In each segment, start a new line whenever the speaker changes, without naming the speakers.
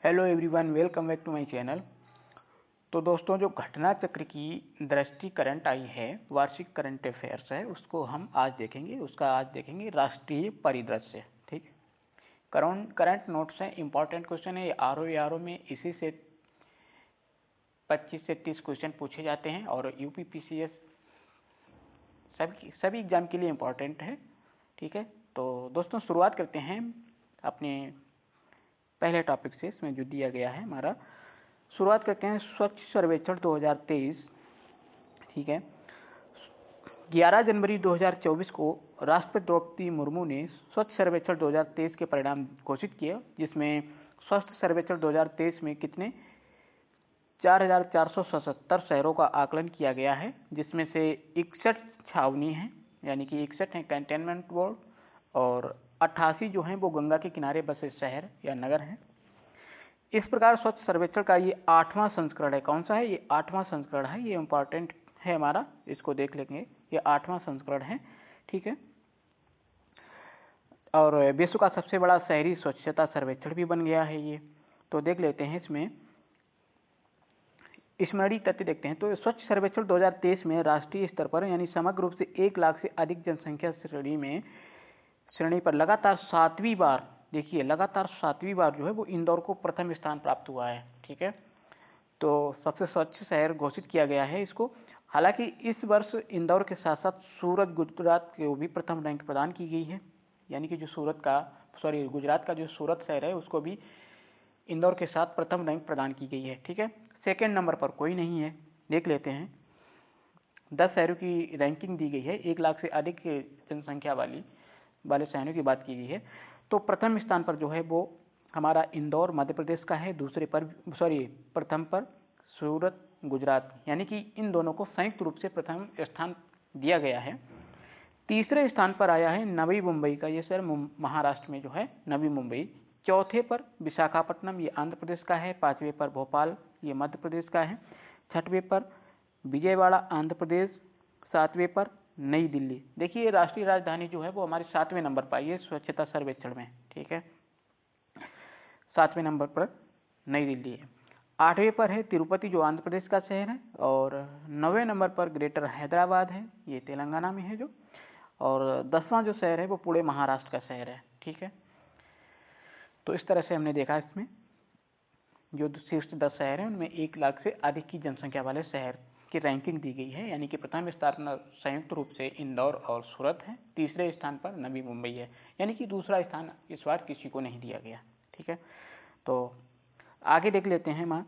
Hello everyone, welcome back to my channel. तो दोस्तों, जो घटना चक्र की दृष्टि करंट आई है, वार्षिक करंट अफेयर्स है, उसको हम आज देखेंगे। आज देखेंगे राष्ट्रीय परिदृश्य। ठीक, करंट नोट्स है, इंपॉर्टेंट क्वेश्चन है। आरओ में इसी से 25 से 30 क्वेश्चन पूछे जाते हैं और यूपीपीसीएस सभी एग्जाम के लिए इम्पोर्टेंट है। ठीक है, तो दोस्तों शुरुआत करते हैं अपने पहले टॉपिक से। इसमें जो दिया गया है हमारा, शुरुआत करते हैं स्वच्छ सर्वेक्षण 2023। ठीक है, 11 जनवरी 2024 को राष्ट्रपति द्रौपदी मुर्मू ने स्वच्छ सर्वेक्षण 2023 के परिणाम घोषित किए, जिसमें स्वच्छ सर्वेक्षण 2023 में कितने 4,477 शहरों का आकलन किया गया है, जिसमें से 61 छावनी हैं, यानी कि 61 हैं कंटेनमेंट बोर्ड, और 88 जो हैं वो गंगा के किनारे बसे शहर या नगर हैं। इस प्रकार स्वच्छ सर्वेक्षण का ये 8वां संस्करण है। कौन सा है? ये 8वां संस्करण है। ये इंपॉर्टेंट है हमारा, इसको देख लेंगे। ये 8वां संस्करण है। ठीक है, और विश्व का सबसे बड़ा शहरी स्वच्छता सर्वेक्षण भी बन गया है ये। तो देख लेते हैं इसमें स्मरणीय तथ्य देखते हैं। तो स्वच्छ सर्वेक्षण 2023 में राष्ट्रीय स्तर पर यानी समग्र रूप से 1 लाख से अधिक जनसंख्या श्रेणी पर लगातार 7वीं बार, देखिए लगातार 7वीं बार जो है वो इंदौर को प्रथम स्थान प्राप्त हुआ है। ठीक है, तो सबसे स्वच्छ शहर घोषित किया गया है इसको। हालांकि इस वर्ष इंदौर के साथ साथ सूरत, गुजरात को भी प्रथम रैंक प्रदान की गई है, यानी कि जो गुजरात का जो सूरत शहर है उसको भी इंदौर के साथ प्रथम रैंक प्रदान की गई है। ठीक है, सेकेंड नंबर पर कोई नहीं है। देख लेते हैं, 10 शहरों की रैंकिंग दी गई है, 1 लाख से अधिक जनसंख्या वाले शहरों की बात की गई है। तो प्रथम स्थान पर जो है वो हमारा इंदौर मध्य प्रदेश का है, प्रथम पर सूरत गुजरात, यानी कि इन दोनों को संयुक्त रूप से प्रथम स्थान दिया गया है। तीसरे स्थान पर आया है नवी मुंबई का ये शहर, महाराष्ट्र में जो है नवी मुंबई। चौथे पर विशाखापट्टनम, ये आंध्र प्रदेश का है। 5वें पर भोपाल, ये मध्य प्रदेश का है। 6वें पर विजयवाड़ा, आंध्र प्रदेश। 7वें पर नई दिल्ली। देखिए राष्ट्रीय राजधानी जो है वो हमारे 7वें नंबर पर आई है स्वच्छता सर्वेक्षण में। ठीक है, 7वें नंबर पर नई दिल्ली है। 8वें पर है तिरुपति, जो आंध्र प्रदेश का शहर है। और 9वें नंबर पर ग्रेटर हैदराबाद है, ये तेलंगाना में है जो। और 10वां जो शहर है वो पुणे, महाराष्ट्र का शहर है। ठीक है, तो इस तरह से हमने देखा इसमें जो शीर्ष 10 शहर हैं उनमें 1 लाख से अधिक की जनसंख्या वाले शहर की रैंकिंग दी गई है, यानी कि प्रथम स्थान संयुक्त रूप से इंदौर और सूरत है। तीसरे स्थान पर नवी मुंबई है, यानी कि दूसरा स्थान इस बार किसी को नहीं दिया गया। ठीक है, तो आगे देख लेते हैं।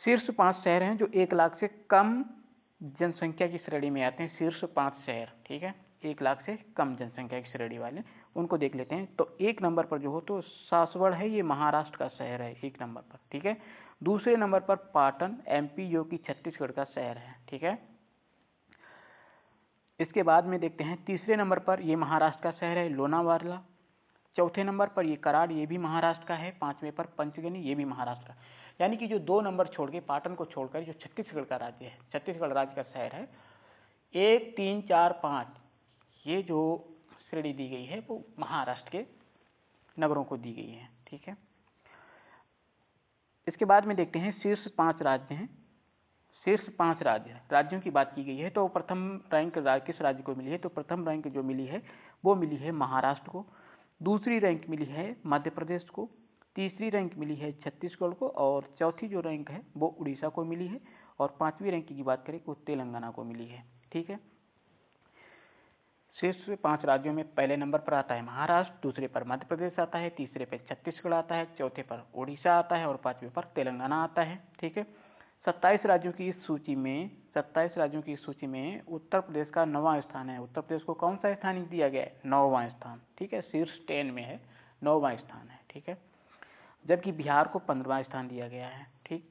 शीर्ष 5 शहर हैं जो 1 लाख से कम जनसंख्या की श्रेणी में आते हैं। शीर्ष 5 शहर, ठीक है, 1 लाख से कम जनसंख्या की श्रेणी वाले, उनको देख लेते हैं। तो 1 नंबर पर जो हो तो सासवड़ है, ये महाराष्ट्र का शहर है 1 नंबर पर। ठीक है, दूसरे नंबर पर पाटन, एमपी, जो कि छत्तीसगढ़ का शहर है। ठीक है, इसके बाद में देखते हैं तीसरे नंबर पर ये महाराष्ट्र का शहर है लोनावाला। चौथे नंबर पर ये कराड़, ये भी महाराष्ट्र का है। 5वें पर पंचगनी, ये भी महाराष्ट्र का। यानी कि जो 2 नंबर छोड़ के, पाटन को छोड़कर, जो छत्तीसगढ़ का राज्य है, छत्तीसगढ़ राज्य का शहर है, 1, 3, 4, 5 ये जो श्रेणी दी गई है वो महाराष्ट्र के नगरों को दी गई है। ठीक है, इसके बाद में देखते हैं शीर्ष 5 राज्य हैं। शीर्ष 5 राज्यों की बात की गई है। तो प्रथम रैंक किस राज्य को मिली है? तो प्रथम रैंक जो मिली है वो मिली है महाराष्ट्र को। दूसरी रैंक मिली है मध्य प्रदेश को। तीसरी रैंक मिली है छत्तीसगढ़ को। और चौथी जो रैंक है वो उड़ीसा को मिली है। और 5वीं रैंक की बात करें तो तेलंगाना को मिली है। ठीक है, शीर्ष 5 राज्यों में पहले नंबर पर आता है महाराष्ट्र, दूसरे पर मध्य प्रदेश आता है, तीसरे पर छत्तीसगढ़ आता है, चौथे पर उड़ीसा आता है और 5वें पर तेलंगाना आता है। ठीक है, 27 राज्यों की इस सूची में उत्तर प्रदेश का 9वां स्थान है। उत्तर प्रदेश को कौन सा स्थान दिया गया है? 9वां स्थान। ठीक है, शीर्ष 10 में है, 9वां स्थान है। ठीक है, जबकि बिहार को 15वां स्थान दिया गया है। ठीक,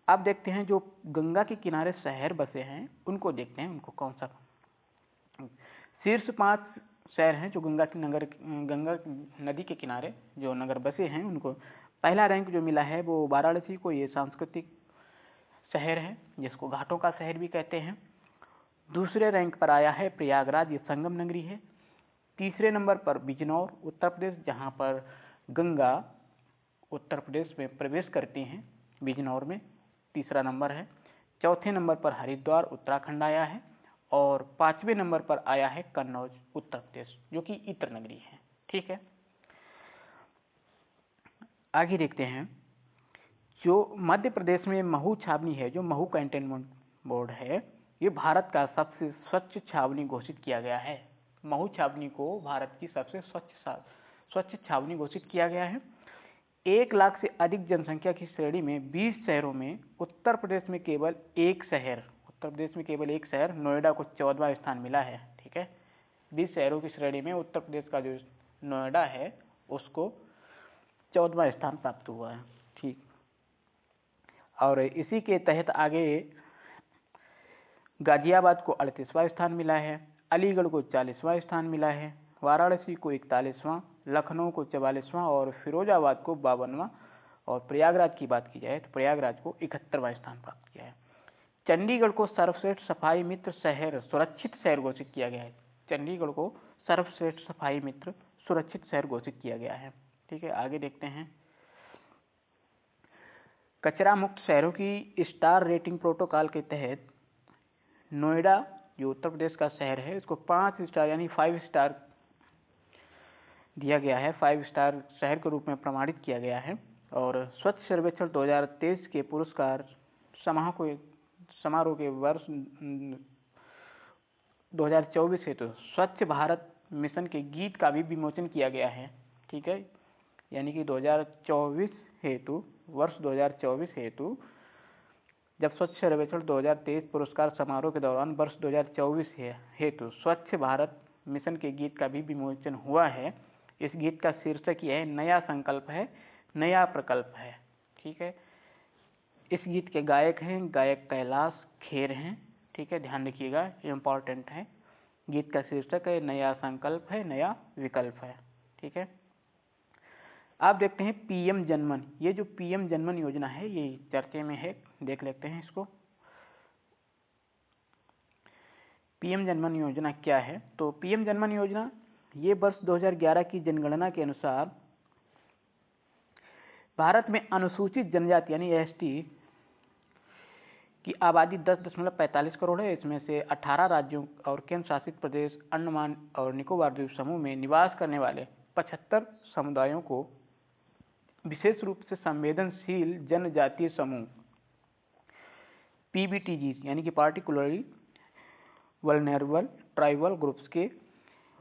अब देखते हैं जो गंगा के किनारे शहर बसे हैं उनको देखते हैं, उनको कौन सा। शीर्ष 5 शहर हैं जो गंगा नदी के किनारे जो नगर बसे हैं उनको। पहला रैंक जो मिला है वो वाराणसी को, ये सांस्कृतिक शहर है जिसको घाटों का शहर भी कहते हैं। दूसरे रैंक पर आया है प्रयागराज, ये संगम नगरी है। तीसरे नंबर पर बिजनौर, उत्तर प्रदेश, जहाँ पर गंगा उत्तर प्रदेश में प्रवेश करती हैं, बिजनौर में, तीसरा नंबर है। चौथे नंबर पर हरिद्वार उत्तराखंड आया है और 5वें नंबर पर आया है कन्नौज उत्तर प्रदेश, जो कि इत्र नगरी है। ठीक है, आगे देखते हैं। जो मध्य प्रदेश में महू छावनी है, जो महू कैंटोनमेंट बोर्ड है, ये भारत का सबसे स्वच्छ छावनी घोषित किया गया है। महू छावनी को भारत की सबसे स्वच्छ छावनी घोषित किया गया है। 1 लाख से अधिक जनसंख्या की श्रेणी में 20 शहरों में उत्तर प्रदेश में केवल एक शहर नोएडा को 14वां स्थान मिला है। ठीक है, 20 शहरों की श्रेणी में उत्तर प्रदेश का जो नोएडा है उसको 14वां स्थान प्राप्त हुआ है। ठीक, और इसी के तहत आगे गाजियाबाद को 38वां स्थान मिला है, अलीगढ़ को 40वां स्थान मिला है, वाराणसी को 41वां, लखनऊ को 44वां और फिरोजाबाद को 52वां, और प्रयागराज की बात की जाए तो प्रयागराज को 71वां स्थान प्राप्त किया है। चंडीगढ़ को सर्वश्रेष्ठ सफाई मित्र शहर सुरक्षित शहर घोषित किया गया है। चंडीगढ़ को सर्वश्रेष्ठ सफाई मित्र सुरक्षित शहर घोषित किया गया है। ठीक है, आगे देखते हैं। कचरा मुक्त शहरों की स्टार रेटिंग प्रोटोकॉल के तहत नोएडा जो उत्तर प्रदेश का शहर है इसको 5 स्टार यानी 5 स्टार दिया गया है, 5 स्टार शहर के रूप में प्रमाणित किया गया है। और स्वच्छ सर्वेक्षण 2023 के पुरस्कार समारोह के वर्ष 2024 हेतु स्वच्छ भारत मिशन के गीत का भी विमोचन किया गया है। ठीक है, यानी कि 2024 हेतु वर्ष 2024 हेतु जब स्वच्छ सर्वेक्षण 2023 पुरस्कार समारोह के दौरान वर्ष 2024 हेतु स्वच्छ भारत मिशन के गीत का भी विमोचन हुआ है। इस गीत का शीर्षक यह है, नया संकल्प है, नया प्रकल्प है। ठीक है, इस गीत के गायक कैलाश खेर हैं। ठीक है, ध्यान रखिएगा, इम्पॉर्टेंट है। गीत का शीर्षक है, नया संकल्प है, नया विकल्प है। ठीक है, आप देखते हैं पीएम जनमन। ये जो पीएम जनमन योजना है ये चर्चे में है, देख लेते हैं इसको। पीएम जनमन योजना क्या है? तो पीएम जनमन योजना ये वर्ष 2011 की जनगणना के अनुसार भारत में अनुसूचित जनजाति यानी एसटी की आबादी 10.45 करोड़ है। इसमें से 18 राज्यों और केंद्र शासित प्रदेश अंडमान और निकोबार द्वीप समूह में निवास करने वाले 75 समुदायों को विशेष रूप से संवेदनशील जनजातीय समूह पीबीटीजी यानी कि पार्टिकुलरली वल्नरेबल ट्राइबल ग्रुप्स के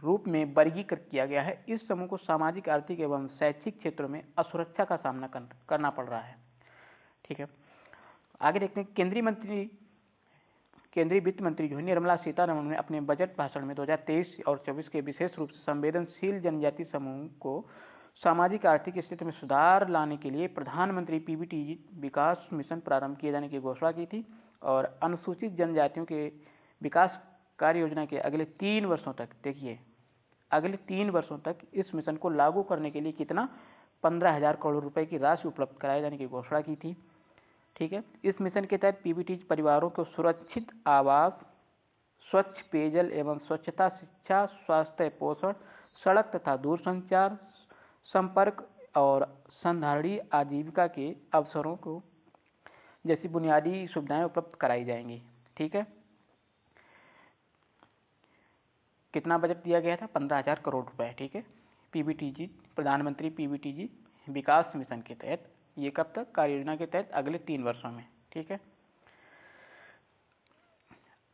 रूप में वर्गीकृत किया गया है। इस समूह को सामाजिक, आर्थिक एवं शैक्षिक क्षेत्रों में असुरक्षा का सामना करना पड़ रहा है। ठीक है, आगे देखते हैं। केंद्रीय वित्त मंत्री जो है निर्मला सीतारमण ने अपने बजट भाषण में 2023 और 24 के विशेष रूप से संवेदनशील जनजाति समूह को सामाजिक आर्थिक स्थिति में सुधार लाने के लिए प्रधानमंत्री पीबीटी विकास मिशन प्रारंभ किए जाने की घोषणा की थी और अनुसूचित जनजातियों के विकास कार्य योजना के अगले 3 वर्षों तक, देखिए अगले 3 वर्षों तक इस मिशन को लागू करने के लिए कितना 15,000 करोड़ रुपए की राशि उपलब्ध कराए जाने की घोषणा की थी। ठीक है, इस मिशन के तहत पीबीटी परिवारों को सुरक्षित आवास, स्वच्छ पेयजल एवं स्वच्छता, शिक्षा, स्वास्थ्य, पोषण, सड़क तथा दूरसंचार संपर्क और संधारणीय आजीविका के अवसरों को जैसी बुनियादी सुविधाएं उपलब्ध कराई जाएंगी। ठीक है, कितना बजट दिया गया था? 15,000 करोड़ रुपए। ठीक है, पीबीटीजी प्रधानमंत्री पीबीटीजी विकास मिशन के तहत, ये कब तक? कार्य योजना के तहत अगले 3 वर्षों में। ठीक है,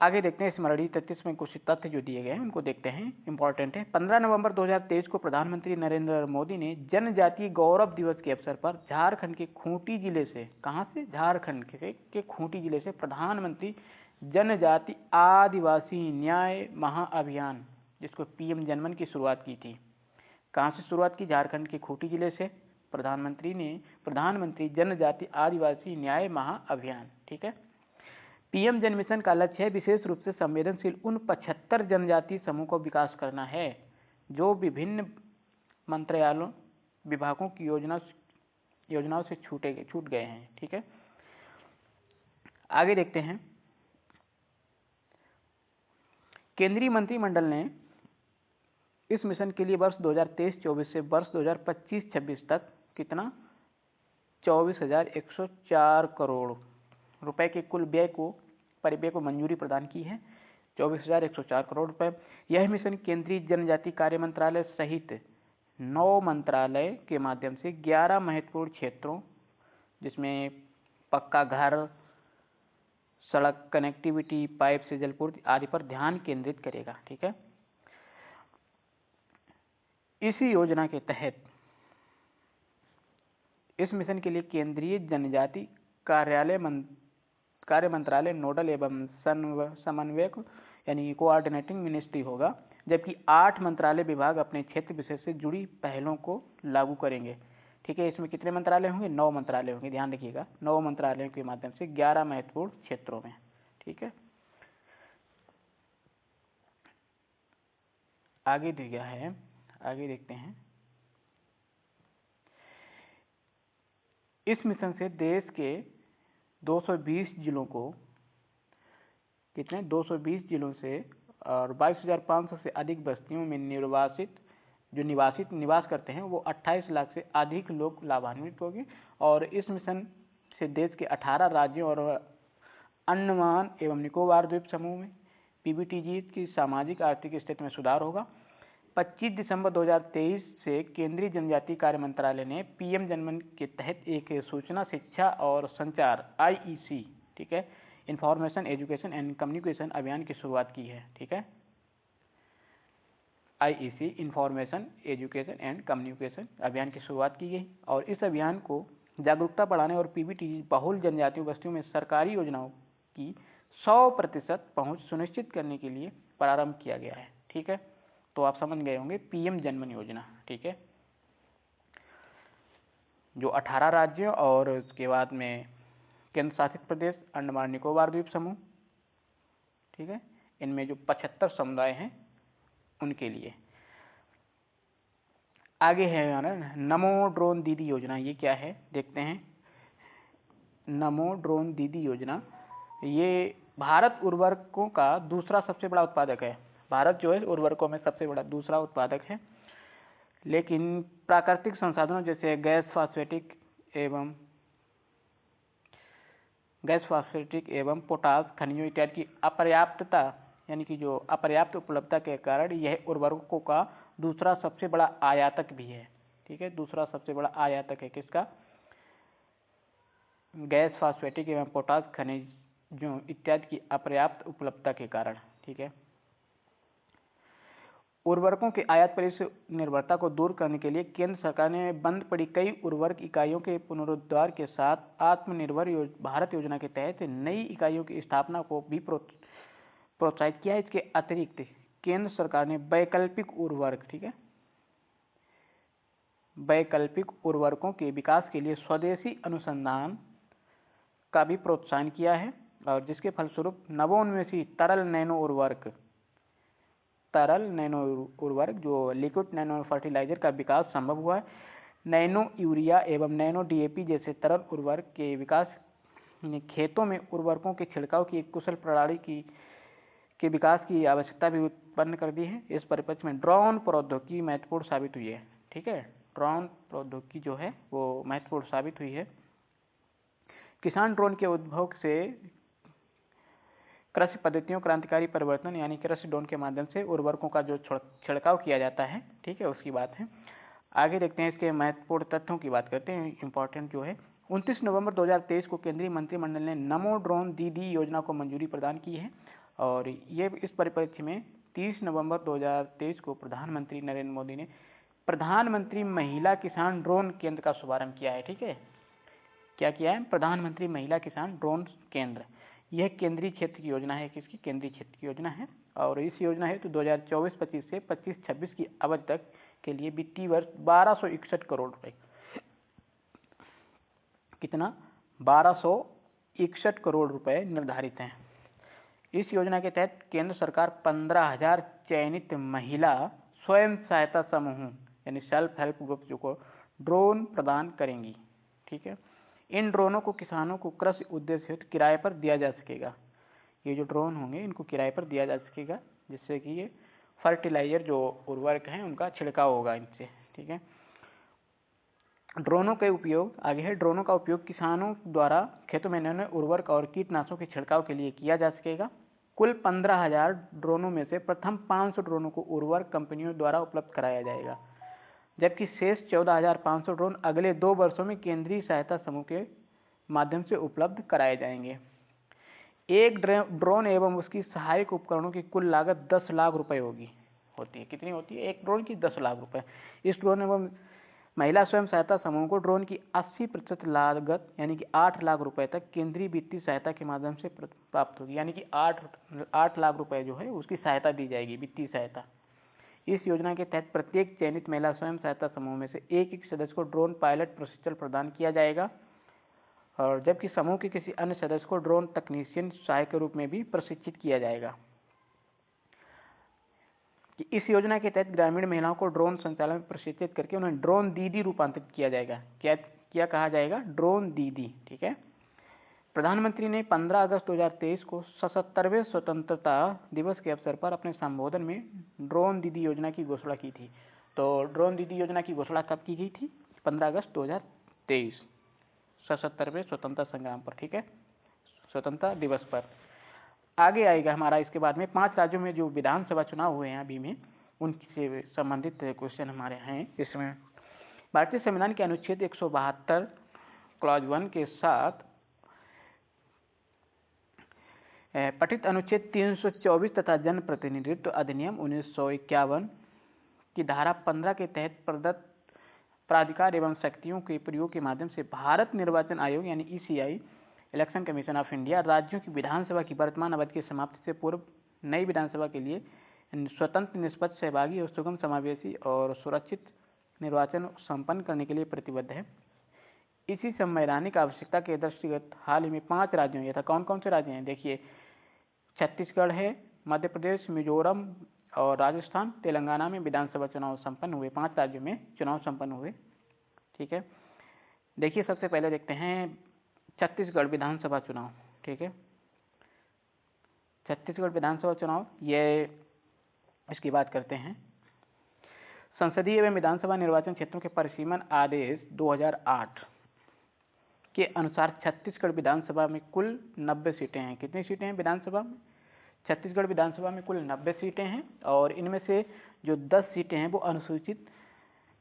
आगे देखते हैं। स्मरणीय तथ्य में कुछ तथ्य जो दिए गए हैं उनको देखते हैं, इंपॉर्टेंट है। 15 नवंबर 2023 को प्रधानमंत्री नरेंद्र मोदी ने जनजातीय गौरव दिवस के अवसर पर झारखंड के खूंटी जिले से, कहां से? झारखंड के खूंटी जिले से प्रधानमंत्री जनजाति आदिवासी न्याय महाअभियान, जिसको पीएम जनमन की शुरुआत की थी। कहां से शुरुआत की? झारखंड के खूंटी जिले से प्रधानमंत्री जनजाति आदिवासी न्याय महाअभियान। ठीक है, पीएम जन मिशन का लक्ष्य है विशेष रूप से संवेदनशील उन 75 जनजातीय समूह को विकास करना है जो विभिन्न मंत्रालयों विभागों की योजनाओं से छूट गए हैं। ठीक है, आगे देखते हैं। केंद्रीय मंत्रिमंडल ने इस मिशन के लिए वर्ष 2023-24 से वर्ष 2025-26 तक कितना 24,104 करोड़ रुपए के कुल व्यय को परिव्यय को मंजूरी प्रदान की है। 24,104 करोड़ रुपए। यह मिशन केंद्रीय जनजाति कार्य मंत्रालय सहित 9 मंत्रालय के माध्यम से 11 महत्वपूर्ण क्षेत्रों जिसमें पक्का घर, सड़क कनेक्टिविटी, पाइप से जलपूर्ति आदि पर ध्यान केंद्रित करेगा। ठीक है। इसी योजना के तहत इस मिशन के लिए केंद्रीय जनजाति कार्य मंत्रालय नोडल एवं समन्वयक यानी कोऑर्डिनेटिंग मिनिस्ट्री होगा, जबकि 8 मंत्रालय विभाग अपने क्षेत्र विशेष से जुड़ी पहलों को लागू करेंगे। ठीक है। इसमें कितने मंत्रालय होंगे? 9 मंत्रालय होंगे। ध्यान रखिएगा, 9 मंत्रालयों के माध्यम से 11 महत्वपूर्ण क्षेत्रों में। ठीक है। आगे दिया है, आगे देखते हैं। इस मिशन से देश के 220 जिलों को कितने 220 जिलों से और 22,500 से अधिक बस्तियों में निवास करते हैं वो 28 लाख से अधिक लोग लाभान्वित होंगे। और इस मिशन से देश के 18 राज्यों और अंडमान एवं निकोबार द्वीप समूह में पीबीटीजी की सामाजिक आर्थिक स्थिति में सुधार होगा। 25 दिसंबर 2023 से केंद्रीय जनजातीय कार्य मंत्रालय ने पीएम जनमन के तहत एक सूचना, शिक्षा और संचार IEC, ठीक है, इंफॉर्मेशन एजुकेशन एंड कम्युनिकेशन अभियान की शुरुआत की है। ठीक है। IEC information education and communication अभियान की शुरुआत की गई और इस अभियान को जागरूकता बढ़ाने और पीबीटीजी बहुल जनजातीय बस्तियों में सरकारी योजनाओं की 100% पहुंच सुनिश्चित करने के लिए प्रारंभ किया गया है। ठीक है। तो आप समझ गए होंगे पीएम जनमन योजना। ठीक है। जो 18 राज्यों और उसके बाद में केंद्र शासित प्रदेश अंडमान निकोबार द्वीप समूह, ठीक है, इनमें जो 75 समुदाय हैं उनके लिए। आगे है नमो ड्रोन दीदी योजना। ये क्या है देखते हैं। नमो ड्रोन दीदी योजना ये भारत उर्वरकों का दूसरा सबसे बड़ा उत्पादक है। भारत जो है उर्वरकों में सबसे बड़ा दूसरा उत्पादक है, लेकिन प्राकृतिक संसाधनों जैसे गैस फास्फेटिक एवं पोटास खनिजों इत्यादि की अपर्याप्तता यानी कि जो अपर्याप्त उपलब्धता के कारण यह उर्वरकों का दूसरा सबसे बड़ा आयातक भी है। ठीक है। दूसरा सबसे बड़ा आयातक है किसका? गैस फास्फेटिक एवं पोटास खनिजों इत्यादि की अपर्याप्त उपलब्धता के कारण। ठीक है। उर्वरकों के आयात पर इस निर्भरता को दूर करने के लिए केंद्र सरकार ने बंद पड़ी कई उर्वरक इकाइयों के पुनरुद्धार के साथ आत्मनिर्भर भारत योजना के तहत नई इकाइयों की स्थापना को भी प्रोत्साहित किया है। इसके अतिरिक्त केंद्र सरकार ने वैकल्पिक उर्वरक, ठीक है, वैकल्पिक उर्वरकों के विकास के लिए स्वदेशी अनुसंधान का भी प्रोत्साहन किया है और जिसके फलस्वरूप नवोन्मेषी तरल नैनो उर्वरक जो लिक्विड नैनो फर्टिलाइजर का विकास संभव हुआ है। नैनो यूरिया एवं नैनो DAP जैसे तरल उर्वरक के विकास ने खेतों में उर्वरकों के छिड़काव की एक कुशल प्रणाली के विकास की आवश्यकता भी उत्पन्न कर दी है। इस परिप्रेक्ष्य में ड्रोन प्रौद्योगिकी महत्वपूर्ण साबित हुई है। ठीक है। ड्रोन प्रौद्योगिकी जो है वो महत्वपूर्ण साबित हुई है। किसान ड्रोन के उद्भव से कृषि पद्धतियों क्रांतिकारी परिवर्तन यानी कृषि ड्रोन के माध्यम से उर्वरकों का जो छिड़काव किया जाता है, ठीक है, उसकी बात है। आगे देखते हैं इसके महत्वपूर्ण तथ्यों की बात करते हैं। इंपॉर्टेंट जो है 29 नवंबर 2023 को केंद्रीय मंत्रिमंडल ने नमो ड्रोन दीदी योजना को मंजूरी प्रदान की है और ये इस परिप्रेक्ष्य में 30 नवंबर 2023 को प्रधानमंत्री नरेंद्र मोदी ने प्रधानमंत्री महिला किसान ड्रोन केंद्र का शुभारंभ किया है। ठीक है। क्या किया है? प्रधानमंत्री महिला किसान ड्रोन केंद्र। यह केंद्रीय क्षेत्र की योजना है। किसकी? केंद्रीय क्षेत्र की योजना है और इस योजना है तो 2024-25 से 25-26 की अवधि तक के लिए वित्तीय वर्ष 1261 करोड़ रुपए, कितना? 1261 करोड़ रुपए निर्धारित हैं। इस योजना के तहत केंद्र सरकार 15,000 चयनित महिला स्वयं सहायता समूह यानी सेल्फ हेल्प ग्रुप्स को ड्रोन प्रदान करेंगी। ठीक है। इन ड्रोनों को किसानों को कृषि उद्देश्य हेतु किराए पर दिया जा सकेगा। ये जो ड्रोन होंगे इनको किराए पर दिया जा सकेगा जिससे कि ये फर्टिलाइजर जो उर्वरक हैं उनका छिड़काव होगा इनसे। ठीक है। ड्रोनों के उपयोग आगे है। ड्रोनों का उपयोग किसानों द्वारा खेतों में नए उर्वरक और कीटनाशकों के छिड़काव के लिए किया जा सकेगा। कुल 15,000 ड्रोनों में से प्रथम 500 ड्रोनों को उर्वरक कंपनियों द्वारा उपलब्ध कराया जाएगा, जबकि शेष 14,500 ड्रोन अगले 2 वर्षों में केंद्रीय सहायता समूह के माध्यम से उपलब्ध कराए जाएंगे। एक ड्रोन एवं उसकी सहायक उपकरणों की कुल लागत 10 लाख रुपए होती है। कितनी होती है? एक ड्रोन की 10 लाख रुपए। इस ड्रोन एवं महिला स्वयं सहायता समूह को ड्रोन की 80% लागत यानी कि 8 लाख रुपए तक केंद्रीय वित्तीय सहायता के माध्यम से प्राप्त होगी, यानी कि 8 लाख रुपए जो है उसकी सहायता दी जाएगी, वित्तीय सहायता। इस योजना के तहत प्रत्येक चयनित महिला स्वयं सहायता समूह में से एक सदस्य को ड्रोन पायलट प्रशिक्षण प्रदान किया जाएगा, और जबकि समूह के किसी अन्य सदस्य को ड्रोन तकनीशियन सहायक के रूप में भी प्रशिक्षित किया जाएगा। इस योजना के तहत ग्रामीण महिलाओं को ड्रोन संचालन में प्रशिक्षित करके उन्हें ड्रोन दीदी रूपांतरित किया जाएगा। क्या कहा जाएगा? ड्रोन दीदी। ठीक है। प्रधानमंत्री ने 15 अगस्त 2023 को 77वें स्वतंत्रता दिवस के अवसर पर अपने संबोधन में ड्रोन दीदी योजना की घोषणा की थी। तो ड्रोन दीदी योजना की घोषणा कब की गई थी? 15 अगस्त 2023, 77वें स्वतंत्रता संग्राम पर। ठीक है, स्वतंत्रता दिवस पर। आगे आएगा हमारा इसके बाद में 5 राज्यों में जो विधानसभा चुनाव हुए हैं अभी में, उनसे संबंधित क्वेश्चन हमारे हैं इसमें। भारतीय संविधान के अनुच्छेद 172 क्लॉज 1 के साथ पठित अनुच्छेद 324 तथा जन प्रतिनिधित्व अधिनियम 1951 की धारा 15 के तहत प्रदत्त प्राधिकार एवं शक्तियों के प्रयोग के माध्यम से भारत निर्वाचन आयोग यानी ECI, election commission of India, राज्यों की विधानसभा की वर्तमान अवधि की समाप्ति से पूर्व नई विधानसभा के लिए स्वतंत्र, निष्पक्ष, सहभागी और सुगम, समावेशी और सुरक्षित निर्वाचन संपन्न करने के लिए प्रतिबद्ध है। इसी संवैधानिक आवश्यकता के दृष्टिगत हाल ही में 5 राज्यों, यथा कौन कौन से राज्य हैं? देखिए, छत्तीसगढ़ है, मध्य प्रदेश, मिजोरम और राजस्थान, तेलंगाना में विधानसभा चुनाव संपन्न हुए। 5 राज्यों में चुनाव संपन्न हुए। ठीक है, देखिए सबसे पहले देखते हैं छत्तीसगढ़ विधानसभा चुनाव। ठीक है, छत्तीसगढ़ विधानसभा चुनाव, ये इसकी बात करते हैं। संसदीय एवं विधानसभा निर्वाचन क्षेत्रों के परिसीमन आदेश 2008 के अनुसार छत्तीसगढ़ विधानसभा में कुल 90 सीटें हैं। कितनी सीटें हैं विधानसभा में? छत्तीसगढ़ विधानसभा में कुल 90 सीटें हैं, और इनमें से जो 10 सीटें हैं वो अनुसूचित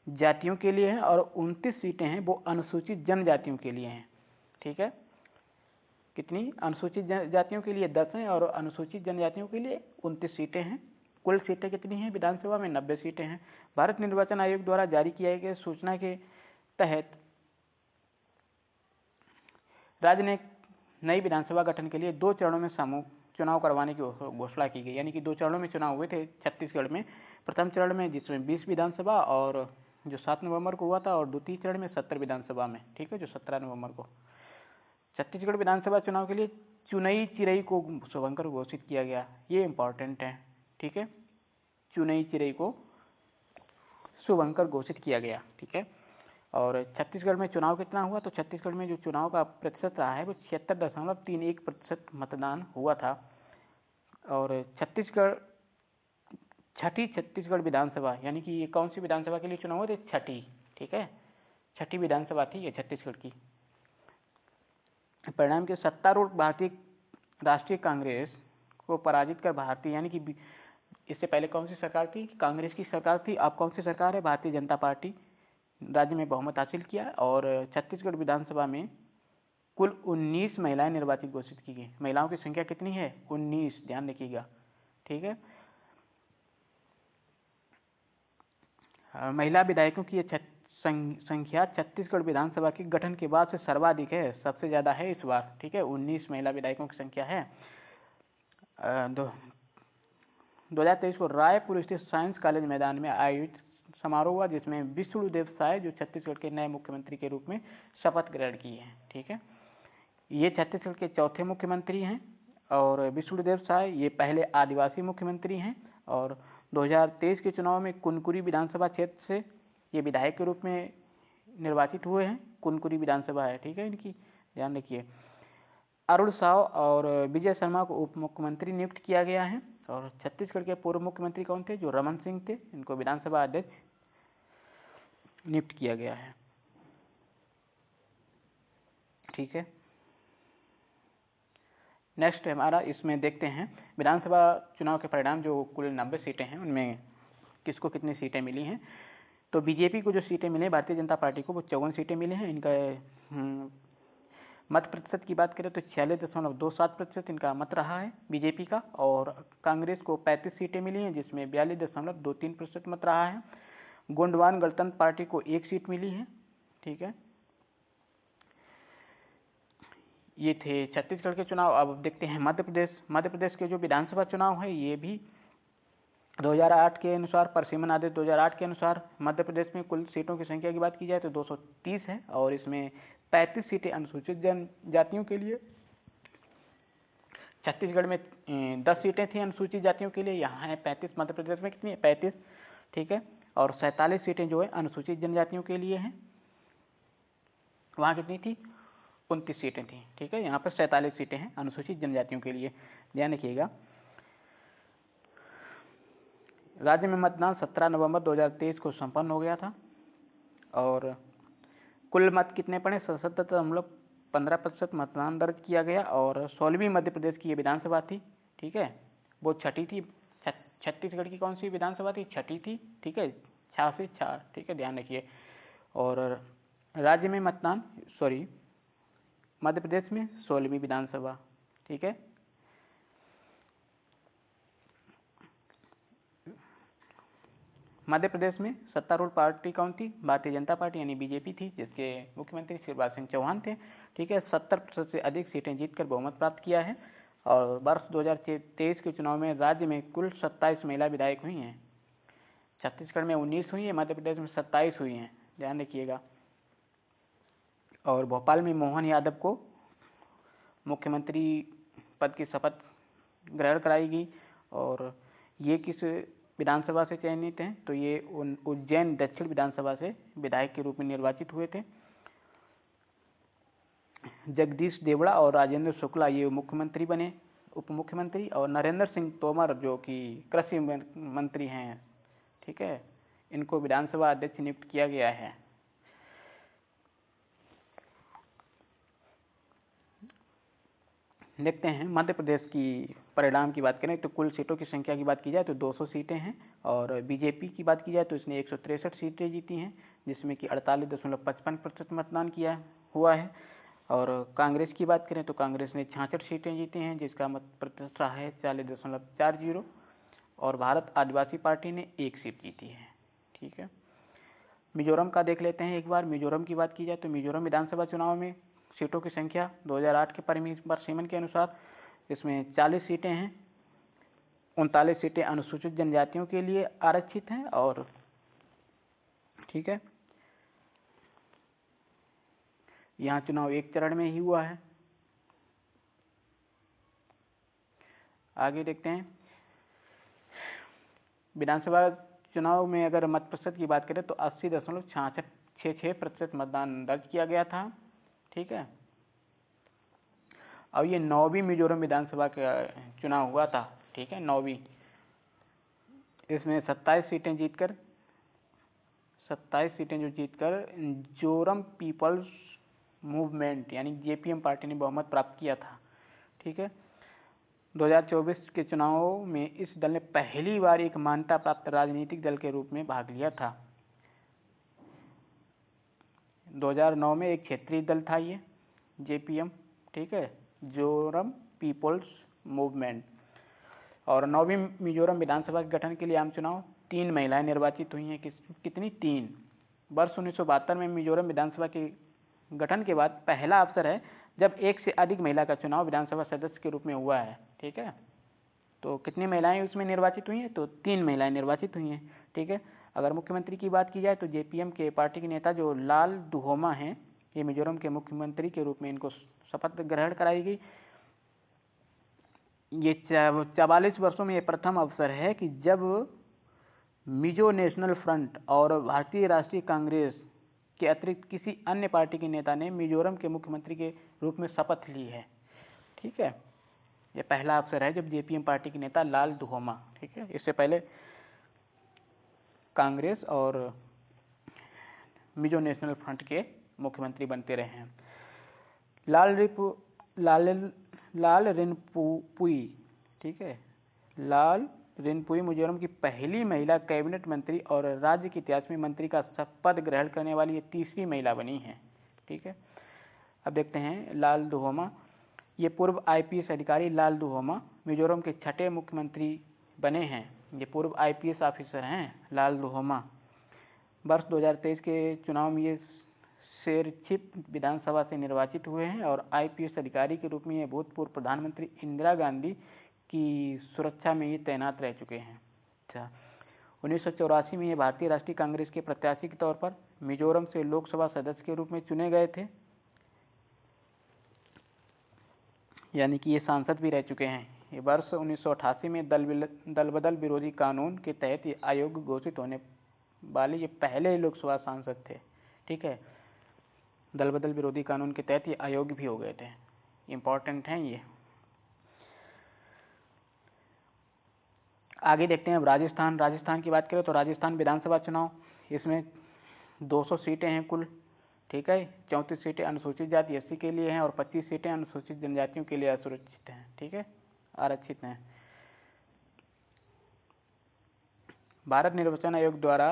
जातियों के लिए हैं और 29 सीटें हैं वो अनुसूचित जनजातियों के लिए हैं। ठीक है, कितनी? अनुसूचित जातियों के लिए 10 हैं और अनुसूचित जनजातियों के लिए 29 सीटें हैं। कुल सीटें कितनी हैं विधानसभा में? 90 सीटें हैं। भारत निर्वाचन आयोग द्वारा जारी किए गए सूचना के तहत राज्य ने नई विधानसभा गठन के लिए 2 चरणों में समूह चुनाव करवाने की घोषणा की गई, यानी कि 2 चरणों में चुनाव हुए थे छत्तीसगढ़ में। प्रथम चरण में जिसमें 20 विधानसभा और जो 7 नवंबर को हुआ था, और द्वितीय चरण में 70 विधानसभा में। ठीक है, जो 17 नवंबर को। छत्तीसगढ़ विधानसभा चुनाव के लिए चुनई चिरई को शुभंकर घोषित किया गया, ये इंपॉर्टेंट है। ठीक है, चुनई चिरई को शुभंकर घोषित किया गया। ठीक है, और छत्तीसगढ़ में चुनाव कितना हुआ? तो छत्तीसगढ़ में जो चुनाव का प्रतिशत रहा है वो 76.31% मतदान हुआ था। और छठी छत्तीसगढ़ विधानसभा, यानी कि ये कौन सी विधानसभा के लिए चुनाव हुए थे? छठी। ठीक है, छठी विधानसभा थी ये छत्तीसगढ़ की। परिणाम के सत्तारूढ़ भारतीय राष्ट्रीय कांग्रेस को पराजित कर भारतीय, यानी कि इससे पहले कौन सी सरकार थी? कांग्रेस की सरकार थी। अब कौन सी सरकार है? भारतीय जनता पार्टी। राज्य में बहुमत हासिल किया, और छत्तीसगढ़ विधानसभा में कुल 19 महिलाएं निर्वाचित घोषित की गई। महिलाओं की संख्या कितनी है? 19, ध्यान रखिएगा। ठीक है, महिला विधायकों की संख्या छत्तीसगढ़ विधानसभा के गठन के बाद से सर्वाधिक है, सबसे ज्यादा है इस बार। ठीक है, 19 महिला विधायकों की संख्या है। 2023 को रायपुर स्थित साइंस कॉलेज मैदान में आयोजित समारोह हुआ, जिसमें विष्णुदेव साय जो छत्तीसगढ़ के नए मुख्यमंत्री के रूप में शपथ ग्रहण की है। ठीक है, ये छत्तीसगढ़ के चौथे मुख्यमंत्री हैं, और विष्णुदेव साय ये पहले आदिवासी मुख्यमंत्री हैं, और 2023 के चुनाव में कुनकुरी विधानसभा क्षेत्र से ये विधायक के रूप में निर्वाचित हुए हैं। कुनकुरी विधानसभा है। ठीक है, इनकी ध्यान रखिए। अरुण साव और विजय शर्मा को उप मुख्यमंत्री नियुक्त किया गया है, और छत्तीसगढ़ के पूर्व मुख्यमंत्री कौन थे? जो रमन सिंह थे, इनको विधानसभा अध्यक्ष नियुक्त किया गया है। ठीक है। नेक्स्ट हमारा इसमें देखते हैं विधानसभा चुनाव के परिणाम, जो कुल 90 सीटें हैं उनमें किसको कितनी सीटें मिली हैं। तो बीजेपी को जो सीटें मिली, भारतीय जनता पार्टी को वो 54 सीटें मिली हैं। इनका मत प्रतिशत की बात करें तो 46.27% इनका मत रहा है बीजेपी का, और कांग्रेस को 35 सीटें मिली हैं जिसमें 42.23% मत रहा है। गोंडवान गणतंत्र पार्टी को 1 सीट मिली है, ठीक है। ये थे छत्तीसगढ़ के चुनाव। अब देखते हैं मध्य प्रदेश। मध्य प्रदेश के जो विधानसभा चुनाव है ये भी 2008 के अनुसार, परिसीमन आदेश 2008 के अनुसार मध्य प्रदेश में कुल सीटों की संख्या की बात की जाए तो 230 है, और इसमें 35 सीटें अनुसूचित जनजातियों के लिए। छत्तीसगढ़ में 10 सीटें थी अनुसूचित जातियों के लिए, यहाँ है 35। मध्य प्रदेश में कितनी है? 35, ठीक है। और 47 सीटें जो है अनुसूचित जनजातियों के लिए हैं। वहाँ कितनी थी? 29 सीटें थी, ठीक है। यहाँ पर 47 सीटें हैं अनुसूचित जनजातियों के लिए, ध्यान रखिएगा। राज्य में मतदान 17 नवंबर 2023 को संपन्न हो गया था, और कुल मत कितने पड़े? 77.15% मतदान दर्ज किया गया, और 16वीं मध्य प्रदेश की ये विधानसभा थी, ठीक है। वो छठी थी। छत्तीसगढ़ की कौन सी विधानसभा थी? छठी थी, ठीक है। 6 से 4, ठीक है, ध्यान रखिए। और राज्य में मतदान, मध्य प्रदेश में 16वीं विधानसभा, ठीक है। मध्य प्रदेश में सत्तारूढ़ पार्टी कौन थी? भारतीय जनता पार्टी यानी बीजेपी थी, जिसके मुख्यमंत्री शिवराज सिंह चौहान थे, ठीक है। 70% से अधिक सीटें जीतकर बहुमत प्राप्त किया है। और वर्ष 2023 के चुनाव में राज्य में कुल 27 महिला विधायक हुई हैं। छत्तीसगढ़ में 19 हुई है, मध्य प्रदेश में 27 हुई हैं, ध्यान रखिएगा। और भोपाल में मोहन यादव को मुख्यमंत्री पद की शपथ ग्रहण कराई गई। और ये किस विधानसभा से चयनित हैं? तो ये उज्जैन दक्षिण विधानसभा से विधायक के रूप में निर्वाचित हुए थे। जगदीश देवड़ा और राजेंद्र शुक्ला ये मुख्यमंत्री बने, उप मुख्यमंत्री। और नरेंद्र सिंह तोमर जो कि कृषि मंत्री हैं, ठीक है, इनको विधानसभा अध्यक्ष नियुक्त किया गया है। देखते हैं मध्य प्रदेश की परिणाम की बात करें तो कुल सीटों की संख्या की बात की जाए तो 200 सीटें हैं, और बीजेपी की बात की जाए तो इसने 163 सीटें जीती हैं, जिसमें कि 48.55% मतदान किया हुआ है। और कांग्रेस की बात करें तो कांग्रेस ने 66 सीटें जीती हैं, जिसका मत प्रतिशत रहा है 40.40। और भारत आदिवासी पार्टी ने 1 सीट जीती है, ठीक है। मिजोरम का देख लेते हैं एक बार। मिजोरम की बात की जाए तो मिजोरम विधानसभा चुनाव में सीटों की संख्या 2008 के परिसीमन के अनुसार इसमें 40 सीटें हैं। 39 सीटें अनुसूचित जनजातियों के लिए आरक्षित हैं, और ठीक है, यहाँ चुनाव 1 चरण में ही हुआ है। आगे देखते हैं विधानसभा चुनाव में अगर मत प्रतिशत की बात करें तो 80.66% मतदान दर्ज किया गया था, ठीक है। अब ये 9वीं मिजोरम विधानसभा का चुनाव हुआ था, ठीक है, 9वीं। इसमें 27 सीटें जो जीतकर जोरम पीपल्स मूवमेंट यानी जेपीएम पार्टी ने बहुमत प्राप्त किया था, ठीक है। 2024 के चुनाव में इस दल ने पहली बार एक मान्यता प्राप्त राजनीतिक दल के रूप में भाग लिया था। 2009 में एक क्षेत्रीय दल था ये जेपीएम, ठीक है, जोरम पीपल्स मूवमेंट। और 9वीं मिजोरम विधानसभा के गठन के लिए आम चुनाव 3 महिलाएं निर्वाचित हुई हैं। कितनी? 3। वर्ष 1972 में मिजोरम विधानसभा के गठन के बाद पहला अवसर है जब एक से अधिक महिला का चुनाव विधानसभा सदस्य के रूप में हुआ है, ठीक है। तो कितनी महिलाएं उसमें निर्वाचित हुई हैं? तो 3 महिलाएं निर्वाचित हुई हैं, ठीक है। अगर मुख्यमंत्री की बात की जाए तो जेपीएम के पार्टी के नेता जो लाल दुहोमा हैं, ये मिजोरम के मुख्यमंत्री के रूप में इनको शपथ ग्रहण कराई गई। ये 44 वर्षों में ये प्रथम अवसर है कि जब मिजो नेशनल फ्रंट और भारतीय राष्ट्रीय कांग्रेस के अतिरिक्त किसी अन्य पार्टी के नेता ने मिजोरम के मुख्यमंत्री के रूप में शपथ ली है, ठीक है। ये पहला अवसर है जब जेपीएम पार्टी के नेता लाल दुहोमा, ठीक है, इससे पहले कांग्रेस और मिजो नेशनल फ्रंट के मुख्यमंत्री बनते रहे हैं। लाल रिनपुई, ठीक है, लाल रिनपुई मिजोरम की पहली महिला कैबिनेट मंत्री और राज्य के इतिहास में मंत्री का पद ग्रहण करने वाली ये तीसरी महिला बनी है, ठीक है। अब देखते हैं लाल दुहोमा, ये पूर्व आईपीएस अधिकारी लाल दुहोमा मिजोरम के छठे मुख्यमंत्री बने हैं। ये पूर्व आईपीएस ऑफिसर हैं लाल दुहोमा। वर्ष 2023 के चुनाव में ये शेरछिप विधानसभा से निर्वाचित हुए हैं और आईपीएस अधिकारी के रूप में ये भूतपूर्व प्रधानमंत्री इंदिरा गांधी की सुरक्षा में ये तैनात रह चुके हैं। अच्छा, 1984 में ये भारतीय राष्ट्रीय कांग्रेस के प्रत्याशी के तौर पर मिजोरम से लोकसभा सदस्य के रूप में चुने गए थे, यानी कि ये सांसद भी रह चुके हैं। ये वर्ष 1988 में दल बदल विरोधी कानून के तहत ये अयोग्य घोषित होने वाले ये पहले लोकसभा सांसद थे, ठीक है। दल बदल विरोधी कानून के तहत ये अयोग्य भी हो गए थे, इम्पोर्टेंट हैं ये। आगे देखते हैं अब राजस्थान की बात करें तो राजस्थान विधानसभा चुनाव, इसमें 200 सीटें हैं कुल, ठीक है। 34 सीटें अनुसूचित जाति एससी के लिए हैं और 25 सीटें अनुसूचित जनजातियों के लिए असुरक्षित हैं, ठीक है, आरक्षित हैं। भारत निर्वाचन आयोग द्वारा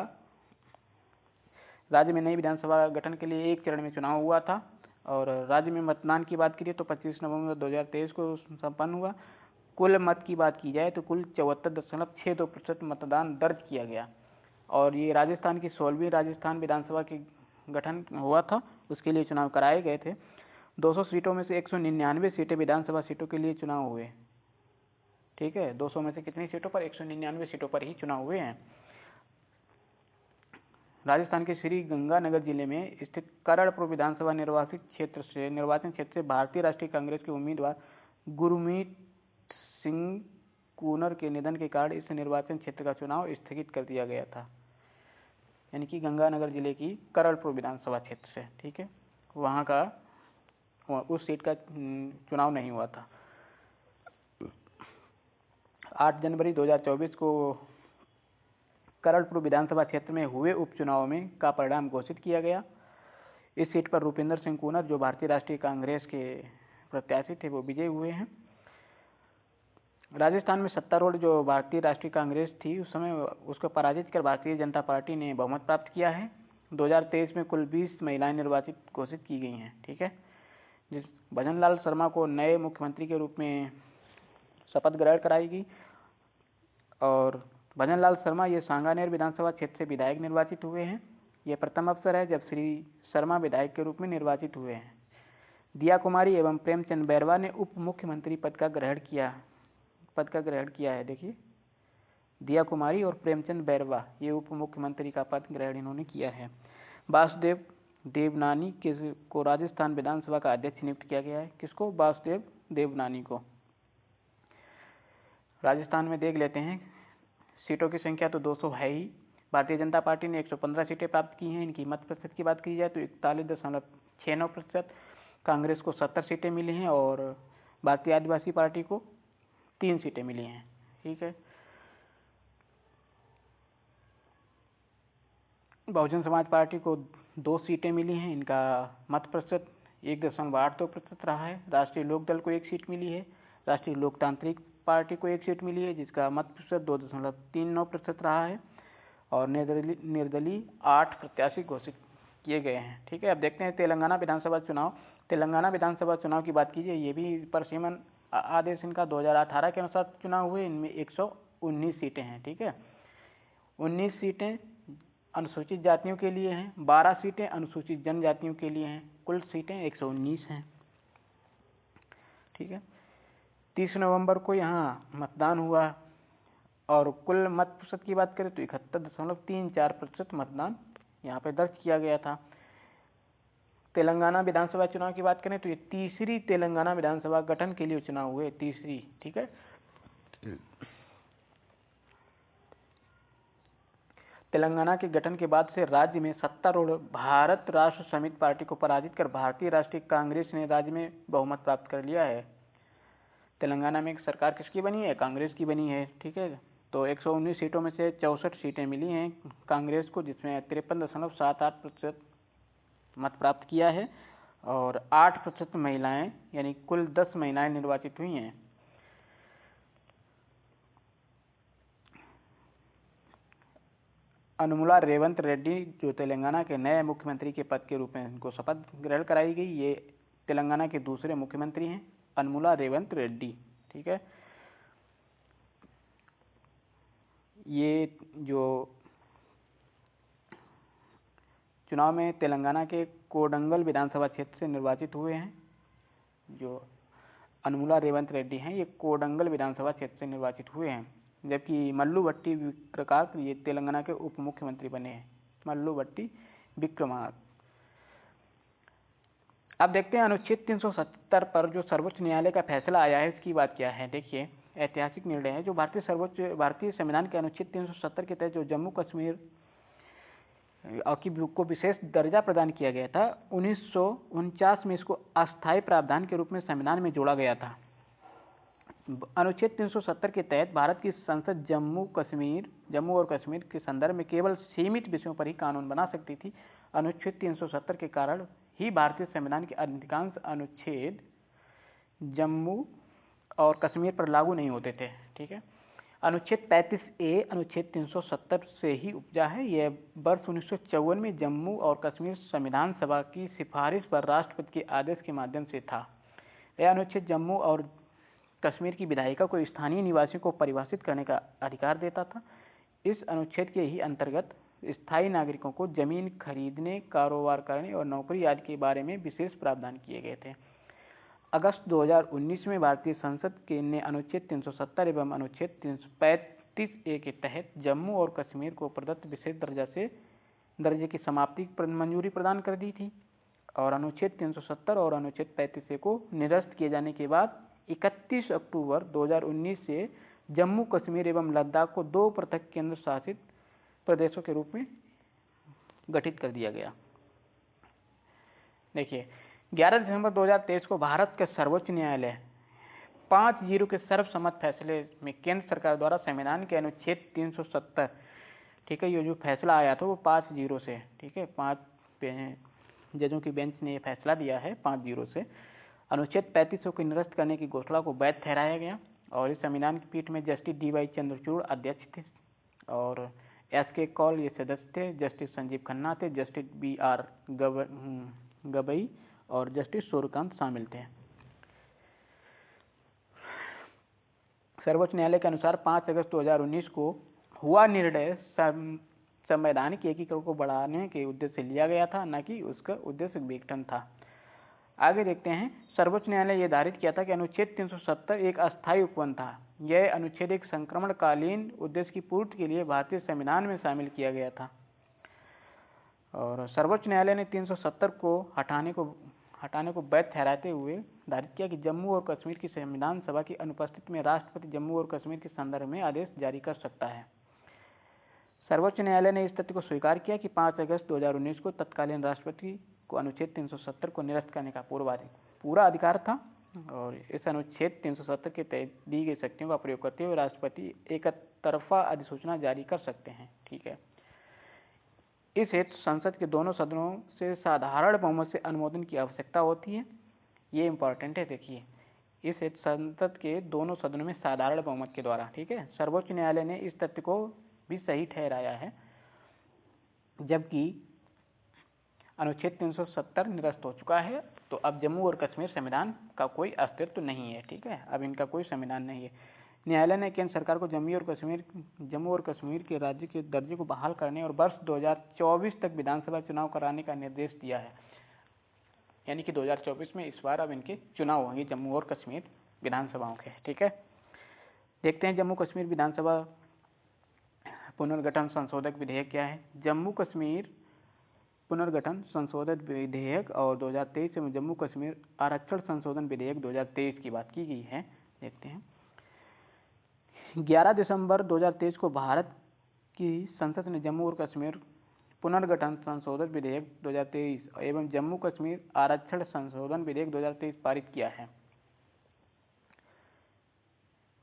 राज्य में नई विधानसभा गठन के लिए एक चरण में चुनाव हुआ था और राज्य में मतदान की बात करिए तो 25 नवंबर 2023 को संपन्न हुआ। कुल मत की बात की जाए तो कुल 74.62% मतदान दर्ज किया गया और ये राजस्थान की 16वीं राजस्थान विधानसभा के गठन हुआ था, उसके लिए चुनाव कराए गए थे। 200 सीटों में से 199 सीटें विधानसभा सीटों के लिए चुनाव हुए, ठीक है। 200 में से कितनी सीटों पर? 199 सीटों पर ही चुनाव हुए हैं। राजस्थान के श्री गंगानगर जिले में स्थित करड़पुर विधानसभा निर्वाचन क्षेत्र से भारतीय राष्ट्रीय कांग्रेस के उम्मीदवार गुरमीत सिंह कूनर के निधन के कारण इस निर्वाचन क्षेत्र का चुनाव स्थगित कर दिया गया था, यानी कि गंगानगर जिले की करड़पुर विधानसभा क्षेत्र से, ठीक है, वहाँ का उस सीट का चुनाव नहीं हुआ था। 8 जनवरी 2024 को करड़पुर विधानसभा क्षेत्र में हुए उपचुनाव में का परिणाम घोषित किया गया। इस सीट पर रूपिंदर सिंह कूनर जो भारतीय राष्ट्रीय कांग्रेस के प्रत्याशी थे वो विजयी हुए हैं। राजस्थान में सत्तारूढ़ जो भारतीय राष्ट्रीय कांग्रेस थी उस समय उसको पराजित कर भारतीय जनता पार्टी ने बहुमत प्राप्त किया है। 2023 में कुल 20 महिलाएं निर्वाचित घोषित की गई हैं, ठीक है। जिस भजनलाल शर्मा को नए मुख्यमंत्री के रूप में शपथ ग्रहण कराएगी और भजनलाल शर्मा ये सांगानेर विधानसभा क्षेत्र से विधायक निर्वाचित हुए हैं। ये प्रथम अवसर है जब श्री शर्मा विधायक के रूप में निर्वाचित हुए हैं। दिया कुमारी एवं प्रेमचंद बैरवा ने उप मुख्यमंत्री पद का ग्रहण किया है। देखिए, दिया कुमारी और प्रेमचंद बैरवा ये उप मुख्यमंत्री का पद ग्रहण इन्होंने किया है। वासुदेव देवनानी को राजस्थान विधानसभा का अध्यक्ष नियुक्त किया गया है। किसको? वासुदेव देवनानी को। राजस्थान में देख लेते हैं सीटों की संख्या तो 200 है ही। भारतीय जनता पार्टी ने 115 सीटें प्राप्त की हैं। इनकी मत प्रतिशत की बात की जाए तो 41.69%। कांग्रेस को 70 सीटें मिली हैं और भारतीय आदिवासी पार्टी को 3 सीटें मिली हैं, ठीक है। बहुजन समाज पार्टी को 2 सीटें मिली हैं। इनका मत प्रतिशत 1.82% रहा है। राष्ट्रीय लोकदल को 1 सीट मिली है। राष्ट्रीय लोकतांत्रिक पार्टी को 1 सीट मिली है जिसका मत प्रतिशत 2.39% रहा है और निर्दलीय 8 प्रत्याशी घोषित किए गए हैं, ठीक है। अब देखते हैं तेलंगाना विधानसभा चुनाव। तेलंगाना विधानसभा चुनाव की बात कीजिए, ये भी परसिमन आदेश इनका 2018 के अनुसार चुनाव हुए। इनमें 119 सीटें हैं, ठीक है। 19 सीटें अनुसूचित जातियों के लिए हैं, 12 सीटें अनुसूचित जनजातियों के लिए हैं। कुल सीटें 119 हैं, ठीक है। 30 नवंबर को यहाँ मतदान हुआ और कुल मत प्रतिशत की बात करें तो 71.34% मतदान यहाँ पे दर्ज किया गया था। तेलंगाना विधानसभा चुनाव की बात करें तो ये तीसरी तेलंगाना विधानसभा गठन के लिए चुनाव हुए, तीसरी, ठीक है। तेलंगाना के गठन के बाद से राज्य में सत्तारूढ़ भारत राष्ट्र समिति पार्टी को पराजित कर भारतीय राष्ट्रीय कांग्रेस ने राज्य में बहुमत प्राप्त कर लिया है। तेलंगाना में सरकार किसकी बनी है? कांग्रेस की बनी है, ठीक है। तो 119 सीटों में से 64 सीटें मिली हैं कांग्रेस को, जिसमें 53.78% मत प्राप्त किया है और 8% महिलाएं यानी कुल 10 महिलाएं निर्वाचित हुई हैं। अनुमुला रेवंत रेड्डी जो तेलंगाना के नए मुख्यमंत्री के पद के रूप में इनको शपथ ग्रहण कराई गई। ये तेलंगाना के दूसरे मुख्यमंत्री हैं, अनुमुला रेवंत रेड्डी। ठीक है, ये जो चुनाव में तेलंगाना के कोडंगल विधानसभा क्षेत्र से निर्वाचित हुए हैं। जो अनुमुला रेवंत रेड्डी हैं ये कोडंगल विधानसभा क्षेत्र से निर्वाचित हुए हैं, जबकि मल्लू भट्टी विक्रमार्क ये तेलंगाना के उप मुख्यमंत्री बने हैं, मल्लू भट्टी विक्रमार्क। अब देखते हैं अनुच्छेद 370 पर जो सर्वोच्च न्यायालय का फैसला आया है इसकी बात क्या है। देखिए, ऐतिहासिक निर्णय है जो भारतीय संविधान के अनुच्छेद 370 के तहत जो जम्मू कश्मीर को विशेष दर्जा प्रदान किया गया था, 1949 में इसको अस्थायी प्रावधान के रूप में संविधान में जोड़ा गया था। अनुच्छेद 370 के तहत भारत की संसद जम्मू और कश्मीर के संदर्भ में केवल सीमित विषयों पर ही कानून बना सकती थी। अनुच्छेद 370 के कारण ही भारतीय संविधान के अधिकांश अनुच्छेद जम्मू और कश्मीर पर लागू नहीं होते थे। ठीक है, अनुच्छेद 35A अनुच्छेद 370 से ही उपजा है। यह वर्ष 1954 में जम्मू और कश्मीर संविधान सभा की सिफारिश पर राष्ट्रपति के आदेश के माध्यम से था। यह अनुच्छेद जम्मू और कश्मीर की विधायिका को स्थानीय निवासियों को परिभाषित करने का अधिकार देता था। इस अनुच्छेद के ही अंतर्गत स्थायी नागरिकों को जमीन खरीदने, कारोबार करने और नौकरी आदि के बारे में विशेष प्रावधान किए गए थे। अगस्त 2019 में भारतीय संसद ने अनुच्छेद 370 एवं अनुच्छेद 335A के तहत जम्मू और कश्मीर को प्रदत्त विशेष दर्जे की समाप्ति पर मंजूरी प्रदान कर दी थी। और अनुच्छेद 370 और अनुच्छेद 35A को निरस्त किए जाने के बाद 31 अक्टूबर 2019 से जम्मू कश्मीर एवं लद्दाख को 2 पृथक केंद्र शासित प्रदेशों के रूप में गठित कर दिया गया। देखिए, 11 दिसंबर 2023 को भारत के सर्वोच्च न्यायालय 5-0 के सर्वसम्मत फैसले में केंद्र सरकार द्वारा संविधान के अनुच्छेद 370, ठीक है, ये जो फैसला आया था वो 5-0 से, ठीक है, 5 जजों की बेंच ने ये फैसला दिया है 5-0 से, अनुच्छेद 35 को निरस्त करने की घोषणा को वैध ठहराया गया। और इस संविधान की पीठ में जस्टिस DY चंद्रचूड़ अध्यक्ष थे और SK कौल ये सदस्य थे, जस्टिस संजीव खन्ना थे, जस्टिस BR गवई और जस्टिस सूर्यकांत शामिल थे। सर्वोच्च न्यायालय के अनुसार 5 अगस्त 2019 को हुआ निर्णय संवैधानिक एकीकरण को बढ़ाने के उद्देश्य से लिया गया था, न कि उसका उद्देश्य विघटन था। आगे देखते हैं, सर्वोच्च न्यायालय ने यह धारित किया था कि अनुच्छेद 370 एक अस्थायी उपवन था। यह अनुच्छेद एक संक्रमणकालीन उद्देश्य की पूर्ति के लिए भारतीय संविधान में शामिल किया गया था। और सर्वोच्च न्यायालय ने 370 को हटाने को वैध ठहराते हुए धारित किया कि जम्मू और कश्मीर की संविधान सभा की अनुपस्थिति में राष्ट्रपति जम्मू और कश्मीर के संदर्भ में आदेश जारी कर सकता है। सर्वोच्च न्यायालय ने इस तथ्य को स्वीकार किया कि 5 अगस्त 2019 को तत्कालीन राष्ट्रपति को अनुच्छेद 370 को निरस्त करने का पूरा अधिकार था और इस अनुच्छेद 370 के तहत दी गई शक्तियों का प्रयोग करते हुए राष्ट्रपति एक तरफा अधिसूचना जारी कर सकते हैं। ठीक है, इस हेतु संसद के दोनों सदनों से साधारण बहुमत से अनुमोदन की आवश्यकता होती है। ये इंपॉर्टेंट है, देखिए, इस हेतु संसद के दोनों सदनों में साधारण बहुमत के द्वारा। ठीक है, सर्वोच्च न्यायालय ने इस तथ्य को भी सही ठहराया है, जबकि अनुच्छेद 370 निरस्त हो चुका है तो अब जम्मू और कश्मीर संविधान का कोई अस्तित्व नहीं है। ठीक है, अब इनका कोई संविधान नहीं है। न्यायालय ने केंद्र सरकार को जम्मू और कश्मीर के राज्य के दर्जे को बहाल करने और वर्ष 2024 तक विधानसभा चुनाव कराने का निर्देश दिया है। यानी कि 2024 में इस बार अब इनके चुनाव होंगे जम्मू और कश्मीर विधानसभाओं के। ठीक है, देखते हैं जम्मू कश्मीर विधानसभा पुनर्गठन संशोधक विधेयक क्या है। जम्मू कश्मीर पुनर्गठन संशोधित विधेयक और 2023 में जम्मू कश्मीर आरक्षण संशोधन विधेयक 2023 की बात की गई है। देखते हैं, 11 दिसंबर 2023 को भारत की संसद ने जम्मू और कश्मीर पुनर्गठन संशोधन विधेयक 2023 एवं जम्मू कश्मीर आरक्षण संशोधन विधेयक 2023 पारित किया है।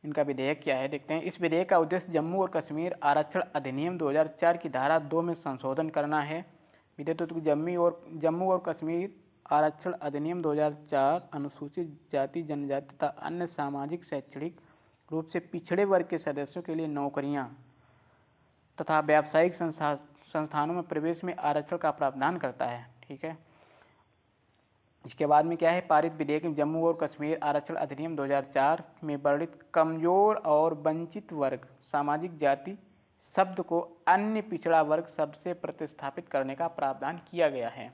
इनका विधेयक क्या है, देखते हैं। इस विधेयक का उद्देश्य जम्मू और कश्मीर आरक्षण अधिनियम 2004 की धारा 2 में संशोधन करना है। विधेयक जम्मू और कश्मीर आरक्षण अधिनियम 2004 अनुसूचित जाति जनजाति तथा अन्य सामाजिक शैक्षणिक रूप से पिछड़े वर्ग के सदस्यों के लिए नौकरियां तथा व्यावसायिक संस्थानों में प्रवेश में आरक्षण का प्रावधान करता है। ठीक है, इसके बाद में क्या है, पारित विधेयक में जम्मू और कश्मीर आरक्षण अधिनियम 2004 में वर्णित कमजोर और वंचित वर्ग सामाजिक जाति शब्द को अन्य पिछड़ा वर्ग शब्द से प्रतिस्थापित करने का प्रावधान किया गया है।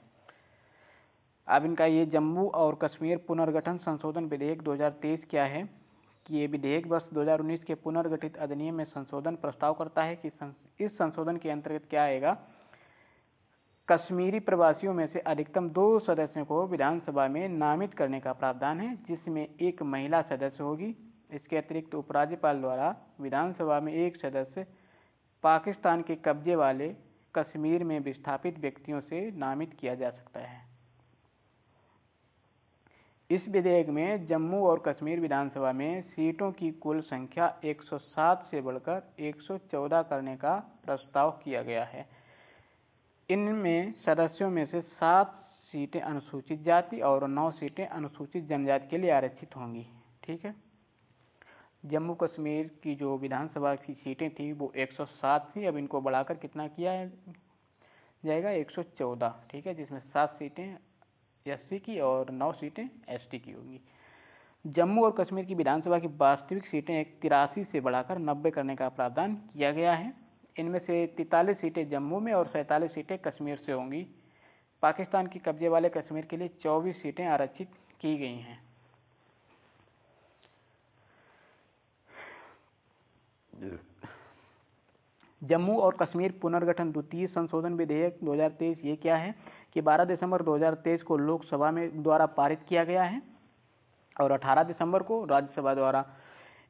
अब इनका ये जम्मू और कश्मीर पुनर्गठन संशोधन विधेयक 2023 क्या है कि ये विधेयक वर्ष 2019 के पुनर्गठित अधिनियम में संशोधन प्रस्ताव करता है कि इस संशोधन के अंतर्गत क्या आएगा, कश्मीरी प्रवासियों में से अधिकतम 2 सदस्यों को विधानसभा में नामित करने का प्रावधान है, जिसमें एक महिला सदस्य होगी। इसके अतिरिक्त उपराज्यपाल द्वारा विधानसभा में एक सदस्य पाकिस्तान के कब्जे वाले कश्मीर में विस्थापित व्यक्तियों से नामित किया जा सकता है। इस विधेयक में जम्मू और कश्मीर विधानसभा में सीटों की कुल संख्या 107 से बढ़कर 114 करने का प्रस्ताव किया गया है। इनमें सदस्यों में से 7 सीटें अनुसूचित जाति और 9 सीटें अनुसूचित जनजाति के लिए आरक्षित होंगी। ठीक है, जम्मू कश्मीर की जो विधानसभा की सीटें थी वो 107 थी, अब इनको बढ़ाकर कितना किया जाएगा, 114। ठीक है, जिसमें 7 सीटें एससी की और 9 सीटें एसटी की होंगी। जम्मू और कश्मीर की विधानसभा की वास्तविक सीटें 83 से बढ़ाकर 90 करने का प्रावधान किया गया है। इनमें से 43 सीटें जम्मू में और 47 सीटें कश्मीर से होंगी। पाकिस्तान के कब्जे वाले कश्मीर के लिए 24 सीटें आरक्षित की गई हैं। जम्मू और कश्मीर पुनर्गठन द्वितीय संशोधन विधेयक 2023 ये क्या है कि 12 दिसंबर 2023 को लोकसभा में द्वारा पारित किया गया है और 18 दिसंबर को राज्यसभा द्वारा।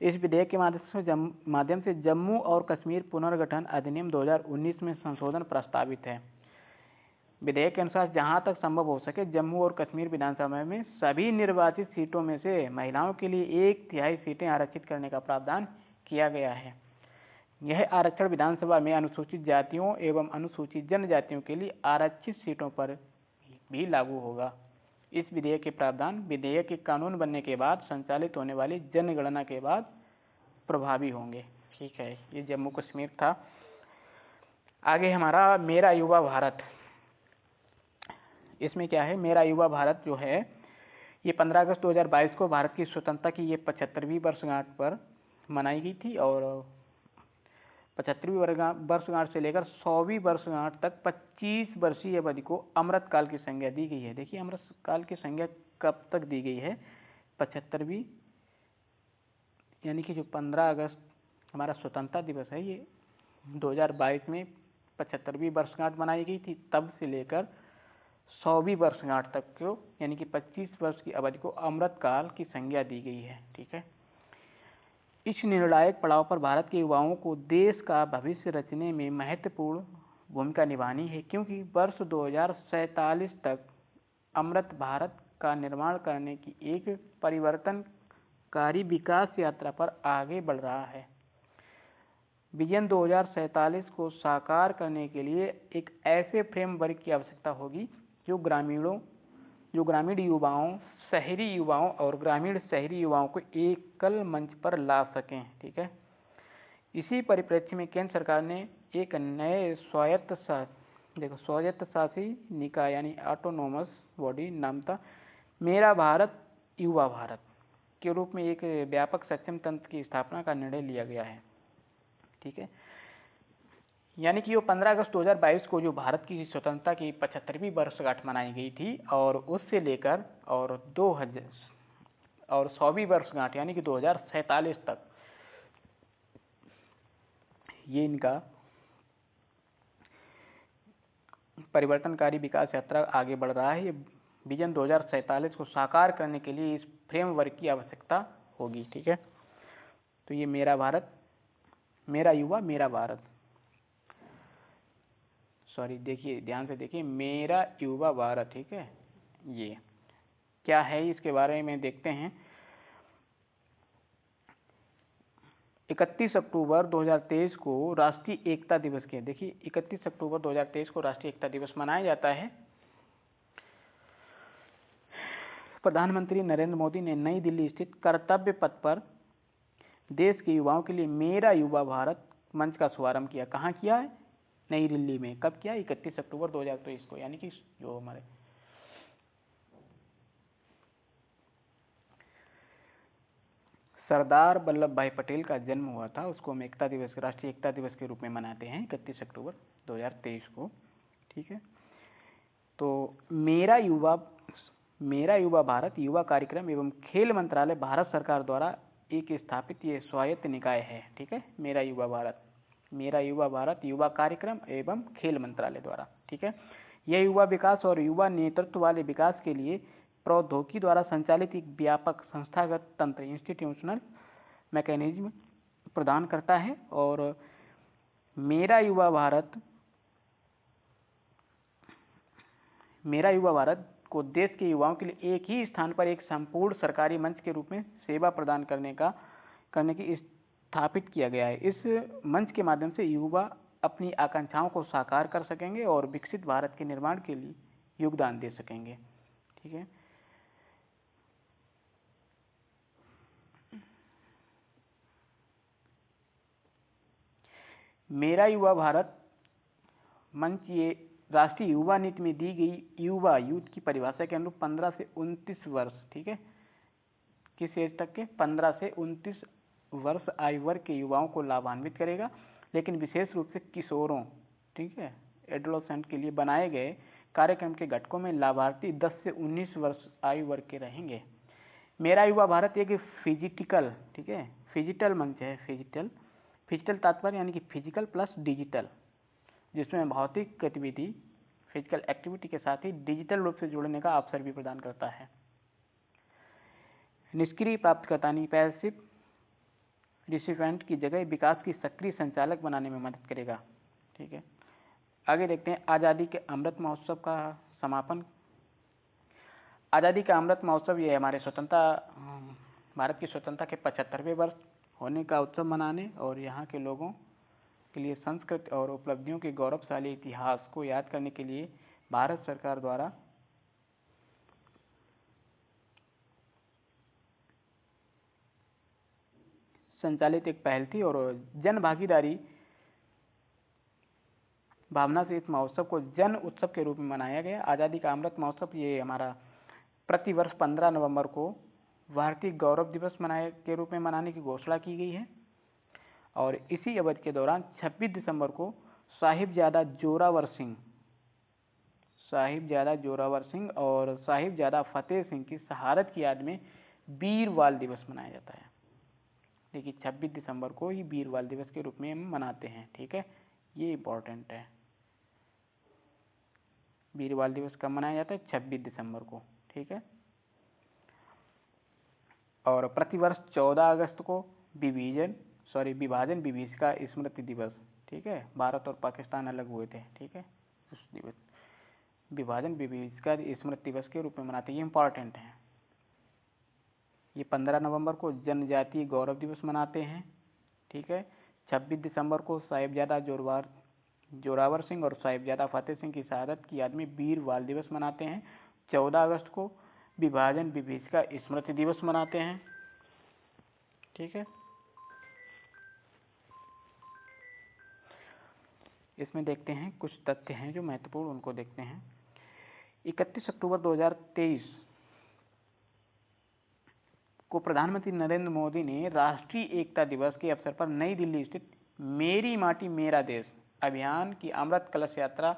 इस विधेयक के माध्यम से जम्मू और कश्मीर पुनर्गठन अधिनियम 2019 में संशोधन प्रस्तावित है। विधेयक के अनुसार जहां तक संभव हो सके जम्मू और कश्मीर विधानसभा में सभी निर्वाचित सीटों में से महिलाओं के लिए 1/3 सीटें आरक्षित करने का प्रावधान किया गया है। यह आरक्षण विधानसभा में अनुसूचित जातियों एवं अनुसूचित जनजातियों के लिए आरक्षित सीटों पर भी लागू होगा। इस विधेयक के प्रावधान विधेयक के कानून बनने के बाद संचालित होने वाली जनगणना के बाद प्रभावी होंगे। ठीक है, ये जम्मू कश्मीर था। आगे हमारा मेरा युवा भारत। इसमें क्या है, मेरा युवा भारत जो है ये 15 अगस्त 2022 को भारत की स्वतंत्रता की ये 75वीं वर्षगांठ पर मनाई गई थी और 75वीं वर्षगांठ से लेकर 100वीं वर्षगांठ तक 25 वर्षीय अवधि को अमृतकाल की संज्ञा दी गई है। देखिए अमृतकाल की संज्ञा कब तक दी गई है, 75वीं, यानी कि जो 15 अगस्त हमारा स्वतंत्रता दिवस है ये 2022 में 75वीं वर्षगांठ मनाई गई थी, तब से लेकर 100वीं वर्षगांठ तक को यानी कि 25 वर्ष की अवधि को अमृतकाल की संज्ञा दी गई है। ठीक है, इस निर्णायक पड़ाव पर भारत के युवाओं को देश का भविष्य रचने में महत्वपूर्ण भूमिका निभानी है, क्योंकि वर्ष 2047 तक अमृत भारत का निर्माण करने की एक परिवर्तनकारी विकास यात्रा पर आगे बढ़ रहा है। विजन 2047 को साकार करने के लिए एक ऐसे फ्रेमवर्क की आवश्यकता होगी जो ग्रामीण युवाओं, शहरी युवाओं और ग्रामीण शहरी युवाओं को एकल मंच पर ला सकें। ठीक है, इसी परिप्रेक्ष्य में केंद्र सरकार ने एक नए स्वायत्तशासी निकाय यानी ऑटोनोमस बॉडी नामता मेरा भारत युवा भारत के रूप में एक व्यापक सक्षम तंत्र की स्थापना का निर्णय लिया गया है। ठीक है, यानी कि वो 15 अगस्त 2022 को जो भारत की स्वतंत्रता की 75वीं वर्षगांठ मनाई गई थी और उससे लेकर और 100वीं वर्षगांठ यानी कि 2047 तक ये इनका परिवर्तनकारी विकास यात्रा आगे बढ़ रहा है। ये विजन 2047 को साकार करने के लिए इस फ्रेमवर्क की आवश्यकता होगी। ठीक है, तो ये मेरा भारत, मेरा युवा मेरा भारत, सॉरी देखिए ध्यान से देखिए, मेरा युवा भारत। ठीक है, ये क्या है इसके बारे में देखते हैं। 31 अक्टूबर 2023 को राष्ट्रीय एकता दिवस के, देखिए 31 अक्टूबर 2023 को राष्ट्रीय एकता दिवस मनाया जाता है। प्रधानमंत्री नरेंद्र मोदी ने नई दिल्ली स्थित कर्तव्य पथ पर देश के युवाओं के लिए मेरा युवा भारत मंच का शुभारंभ किया। कहाँ किया है? नई दिल्ली में। कब किया? 31 अक्टूबर 2023 को, यानी कि जो हमारे सरदार वल्लभ भाई पटेल का जन्म हुआ था, उसको हम एकता दिवस, राष्ट्रीय एकता दिवस के रूप में मनाते हैं 31 अक्टूबर 2023 को। ठीक है, तो मेरा युवा भारत युवा कार्यक्रम एवं खेल मंत्रालय भारत सरकार द्वारा एक स्थापित ये स्वायत्त निकाय है। ठीक है, मेरा युवा भारत युवा कार्यक्रम एवं खेल मंत्रालय द्वारा। ठीक है, यह युवा विकास और युवा नेतृत्व वाले विकास के लिए प्रौद्योगिकी द्वारा संचालित एक व्यापक संस्थागत तंत्र, इंस्टीट्यूशनल मैकेनिज्म प्रदान करता है। और मेरा युवा भारत को देश के युवाओं के लिए एक ही स्थान पर एक संपूर्ण सरकारी मंच के रूप में सेवा प्रदान करने की स्थापित किया गया है। इस मंच के माध्यम से युवा अपनी आकांक्षाओं को साकार कर सकेंगे और विकसित भारत के निर्माण के लिए योगदान दे सकेंगे। ठीक है, मेरा युवा भारत मंच ये राष्ट्रीय युवा नीति में दी गई यूथ की परिभाषा के अनुरूप 15 से 29 वर्ष, ठीक है, किस एज तक के? 15 से 29 वर्ष आयु वर्ग के युवाओं को लाभान्वित करेगा, लेकिन विशेष रूप से किशोरों, ठीक है, एडोलेसेंट के लिए बनाए गए कार्यक्रम के घटकों में लाभार्थी 10 से 19 वर्ष आयु वर्ग के रहेंगे। मेरा युवा भारत एक फिजिकल, ठीक है, फिजिटल मंच है। फिजिटल तात्पर्य यानी कि फिजिकल प्लस डिजिटल, जिसमें भौतिक गतिविधि, फिजिकल एक्टिविटी के साथ ही डिजिटल रूप से जुड़ने का अवसर भी प्रदान करता है। निष्क्रिय प्राप्तकर्ता यानी पैसिव रिसिपेंट की जगह विकास की सक्रिय संचालक बनाने में मदद करेगा। ठीक है, आगे देखते हैं आज़ादी के अमृत महोत्सव का समापन। आज़ादी का अमृत महोत्सव ये हमारे भारत की स्वतंत्रता के 75वें वर्ष होने का उत्सव मनाने और यहाँ के लोगों के लिए संस्कृति और उपलब्धियों के गौरवशाली इतिहास को याद करने के लिए भारत सरकार द्वारा संचालित एक पहल थी और जन भागीदारी भावना से इस महोत्सव को जन उत्सव के रूप में मनाया गया। आज़ादी का अमृत महोत्सव ये हमारा प्रतिवर्ष 15 नवंबर को भारतीय गौरव दिवस के रूप में मनाने की घोषणा की गई है और इसी अवधि के दौरान 26 दिसंबर को साहिबजादा जोरावर सिंह और साहिबजादा फतेह सिंह की शहादत की याद में वीर बाल दिवस मनाया जाता है। देखिए 26 दिसंबर को ही वीर बाल दिवस के रूप में हम मनाते हैं। ठीक है, ये इम्पोर्टेंट है। वीर बाल दिवस कब मनाया जाता है? 26 दिसंबर को। ठीक है, और प्रतिवर्ष 14 अगस्त को विभाजन विभीषिका स्मृति दिवस, ठीक है, भारत और पाकिस्तान अलग हुए थे, ठीक है, उस दिवस विभाजन विभीषिका स्मृति दिवस के रूप में मनाते हैं। ये इम्पॉर्टेंट है। ये 15 नवंबर को जनजातीय गौरव दिवस मनाते हैं। ठीक है, 26 दिसंबर को साहिबजादा जोरावर सिंह और साहिबजादा फतेह सिंह की शहादत की याद में वीर बाल दिवस मनाते हैं। 14 अगस्त को विभाजन विभीषिका स्मृति दिवस मनाते हैं। ठीक है, इसमें देखते हैं कुछ तथ्य हैं जो महत्वपूर्ण, उनको देखते हैं। 31 अक्टूबर 2023 को प्रधानमंत्री नरेंद्र मोदी ने राष्ट्रीय एकता दिवस के अवसर पर नई दिल्ली स्थित मेरी माटी मेरा देश अभियान की अमृत कलश यात्रा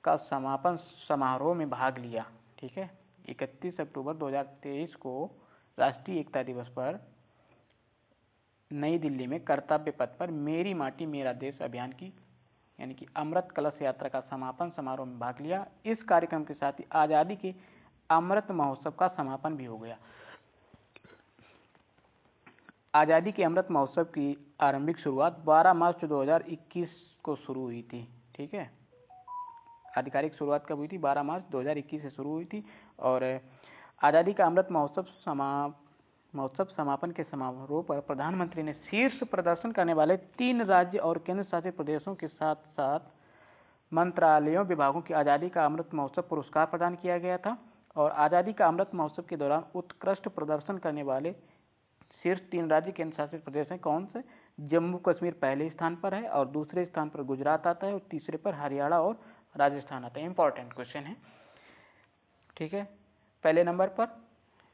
का समापन समारोह में भाग लिया। ठीक है, 31 अक्टूबर 2023 को राष्ट्रीय एकता दिवस पर नई दिल्ली में कर्तव्य पथ पर मेरी माटी मेरा देश अभियान की यानी कि अमृत कलश यात्रा का समापन समारोह में भाग लिया। इस कार्यक्रम के साथ ही आज़ादी के अमृत महोत्सव का समापन भी हो गया। आज़ादी के अमृत महोत्सव की आरंभिक शुरुआत 12 मार्च 2021 को शुरू हुई थी। ठीक है, आधिकारिक शुरुआत कब हुई थी? 12 मार्च 2021 से शुरू हुई थी और आज़ादी का अमृत महोत्सव समापन के समारोह पर प्रधानमंत्री ने शीर्ष प्रदर्शन करने वाले 3 राज्य और केंद्र शासित प्रदेशों के साथ साथ मंत्रालयों विभागों की आज़ादी का अमृत महोत्सव पुरस्कार प्रदान किया गया था और आज़ादी का अमृत महोत्सव के दौरान उत्कृष्ट प्रदर्शन करने वाले शीर्ष 3 राज्य केंद्र शासित प्रदेश हैं कौन से? जम्मू कश्मीर पहले स्थान पर है और दूसरे स्थान पर गुजरात आता है और तीसरे पर हरियाणा और राजस्थान आता है। इंपॉर्टेंट क्वेश्चन है, ठीक है। पहले नंबर पर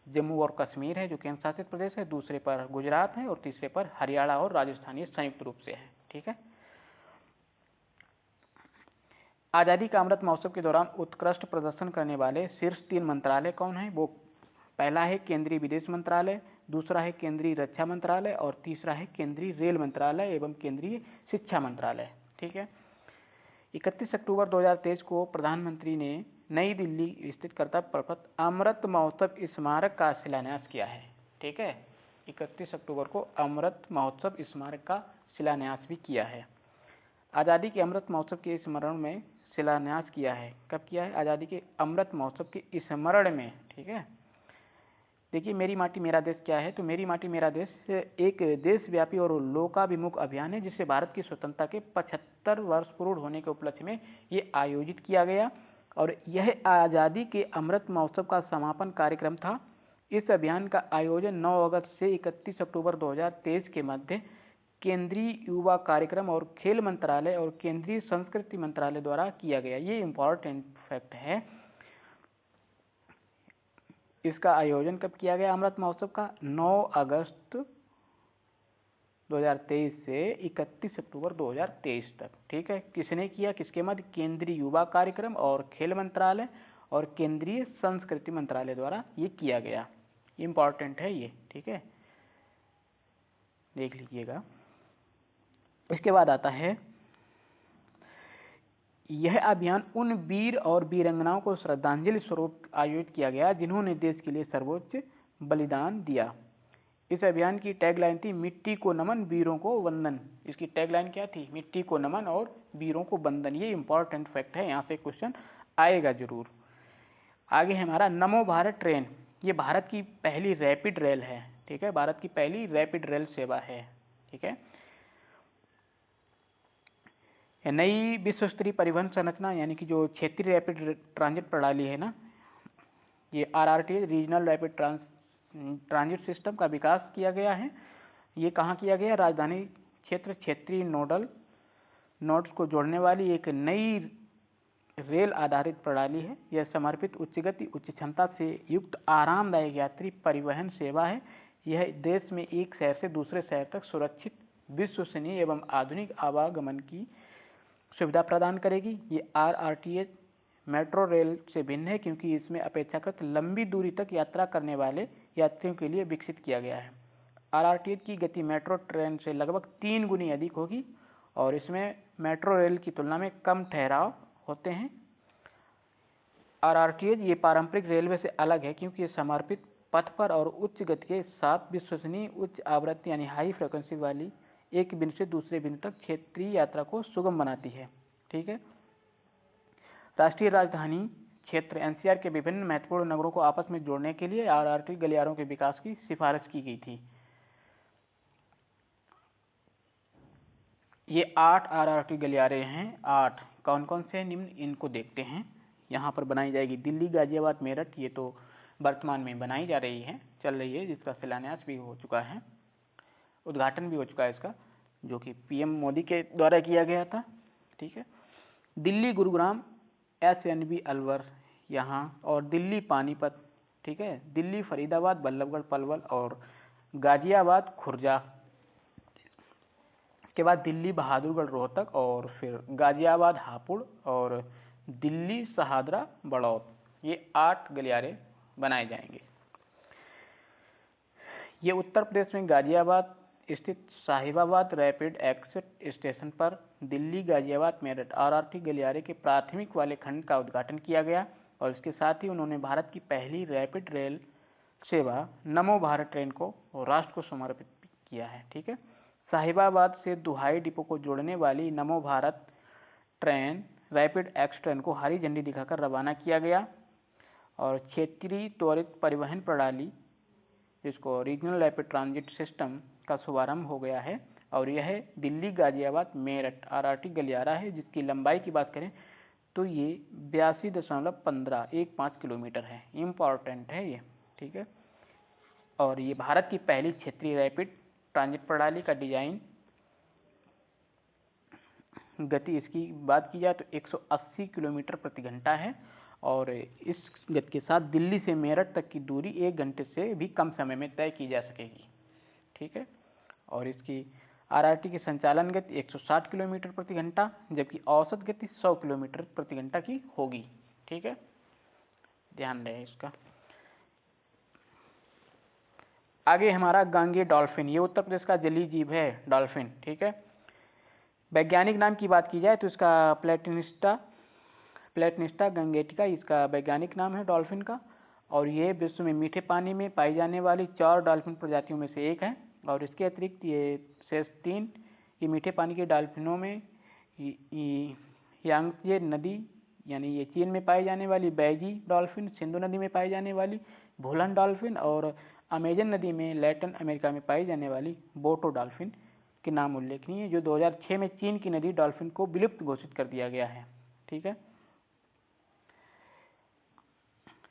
जम्मू और कश्मीर है जो केंद्र शासित प्रदेश है, दूसरे पर गुजरात है और तीसरे पर हरियाणा और राजस्थान, ये संयुक्त रूप से है, ठीक है। आज़ादी का अमृत महोत्सव के दौरान उत्कृष्ट प्रदर्शन करने वाले शीर्ष 3 मंत्रालय कौन है? वो पहला है केंद्रीय विदेश मंत्रालय, दूसरा है केंद्रीय रक्षा मंत्रालय और तीसरा है केंद्रीय रेल मंत्रालय एवं केंद्रीय शिक्षा मंत्रालय, ठीक है। 31 अक्टूबर 2023 को प्रधानमंत्री ने नई दिल्ली स्थित कर्तव्य पथ अमृत महोत्सव स्मारक का शिलान्यास किया है, ठीक है। 31 अक्टूबर को अमृत महोत्सव स्मारक का शिलान्यास भी किया है। आज़ादी के अमृत महोत्सव के स्मरण में शिलान्यास किया है, कब किया है? आज़ादी के अमृत महोत्सव के स्मरण में, ठीक है। देखिए मेरी माटी मेरा देश क्या है, तो मेरी माटी मेरा देश एक देशव्यापी और लोकाभिमुख अभियान है जिससे भारत की स्वतंत्रता के 75 वर्ष पूर्ण होने के उपलक्ष्य में ये आयोजित किया गया और यह आज़ादी के अमृत महोत्सव का समापन कार्यक्रम था। इस अभियान का आयोजन 9 अगस्त से 31 अक्टूबर 2023 के मध्य केंद्रीय युवा कार्यक्रम और खेल मंत्रालय और केंद्रीय संस्कृति मंत्रालय द्वारा किया गया। ये इम्पॉर्टेंट फैक्ट है। इसका आयोजन कब किया गया अमृत महोत्सव का? 9 अगस्त 2023 से 31 अक्टूबर 2023 तक, ठीक है। किसने किया, किसके मध्य? केंद्रीय युवा कार्यक्रम और खेल मंत्रालय और केंद्रीय संस्कृति मंत्रालय द्वारा ये किया गया। इम्पॉर्टेंट है ये, ठीक है, देख लीजिएगा। इसके बाद आता है यह अभियान उन वीर और वीरंगनाओं को श्रद्धांजलि स्वरूप आयोजित किया गया जिन्होंने देश के लिए सर्वोच्च बलिदान दिया। इस अभियान की टैगलाइन थी मिट्टी को नमन वीरों को वंदन। इसकी टैगलाइन क्या थी? मिट्टी को नमन और वीरों को वंदन। ये इंपॉर्टेंट फैक्ट है, यहाँ से क्वेश्चन आएगा जरूर। आगे है हमारा नमो भारत ट्रेन। ये भारत की पहली रैपिड रेल है, ठीक है, भारत की पहली रैपिड रेल सेवा है, ठीक है। नई विश्व स्तरीय परिवहन संरचना यानी कि जो क्षेत्रीय रैपिड ट्रांजिट प्रणाली है ना, ये RRT regional rapid transit system का विकास किया गया है। ये कहाँ किया गया? राजधानी क्षेत्र क्षेत्रीय नोड्स को जोड़ने वाली एक नई रेल आधारित प्रणाली है। यह समर्पित उच्च गति उच्च क्षमता से युक्त आरामदायक यात्री परिवहन सेवा है। यह देश में एक शहर से दूसरे शहर तक सुरक्षित विश्वसनीय एवं आधुनिक आवागमन की सुविधा प्रदान करेगी। ये RRTH मेट्रो रेल से भिन्न है क्योंकि इसमें अपेक्षाकृत लंबी दूरी तक यात्रा करने वाले यात्रियों के लिए विकसित किया गया है। RRTH की गति मेट्रो ट्रेन से लगभग 3 गुनी अधिक होगी और इसमें मेट्रो रेल की तुलना में कम ठहराव होते हैं। RRTH ये पारंपरिक रेलवे से अलग है क्योंकि ये समर्पित पथ पर और उच्च गति के साथ विश्वसनीय उच्च आवृत्ति यानी हाई फ्रिक्वेंसी वाली एक बिंदु से दूसरे बिंदु तक क्षेत्रीय यात्रा को सुगम बनाती है, ठीक है। राष्ट्रीय राजधानी क्षेत्र NCR के विभिन्न महत्वपूर्ण नगरों को आपस में जोड़ने के लिए RRT गलियारों के विकास की सिफारिश की गई थी। ये 8 RRT गलियारे हैं। 8 कौन कौन से? निम्न इनको देखते हैं। यहाँ पर बनाई जाएगी दिल्ली, गाजियाबाद, मेरठ, ये तो वर्तमान में बनाई जा रही है, चल रही है, जिसका शिलान्यास भी हो चुका है, उद्घाटन भी हो चुका है इसका, जो कि PM मोदी के द्वारा किया गया था, ठीक है। दिल्ली गुरुग्राम SNB अलवर यहाँ, और दिल्ली पानीपत, ठीक है, दिल्ली फरीदाबाद बल्लभगढ़ पलवल और गाजियाबाद खुर्जा के बाद दिल्ली बहादुरगढ़ रोहतक और फिर गाजियाबाद हापुड़ और दिल्ली शहादरा बड़ौद। ये 8 गलियारे बनाए जाएंगे। ये उत्तर प्रदेश में गाजियाबाद स्थित साहिबाबाद रैपिड एक्सेस स्टेशन पर दिल्ली गाजियाबाद मेरठ RRT गलियारे के प्राथमिक वाले खंड का उद्घाटन किया गया और इसके साथ ही उन्होंने भारत की पहली रैपिड रेल सेवा नमो भारत ट्रेन को राष्ट्र को समर्पित किया है, ठीक है। साहिबाबाद से दुहाई डिपो को जोड़ने वाली नमो Bharat train rapid x train को हरी झंडी दिखाकर रवाना किया गया और क्षेत्रीय त्वरित परिवहन प्रणाली जिसको रीजनल रैपिड ट्रांजिट सिस्टम का शुभारंभ हो गया है और यह दिल्ली गाजियाबाद मेरठ RRT गलियारा है जिसकी लंबाई की बात करें तो ये 82.15 किलोमीटर है। इम्पॉर्टेंट है ये, ठीक है। और ये भारत की पहली क्षेत्रीय रैपिड ट्रांजिट प्रणाली का डिजाइन। गति इसकी बात की जाए तो 180 किलोमीटर प्रति घंटा है और इस गति के साथ दिल्ली से मेरठ तक की दूरी 1 घंटे से भी कम समय में तय की जा सकेगी, ठीक है। और इसकी आरआरटी की संचालन गति 160 किलोमीटर प्रति घंटा, जबकि औसत गति 100 किलोमीटर प्रति घंटा की होगी, ठीक है। ध्यान रहे इसका। आगे हमारा गांगे डॉल्फिन, ये उत्तर प्रदेश का जलीय जीव है डॉल्फिन, ठीक है। वैज्ञानिक नाम की बात की जाए तो इसका प्लेटनिस्टा गंगेटिका इसका वैज्ञानिक नाम है डॉल्फिन का। और ये विश्व में मीठे पानी में पाई जाने वाली 4 डॉल्फिन प्रजातियों में से एक है। और इसके अतिरिक्त ये शेष 3 ये मीठे पानी के डॉल्फिनों में यांगत्जे नदी यानी ये चीन में पाई जाने वाली बैजी डॉल्फिन, सिंधु नदी में पाई जाने वाली भूलन डॉल्फिन और अमेजन नदी में लैटिन अमेरिका में पाई जाने वाली बोटो डॉल्फिन के नाम उल्लेखनीय है, जो 2006 में चीन की नदी डॉल्फिन को विलुप्त घोषित कर दिया गया है, ठीक है।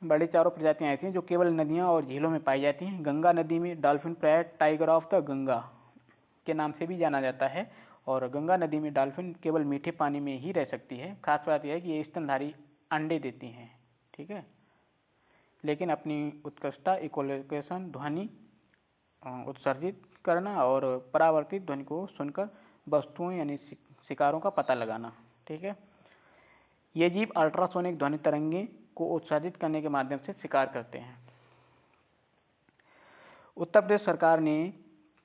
बड़ी 4 प्रजातियां ऐसी हैं जो केवल नदियां और झीलों में पाई जाती हैं। गंगा नदी में डॉल्फिन प्राय टाइगर ऑफ द गंगा के नाम से भी जाना जाता है और गंगा नदी में डॉल्फिन केवल मीठे पानी में ही रह सकती है। खास बात यह है कि ये स्तनधारी अंडे देती हैं, ठीक है, लेकिन अपनी उत्कृष्टता इकोलोकेशन ध्वनि उत्सर्जित करना और परावर्तित ध्वनि को सुनकर वस्तुओं यानी शिकारों का पता लगाना, ठीक है। ये जीव अल्ट्रासोनिक ध्वनि तरंगे को उत्सर्जित करने के माध्यम से शिकार करते हैं। उत्तर प्रदेश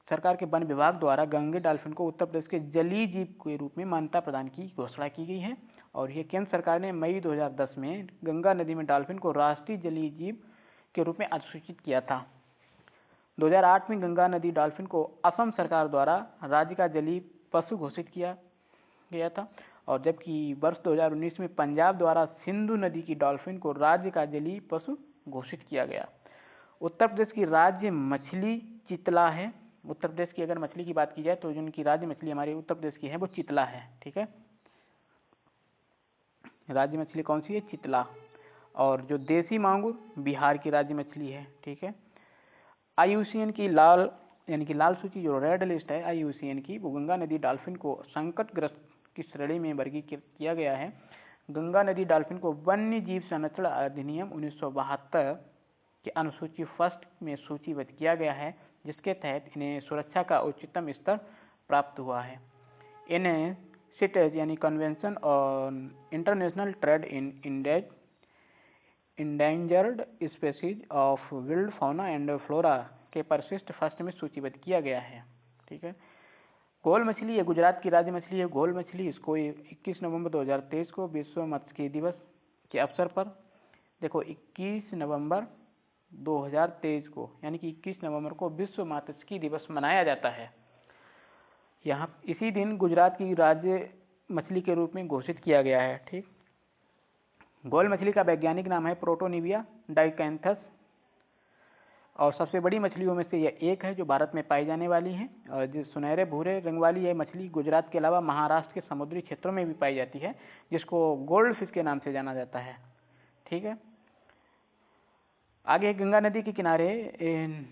सरकार के वन विभाग द्वारा गंगे डॉल्फिन को उत्तर प्रदेश के जलीय जीव के रूप में मान्यता प्रदान की घोषणा की गई है। और यह केंद्र सरकार ने मई 2010 में गंगा नदी में डॉल्फिन को राष्ट्रीय जलीय जीव के रूप में अधिसूचित किया था। 2008 में गंगा नदी डॉल्फिन को असम सरकार द्वारा राज्य का जलीय पशु घोषित किया गया था। और जबकि वर्ष 2019 में पंजाब द्वारा सिंधु नदी की डॉल्फिन को राज्य का जलीय पशु घोषित किया गया। उत्तर प्रदेश की राज्य मछली चितला है। उत्तर प्रदेश की अगर मछली की बात की जाए तो जिनकी राज्य मछली हमारे उत्तर प्रदेश की है वो चितला है, ठीक है। राज्य मछली कौन सी है? चितला। और जो देसी मांगुर बिहार की राज्य मछली है, ठीक है। IUCN की लाल यानी कि लाल सूची जो रेड लिस्ट है IUCN की, वो गंगा नदी डॉल्फिन को संकटग्रस्त की श्रेणी में वर्गीकृत किया गया है। गंगा नदी डॉल्फिन को वन्य जीव संरक्षण अधिनियम 1972 के अनुसूची फर्स्ट में सूचीबद्ध किया गया है, जिसके तहत इन्हें सुरक्षा का उच्चतम स्तर प्राप्त हुआ है। इन्हें CITES यानी convention on international trade in endangered species of wild fauna and flora के परिशिष्ट फर्स्ट में सूचीबद्ध किया गया है, ठीक है। घोल मछली ये गुजरात की राज्य मछली है। घोल मछली इसको 21 नवंबर 2023 को विश्व मत्स्य दिवस के अवसर पर, देखो 21 नवंबर 2023 को यानी कि 21 नवंबर को विश्व मात्स्यिकी दिवस मनाया जाता है। यहाँ इसी दिन गुजरात की राज्य मछली के रूप में घोषित किया गया है, ठीक। घोल मछली का वैज्ञानिक नाम है प्रोटोनिविया डाइकैंथस और सबसे बड़ी मछलियों में से यह एक है जो भारत में पाई जाने वाली है। और जो सुनहरे भूरे रंग वाली यह मछली गुजरात के अलावा महाराष्ट्र के समुद्री क्षेत्रों में भी पाई जाती है, जिसको गोल्ड फिश के नाम से जाना जाता है, ठीक है। आगे गंगा नदी के किनारे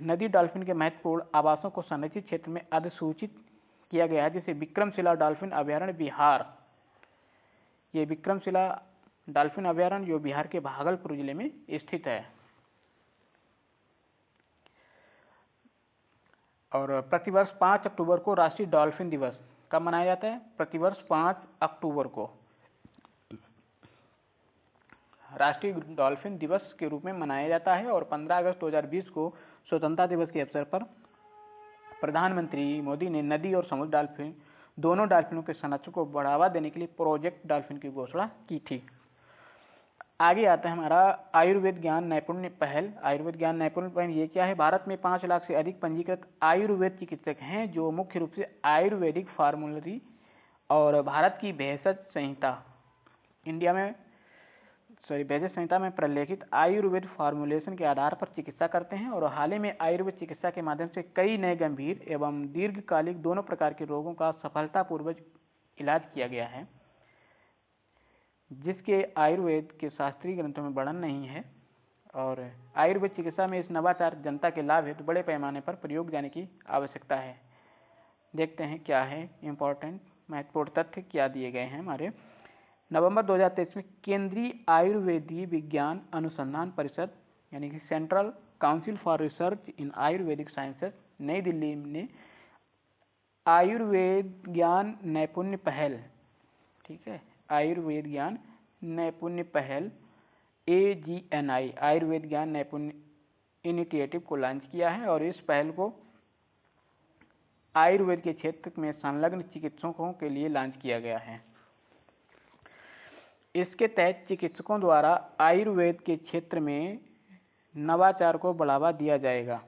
नदी डॉल्फिन के महत्वपूर्ण आवासों को संरक्षित क्षेत्र में अधिसूचित किया गया है, जैसे विक्रमशिला डॉल्फिन अभ्यारण्य बिहार। ये विक्रमशिला डॉल्फिन अभ्यारण्य जो बिहार के भागलपुर जिले में स्थित है। और प्रतिवर्ष 5 अक्टूबर को राष्ट्रीय डॉल्फिन दिवस कब मनाया जाता है? प्रतिवर्ष 5 अक्टूबर को राष्ट्रीय डॉल्फिन दिवस के रूप में मनाया जाता है। और 15 अगस्त 2020 को स्वतंत्रता दिवस के अवसर पर प्रधानमंत्री मोदी ने नदी और समुद्र डॉल्फिन दोनों डॉल्फिनों के संरक्षण को बढ़ावा देने के लिए प्रोजेक्ट डॉल्फिन की घोषणा की थी। आगे आता है हमारा आयुर्वेद ज्ञान नैपुण्य पहल। आयुर्वेद ज्ञान नैपुण्य पहल ये क्या है? भारत में 5 लाख से अधिक पंजीकृत आयुर्वेद चिकित्सक हैं जो मुख्य रूप से आयुर्वेदिक फार्मूलरी और भारत की भेषज संहिता में प्रलेखित आयुर्वेद फार्मूलेशन के आधार पर चिकित्सा करते हैं। और हाल ही में आयुर्वेद चिकित्सा के माध्यम से कई नए गंभीर एवं दीर्घकालिक दोनों प्रकार के रोगों का सफलतापूर्वक इलाज किया गया है। जिसके आयुर्वेद के शास्त्रीय ग्रंथों में वर्णन नहीं है। और आयुर्वेद चिकित्सा में इस नवाचार जनता के लाभ हेतु बड़े पैमाने पर प्रयोग जाने की आवश्यकता है। देखते हैं क्या है इम्पोर्टेंट महत्वपूर्ण तथ्य क्या दिए गए हैं हमारे। नवंबर 2023 में केंद्रीय आयुर्वेदीय विज्ञान अनुसंधान परिषद यानी कि central council for research in Ayurvedic sciences नई दिल्ली ने आयुर्वेद ज्ञान नैपुण्य पहल, ठीक है, आयुर्वेद ज्ञान नैपुण्य पहल AGNI आयुर्वेद ज्ञान नैपुण्य इनिशिएटिव को लॉन्च किया है। और इस पहल को आयुर्वेद के क्षेत्र में संलग्न चिकित्सकों के लिए लॉन्च किया गया है। इसके तहत चिकित्सकों द्वारा आयुर्वेद के क्षेत्र में नवाचार को बढ़ावा दिया जाएगा।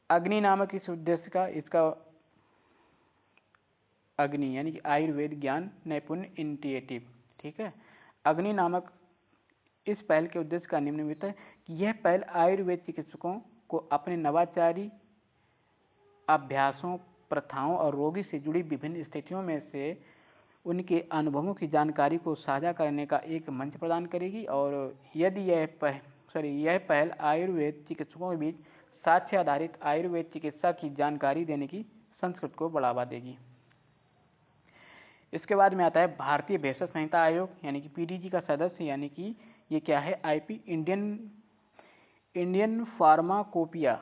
अग्नि नामक इस उद्देश्य का इसका अग्नि यानी कि आयुर्वेद ज्ञान नैपुण्य इनिशिएटिव, ठीक है, अग्नि नामक इस पहल के उद्देश्य का निम्नलिखित है कि यह पहल आयुर्वेद चिकित्सकों को अपने नवाचारी अभ्यासों, प्रथाओं और रोगी से जुड़ी विभिन्न स्थितियों में से उनके अनुभवों की जानकारी को साझा करने का एक मंच प्रदान करेगी। और यदि यह पहल आयुर्वेद चिकित्सकों के बीच साक्ष्य आधारित आयुर्वेद चिकित्सा की जानकारी देने की संस्कृति को बढ़ावा देगी। इसके बाद में आता है भारतीय भेषज संहिता आयोग यानी कि PDG का सदस्य, यानी कि ये क्या है, IP इंडियन फार्माकोपिया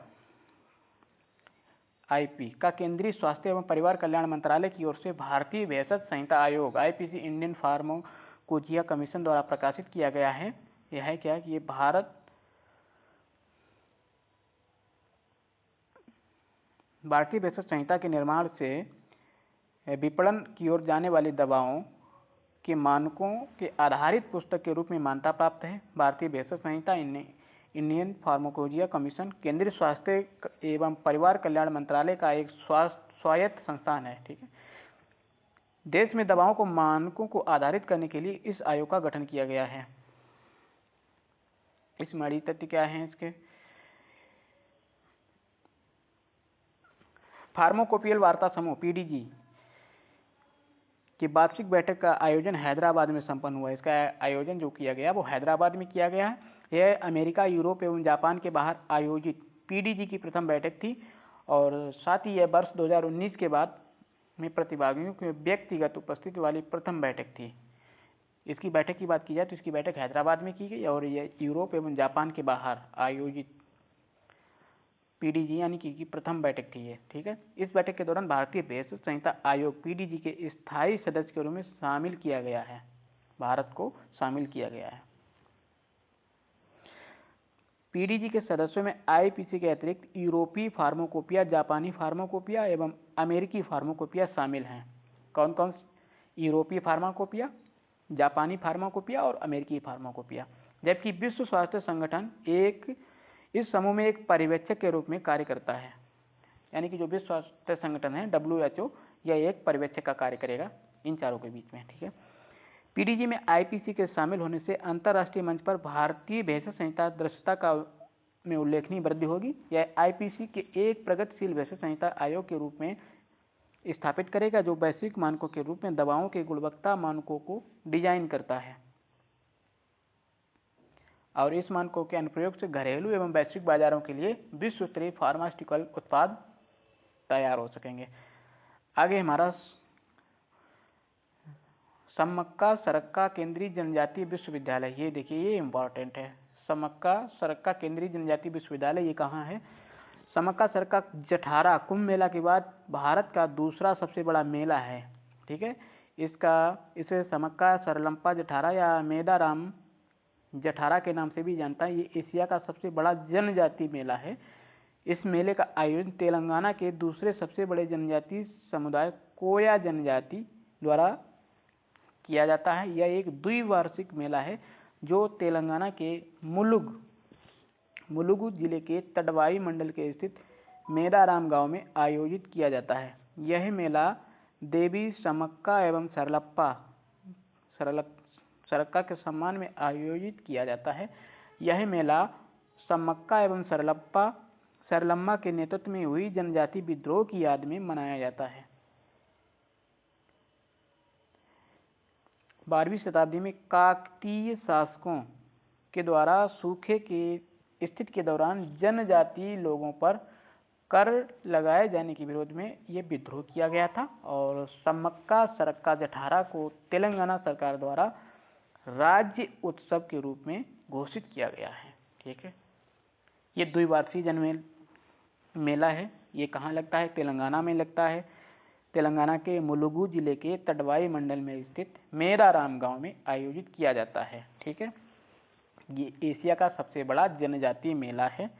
IP का केंद्रीय स्वास्थ्य एवं परिवार कल्याण मंत्रालय की ओर से भारतीय भेषज संहिता आयोग IPC इंडियन फार्माकोपिया कमीशन द्वारा प्रकाशित किया गया है। यह है क्या कि ये भारतीय भेषज संहिता के निर्माण से विपणन की ओर जाने वाली दवाओं के मानकों के आधारित पुस्तक के रूप में मान्यता प्राप्त है। भारतीय भेषज संहिता इंडियन फार्माकोपिया कमीशन केंद्रीय स्वास्थ्य एवं परिवार कल्याण मंत्रालय का एक स्वायत्त संस्थान है, ठीक है। देश में दवाओं को मानकों को आधारित करने के लिए इस आयोग का गठन किया गया है। इस मणि तथ्य क्या है इसके, फार्माकोपियल वार्ता समूह PDG की वार्षिक बैठक का आयोजन हैदराबाद में संपन्न हुआ। इसका आयोजन जो किया गया वो हैदराबाद में किया गया है। यह अमेरिका, यूरोप एवं जापान के बाहर आयोजित PDG की प्रथम बैठक थी और साथ ही यह वर्ष 2019 के बाद में प्रतिभागियों के व्यक्तिगत उपस्थिति वाली प्रथम बैठक थी। इसकी बैठक की बात की जाए तो इसकी बैठक हैदराबाद में की गई और यह यूरोप एवं जापान के बाहर आयोजित PDG यानी कि प्रथम बैठक थी ये, ठीक है। इस बैठक के दौरान भारतीय भेषज संहिता आयोग PDG के स्थायी सदस्य के रूप में शामिल किया गया है, भारत को शामिल किया गया है। PDG के सदस्यों में IPC के अतिरिक्त यूरोपीय फार्माकोपिया, जापानी फार्माकोपिया एवं अमेरिकी फार्माकोपिया शामिल हैं। कौन कौन? यूरोपीय फार्माकोपिया, जापानी फार्माकोपिया और अमेरिकी फार्माकोपिया। जबकि विश्व स्वास्थ्य संगठन इस समूह में एक पर्यवेक्षक के रूप में कार्य करता है, यानी कि जो विश्व स्वास्थ्य संगठन है WHO, यह एक पर्यवेक्षक का कार्य करेगा इन चारों के बीच में, ठीक है। PDG में IPC के शामिल होने से अंतर्राष्ट्रीय मंच पर भारतीय भेषज संहिता दृश्यता में उल्लेखनीय वृद्धि होगी। यह IPC के एक प्रगतिशील भेषज संहिता आयोग के रूप में स्थापित करेगा जो वैश्विक मानकों के रूप में दवाओं के गुणवत्ता मानकों को डिजाइन करता है और इस मानकों के अनुप्रयोग से घरेलू एवं वैश्विक बाजारों के लिए विश्व स्तरीय फार्मास्यूटिकल उत्पाद तैयार हो सकेंगे। आगे हमारा समक्का सरक्का केंद्रीय जनजातीय विश्वविद्यालय, ये देखिए ये इम्पोर्टेंट है। समक्का सरक्का केंद्रीय जनजातीय विश्वविद्यालय ये कहाँ है? समक्का सरक्का जठारा कुंभ मेला के बाद भारत का दूसरा सबसे बड़ा मेला है, ठीक है। इसे समक्का सरलंपा जठारा या मेदाराम जठारा के नाम से भी जानता है। ये एशिया का सबसे बड़ा जनजातीय मेला है। इस मेले का आयोजन तेलंगाना के दूसरे सबसे बड़े जनजातीय समुदाय कोया जनजाति द्वारा किया जाता है। यह एक द्विवार्षिक मेला है जो तेलंगाना के मुलुगु जिले के तडवाई मंडल के स्थित मेदाराम गांव में आयोजित किया जाता है। यह मेला देवी समक्का एवं सरक्का के सम्मान में आयोजित किया जाता है। यह मेला समक्का एवं सरलम्मा के नेतृत्व में हुई जनजातीय विद्रोह की याद में मनाया जाता है। 12वीं शताब्दी में काकतीय शासकों के द्वारा सूखे की स्थिति के दौरान जनजातीय लोगों पर कर लगाए जाने के विरोध में ये विद्रोह किया गया था और सम्मक्का सरक्का जठारा को तेलंगाना सरकार द्वारा राज्य उत्सव के रूप में घोषित किया गया है। ठीक है, ये द्विवार्षिक जन मेला है। ये कहाँ लगता है? तेलंगाना में लगता है। तेलंगाना के मुलुगु जिले के तडवाई मंडल में स्थित मेराराम गांव में आयोजित किया जाता है। ठीक है, ये एशिया का सबसे बड़ा जनजातीय मेला है।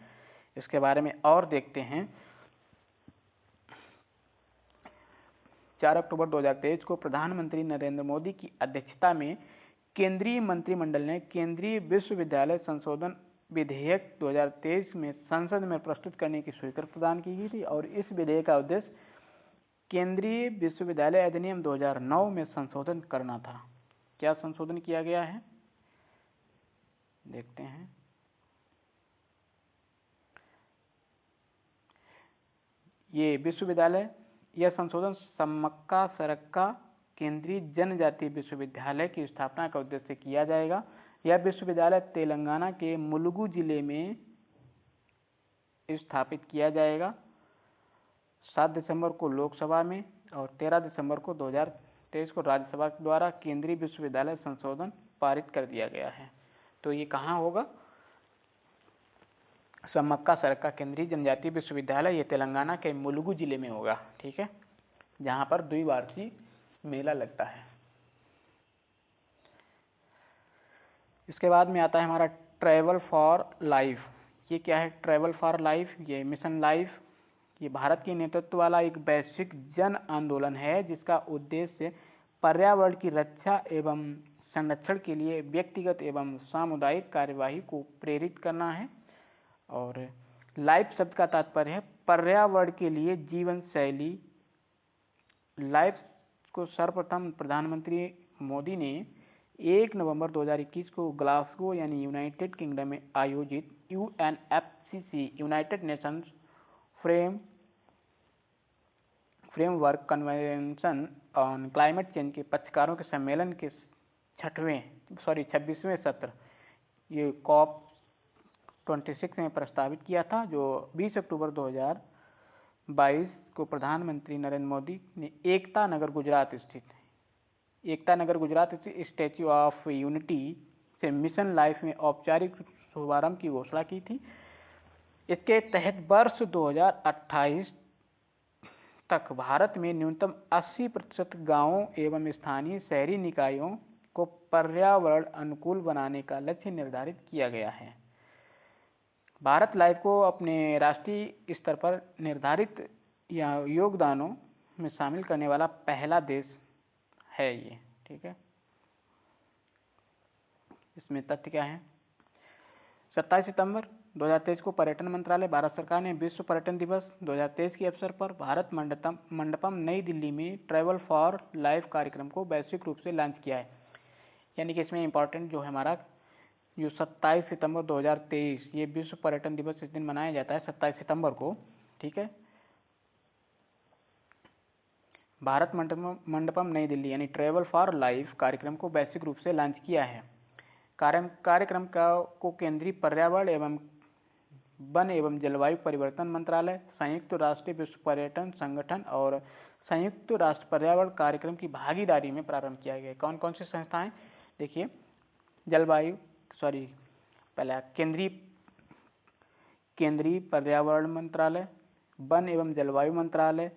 इसके बारे में और देखते हैं। 4 अक्टूबर 2023 को प्रधानमंत्री नरेंद्र मोदी की अध्यक्षता में केंद्रीय मंत्रिमंडल ने केंद्रीय विश्वविद्यालय संशोधन विधेयक 2023 में संसद में प्रस्तुत करने की स्वीकृति प्रदान की गई थी और इस विधेयक का उद्देश्य केंद्रीय विश्वविद्यालय अधिनियम 2009 में संशोधन करना था। क्या संशोधन किया गया है? देखते हैं। ये विश्वविद्यालय, यह संशोधन सम्मक्का सरक्का केंद्रीय जनजातीय विश्वविद्यालय की स्थापना का उद्देश्य किया जाएगा। यह विश्वविद्यालय तेलंगाना के मुलुगु जिले में स्थापित किया जाएगा। 7 दिसंबर को लोकसभा में और 13 दिसंबर को 2023 को राज्यसभा द्वारा केंद्रीय विश्वविद्यालय संशोधन पारित कर दिया गया है। तो ये कहाँ होगा? सम्मक्का सरक्का केंद्रीय जनजातीय विश्वविद्यालय, ये तेलंगाना के मुलुगु जिले में होगा। ठीक है, जहाँ पर द्विवार्षिक मेला लगता है। इसके बाद में आता है हमारा ट्रैवल फॉर लाइफ। ये क्या है? ट्रैवल फॉर लाइफ, ये मिशन लाइफ, ये भारत के नेतृत्व वाला एक वैश्विक जन आंदोलन है जिसका उद्देश्य पर्यावरण की रक्षा एवं संरक्षण के लिए व्यक्तिगत एवं सामुदायिक कार्यवाही को प्रेरित करना है। और लाइफ शब्द का तात्पर्य है पर्यावरण के लिए जीवन शैली। लाइफ को सर्वप्रथम प्रधानमंत्री मोदी ने 1 नवंबर 2021 को ग्लासगो यानी यूनाइटेड किंगडम में आयोजित UNFCCC United Nations framework convention on climate change के पक्षकारों के सम्मेलन के 26वें सत्र, ये COP26 में प्रस्तावित किया था, जो 20 अक्टूबर 2022 को प्रधानमंत्री नरेंद्र मोदी ने एकता नगर गुजरात स्थित स्टैच्यू ऑफ यूनिटी से मिशन लाइफ में औपचारिक शुभारंभ की घोषणा की थी। इसके तहत वर्ष 2028 तक भारत में न्यूनतम 80% गांवों एवं स्थानीय शहरी निकायों को पर्यावरण अनुकूल बनाने का लक्ष्य निर्धारित किया गया है। भारत लाइफ को अपने राष्ट्रीय स्तर पर निर्धारित या योगदानों में शामिल करने वाला पहला देश है ये। ठीक है, इसमें तथ्य क्या है? 27 सितंबर 2023 को पर्यटन मंत्रालय, भारत सरकार ने विश्व पर्यटन दिवस 2023 के अवसर पर भारत मंडपम नई दिल्ली में ट्रैवल फॉर लाइफ कार्यक्रम को वैश्विक रूप से लॉन्च किया है। यानी कि इसमें इम्पोर्टेंट जो है हमारा जो 27 सितंबर 2023 ये विश्व पर्यटन दिवस इस दिन मनाया जाता है 27 सितंबर को। ठीक है, भारत मंडपम नई दिल्ली यानी ट्रैवल फॉर लाइफ कार्यक्रम को वैश्विक रूप से लॉन्च किया है। कार्यक्रम को केंद्रीय पर्यावरण एवं वन एवं जलवायु परिवर्तन मंत्रालय, संयुक्त राष्ट्र विश्व पर्यटन संगठन और संयुक्त राष्ट्र पर्यावरण कार्यक्रम की भागीदारी में प्रारंभ किया गया। कौन कौन सी संस्थाएं? देखिए, केंद्रीय पर्यावरण मंत्रालय, वन एवं जलवायु मंत्रालय,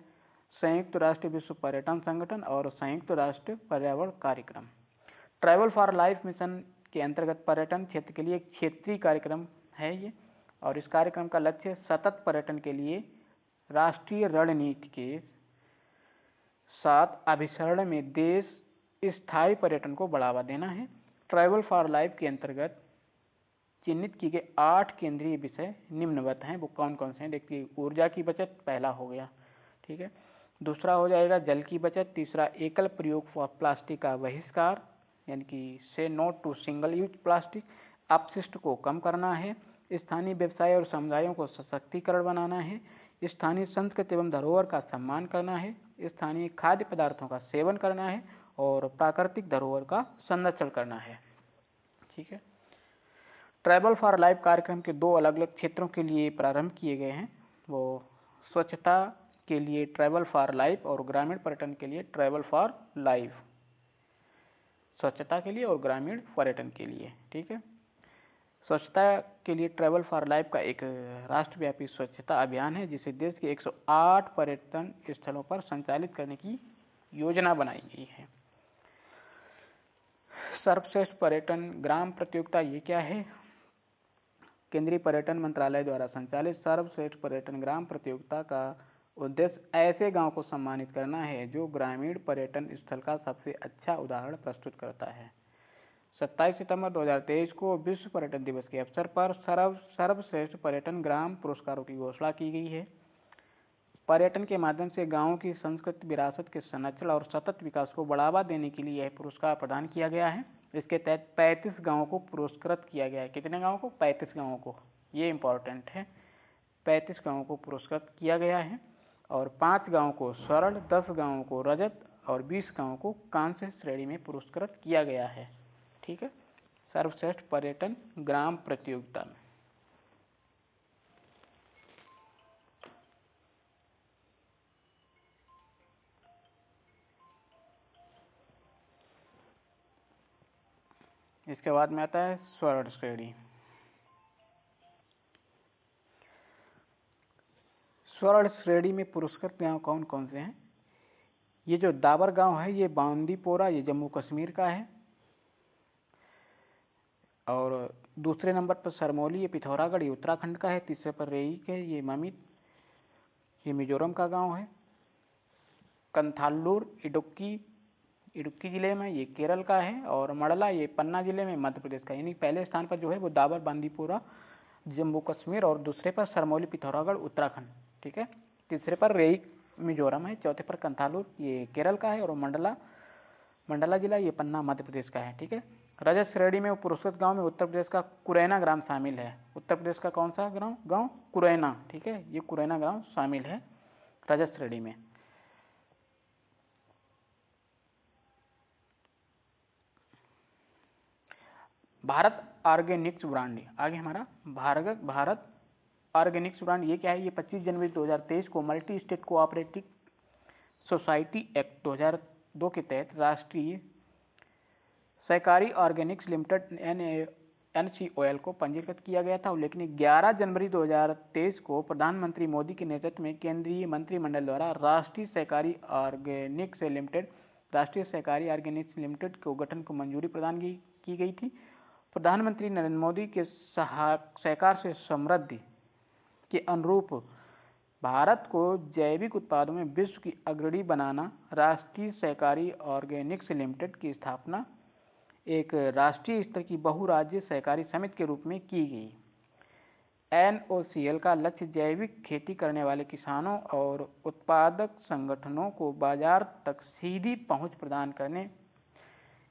संयुक्त राष्ट्र विश्व पर्यटन संगठन और संयुक्त राष्ट्र पर्यावरण कार्यक्रम। ट्रैवल फॉर लाइफ मिशन के अंतर्गत पर्यटन क्षेत्र के लिए एक क्षेत्रीय कार्यक्रम है ये, और इस कार्यक्रम का लक्ष्य सतत पर्यटन के लिए राष्ट्रीय रणनीति के साथ अभिसरण में देश स्थायी पर्यटन को बढ़ावा देना है। ट्रैवल फॉर लाइफ के अंतर्गत चिन्हित किए गए 8 केंद्रीय विषय निम्नवत हैं। वो कौन कौन से हैं? देखिए, ऊर्जा की बचत पहला हो गया। ठीक है, दूसरा हो जाएगा जल की बचत, तीसरा एकल प्रयोग फॉर प्लास्टिक का बहिष्कार यानी कि से no to single use plastic, अपशिष्ट को कम करना है, स्थानीय व्यवसाय और समुदायों को सशक्तिकरण बनाना है, स्थानीय संस्कृति एवं धरोहर का सम्मान करना है, स्थानीय खाद्य पदार्थों का सेवन करना है और प्राकृतिक धरोहर का संरक्षण करना है। ठीक है। ट्रैवल फॉर लाइफ कार्यक्रम के 2 अलग अलग क्षेत्रों के लिए प्रारंभ किए गए हैं, वो स्वच्छता के लिए ट्रैवल फॉर लाइफ और ग्रामीण पर्यटन के लिए ट्रैवल फॉर लाइफ, स्वच्छता के लिए और ग्रामीण पर्यटन के लिए। ठीक है। स्वच्छता के लिए ट्रैवल फॉर लाइफ का एक राष्ट्रव्यापी स्वच्छता अभियान है जिसे देश के 108 पर्यटन स्थलों पर संचालित करने की योजना बनाई गई है। सर्वश्रेष्ठ पर्यटन ग्राम प्रतियोगिता ये क्या है? केंद्रीय पर्यटन मंत्रालय द्वारा संचालित सर्वश्रेष्ठ पर्यटन ग्राम प्रतियोगिता का उद्देश्य ऐसे गांव को सम्मानित करना है जो ग्रामीण पर्यटन स्थल का सबसे अच्छा उदाहरण प्रस्तुत करता है। 27 सितंबर 2023 को विश्व पर्यटन दिवस के अवसर पर सर्वश्रेष्ठ पर्यटन ग्राम पुरस्कारों की घोषणा की गई है। पर्यटन के माध्यम से गांवों की संस्कृति विरासत के संरक्षण और सतत विकास को बढ़ावा देने के लिए यह पुरस्कार प्रदान किया गया है। इसके तहत 35 गांवों को पुरस्कृत किया गया है। कितने गांवों को? 35 गांवों को। ये इम्पोर्टेंट है। 35 गांवों को पुरस्कृत किया गया है और 5 गांवों को स्वर्ण, 10 गांवों को रजत और 20 गांवों को कांस्य श्रेणी में पुरस्कृत किया गया है। ठीक है। सर्वश्रेष्ठ पर्यटन ग्राम प्रतियोगिता में इसके बाद में आता है स्वर्ण श्रेणी। स्वर्ण श्रेणी में पुरस्कृत गांव कौन कौन से हैं? ये जो दाबर गांव है ये बांदीपोरा, ये जम्मू कश्मीर का है। और दूसरे नंबर पर सरमौली, ये पिथौरागढ़, ये उत्तराखंड का है। तीसरे पर रेईक है, ये ममित, ये मिजोरम का गांव है। कंथालूर इडुक्की जिले में, ये केरल का है। और मड़ला, ये पन्ना जिले में, मध्य प्रदेश का। यानी पहले स्थान पर जो है वो दाबर बांदीपोरा जम्मू कश्मीर और दूसरे पर सरमौली पिथौरागढ़ उत्तराखंड। ठीक है। तीसरे पर रेईक मिजोरम है। चौथे पर कंथालूर, ये केरल का है। और मंडला जिला, ये पन्ना मध्य प्रदेश का है। ठीक है। रजत श्रेणी में पुरस्कृत गांव में उत्तर प्रदेश का कुरैना ग्राम शामिल है। उत्तर प्रदेश का कौन सा गांव? कुरैना। ठीक है। ये कुरैना गांव शामिल है रजत श्रेणी में। भारत ऑर्गेनिक्स ब्रांड, आगे हमारा भारत ऑर्गेनिक्स ब्रांड ये क्या है? ये 25 जनवरी 2023 को multi state cooperative society act 2002 के तहत राष्ट्रीय सहकारी ऑर्गेनिक्स लिमिटेड NCOL को पंजीकृत किया गया था। लेकिन 11 जनवरी 2023 को प्रधानमंत्री मोदी के नेतृत्व में केंद्रीय मंत्रिमंडल द्वारा राष्ट्रीय सहकारी ऑर्गेनिक्स लिमिटेड को गठन को मंजूरी प्रदान की गई थी। प्रधानमंत्री नरेंद्र मोदी के सहकार से समृद्धि के अनुरूप भारत को जैविक उत्पादों में विश्व की अग्रणी बनाना राष्ट्रीय सहकारी ऑर्गेनिक्स लिमिटेड की स्थापना एक राष्ट्रीय स्तर की बहुराज्य सहकारी समिति के रूप में की गई। NOCL का लक्ष्य जैविक खेती करने वाले किसानों और उत्पादक संगठनों को बाजार तक सीधी पहुंच प्रदान करने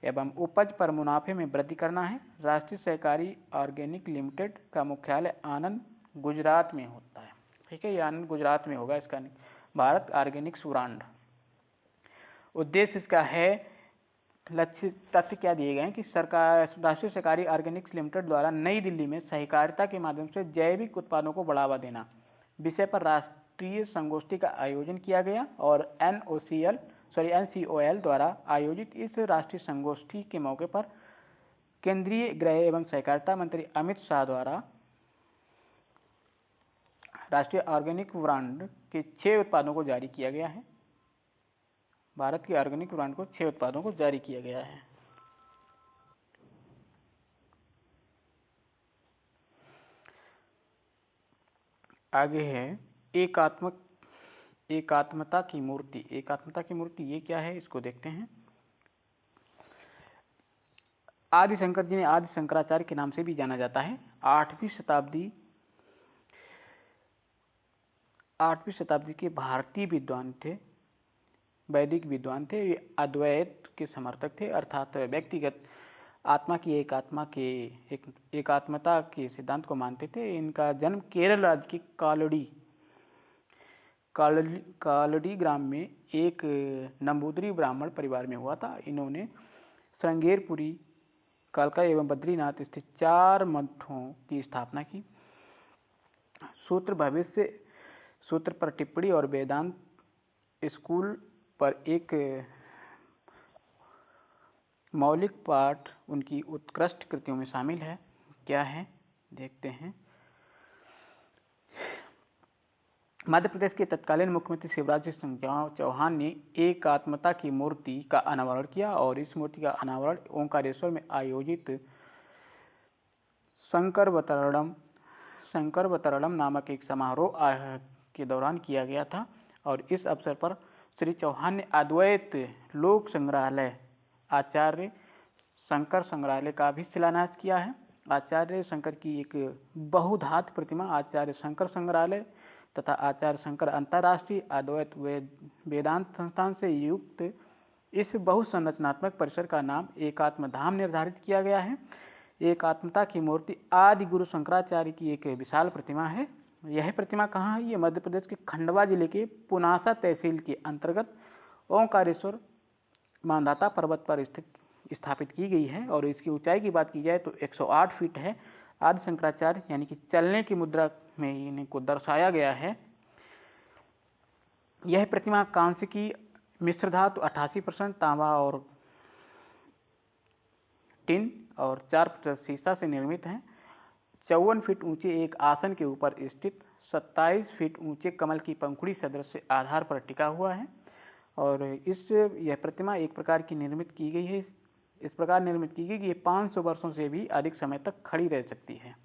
एवं उपज पर मुनाफे में वृद्धि करना है। राष्ट्रीय सहकारी ऑर्गेनिक लिमिटेड का मुख्यालय आनंद, गुजरात में होता है। ठीक है। ये आनंद गुजरात में होगा इसका भारत ऑर्गेनिक्स ब्रांड। उद्देश्य इसका है, लक्ष्य तथ्य क्या दिए गए हैं कि राष्ट्रीय सहकारी ऑर्गेनिक्स लिमिटेड द्वारा नई दिल्ली में सहकारिता के माध्यम से जैविक उत्पादों को बढ़ावा देना विषय पर राष्ट्रीय संगोष्ठी का आयोजन किया गया। और NCOL द्वारा आयोजित इस राष्ट्रीय संगोष्ठी के मौके पर केंद्रीय गृह एवं सहकारिता मंत्री अमित शाह द्वारा राष्ट्रीय ऑर्गेनिक ब्रांड के 6 उत्पादों को जारी किया गया है। भारत के ऑर्गेनिक ब्रांड को 6 उत्पादों को जारी किया गया है। आगे है एकात्मता की मूर्ति। एकात्मता की मूर्ति ये क्या है, इसको देखते हैं। आदि शंकर जी ने आदि शंकराचार्य के नाम से भी जाना जाता है। 8वीं शताब्दी के भारतीय विद्वान थे, वैदिक विद्वान थे। ये अद्वैत के समर्थक थे, अर्थात व्यक्तिगत आत्मा की एकात्मता के सिद्धांत को मानते थे। इनका जन्म केरल राज्य के कालड़ी कालड़ी ग्राम में एक नंबूदरी ब्राह्मण परिवार में हुआ था। इन्होंने श्रृंगेरपुरी, कालका एवं बद्रीनाथ स्थित 4 मठों की स्थापना की। सूत्र भविष्य सूत्र पर टिप्पणी और वेदांत स्कूल पर एक मौलिक पाठ उनकी उत्कृष्ट कृतियों में शामिल है। क्या है देखते हैं। मध्य प्रदेश के तत्कालीन मुख्यमंत्री शिवराज सिंह चौहान ने एकात्मता की मूर्ति का अनावरण किया और इस मूर्ति का अनावरण ओंकारेश्वर में आयोजित शंकरवतरणम नामक एक समारोह के दौरान किया गया था। और इस अवसर पर श्री चौहान ने अद्वैत लोक संग्रहालय आचार्य शंकर संग्रहालय का भी शिलान्यास किया है। आचार्य शंकर की एक बहुधातु प्रतिमा आचार्य शंकर संग्रहालय तथा आचार्य शंकर अंतर्राष्ट्रीय अद्वैत वेदांत संस्थान से युक्त इस बहुसंरचनात्मक परिसर का नाम एकात्म धाम निर्धारित किया गया है। एकात्मता की मूर्ति आदि गुरु शंकराचार्य की एक विशाल प्रतिमा है। यह प्रतिमा कहाँ है? ये मध्य प्रदेश के खंडवा जिले के पुनासा तहसील के अंतर्गत ओंकारेश्वर मानदाता पर्वत पर स्थापित की गई है और इसकी ऊंचाई की बात की जाए तो 108 फीट है। आदि शंकराचार्य यानी कि चलने की मुद्रा में इनको दर्शाया गया है। यह प्रतिमा कांस्य की मिश्र धातु 88%, तांबा और टिन और 4% सीसा से निर्मित है। 54 फीट ऊंचे एक आसन के ऊपर स्थित 27 फीट ऊंचे कमल की पंखुड़ी सदृश आधार पर टिका हुआ है और यह प्रतिमा एक प्रकार की निर्मित की गई है। इस प्रकार निर्मित की गई कि ये 500 वर्षों से भी अधिक समय तक खड़ी रह सकती है।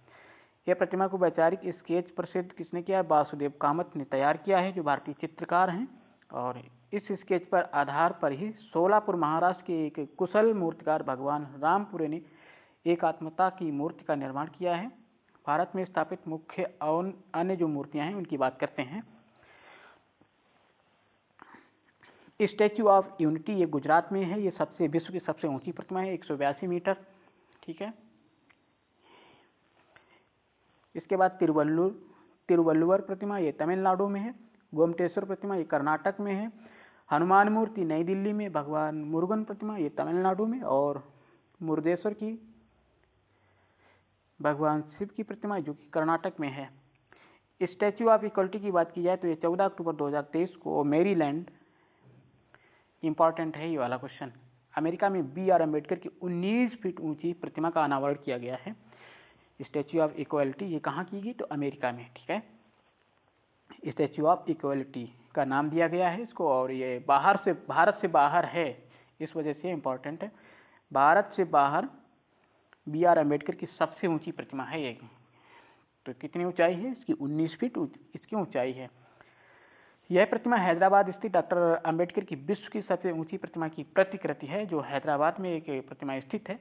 यह प्रतिमा को वैचारिक स्केच प्रसिद्ध किसने किया है? वासुदेव कामत ने तैयार किया है, जो भारतीय चित्रकार हैं। और इस स्केच पर आधार पर ही सोलापुर महाराष्ट्र के एक कुशल मूर्तिकार भगवान रामपुरे ने एकात्मता की मूर्ति का निर्माण किया है। भारत में स्थापित मुख्य और अन्य जो मूर्तियां हैं उनकी बात करते हैं। स्टैच्यू ऑफ यूनिटी ये गुजरात में है। ये विश्व की सबसे ऊंची प्रतिमा है, 182 मीटर। ठीक है। इसके बाद तिरुवल्लुवर प्रतिमा ये तमिलनाडु में है। गोमटेश्वर प्रतिमा ये कर्नाटक में है। हनुमान मूर्ति नई दिल्ली में। भगवान मुरुगन प्रतिमा ये तमिलनाडु में। और मुरुदेश्वर की भगवान शिव की प्रतिमा जो कि कर्नाटक में है। स्टैच्यू ऑफ इक्वलिटी की बात की जाए तो ये 14 अक्टूबर 2023 को मेरीलैंड, इंपॉर्टेंट है ये वाला क्वेश्चन, अमेरिका में B.R. अम्बेडकर की 19 फीट ऊंची प्रतिमा का अनावरण किया गया है। स्टैच्यू ऑफ इक्वलिटी ये कहाँ की गई? तो अमेरिका में। ठीक है। स्टैच्यू ऑफ इक्वलिटी का नाम दिया गया है इसको और ये भारत से बाहर है, इस वजह से इम्पोर्टेंट है। भारत से बाहर B.R. अम्बेडकर की सबसे ऊंची प्रतिमा है ये। तो कितनी ऊंचाई है इसकी? 19 फीट इसकी ऊंचाई है। यह प्रतिमा हैदराबाद स्थित डॉक्टर अंबेडकर की विश्व की सबसे ऊंची प्रतिमा की प्रतिकृति है, जो हैदराबाद में एक प्रतिमा स्थित है।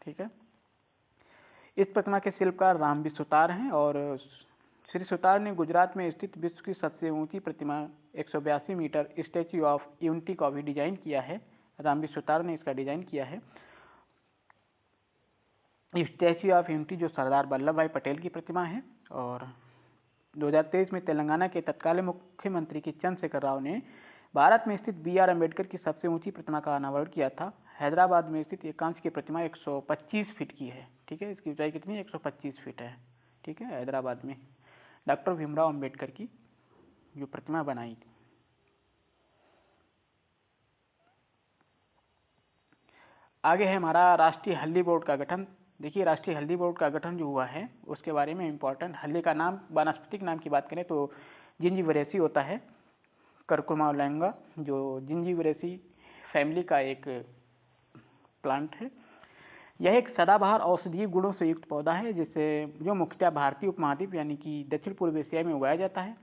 ठीक है। इस प्रतिमा के शिल्पकार रामबी सुतार हैं और श्री सुतार ने गुजरात में स्थित विश्व की सबसे ऊंची प्रतिमा 182 मीटर स्टैच्यू ऑफ यूनिटी का भी डिजाइन किया है। रामबी सुतार ने इसका डिजाइन किया है। स्टैच्यू ऑफ यूनिटी जो सरदार वल्लभ भाई पटेल की प्रतिमा है और 2023 में तेलंगाना के तत्कालीन मुख्यमंत्री के चंद्रशेखर राव ने भारत में स्थित B.R. अम्बेडकर की सबसे ऊंची प्रतिमा का अनावरण किया था। हैदराबाद में स्थित ये कांस्य की प्रतिमा 125 फीट की है। ठीक है। इसकी ऊंचाई कितनी है? 125 फीट है। ठीक है। हैदराबाद में डॉक्टर भीमराव अम्बेडकर की जो प्रतिमा बनाई थी। आगे है हमारा राष्ट्रीय हल्दी बोर्ड का गठन। देखिए, राष्ट्रीय हल्दी बोर्ड का गठन जो हुआ है उसके बारे में इम्पोर्टेंट। हल्दी का नाम, वानस्पतिक नाम की बात करें तो जिंजीबरेसी होता है, करकुमा ओलियंगा, जो जिंजीबरेसी फैमिली का एक प्लांट है। यह एक सदाबहार औषधीय गुणों से युक्त पौधा है जो मुख्यतः भारतीय उपमहाद्वीप यानी कि दक्षिण पूर्व एशिया में उगाया जाता है।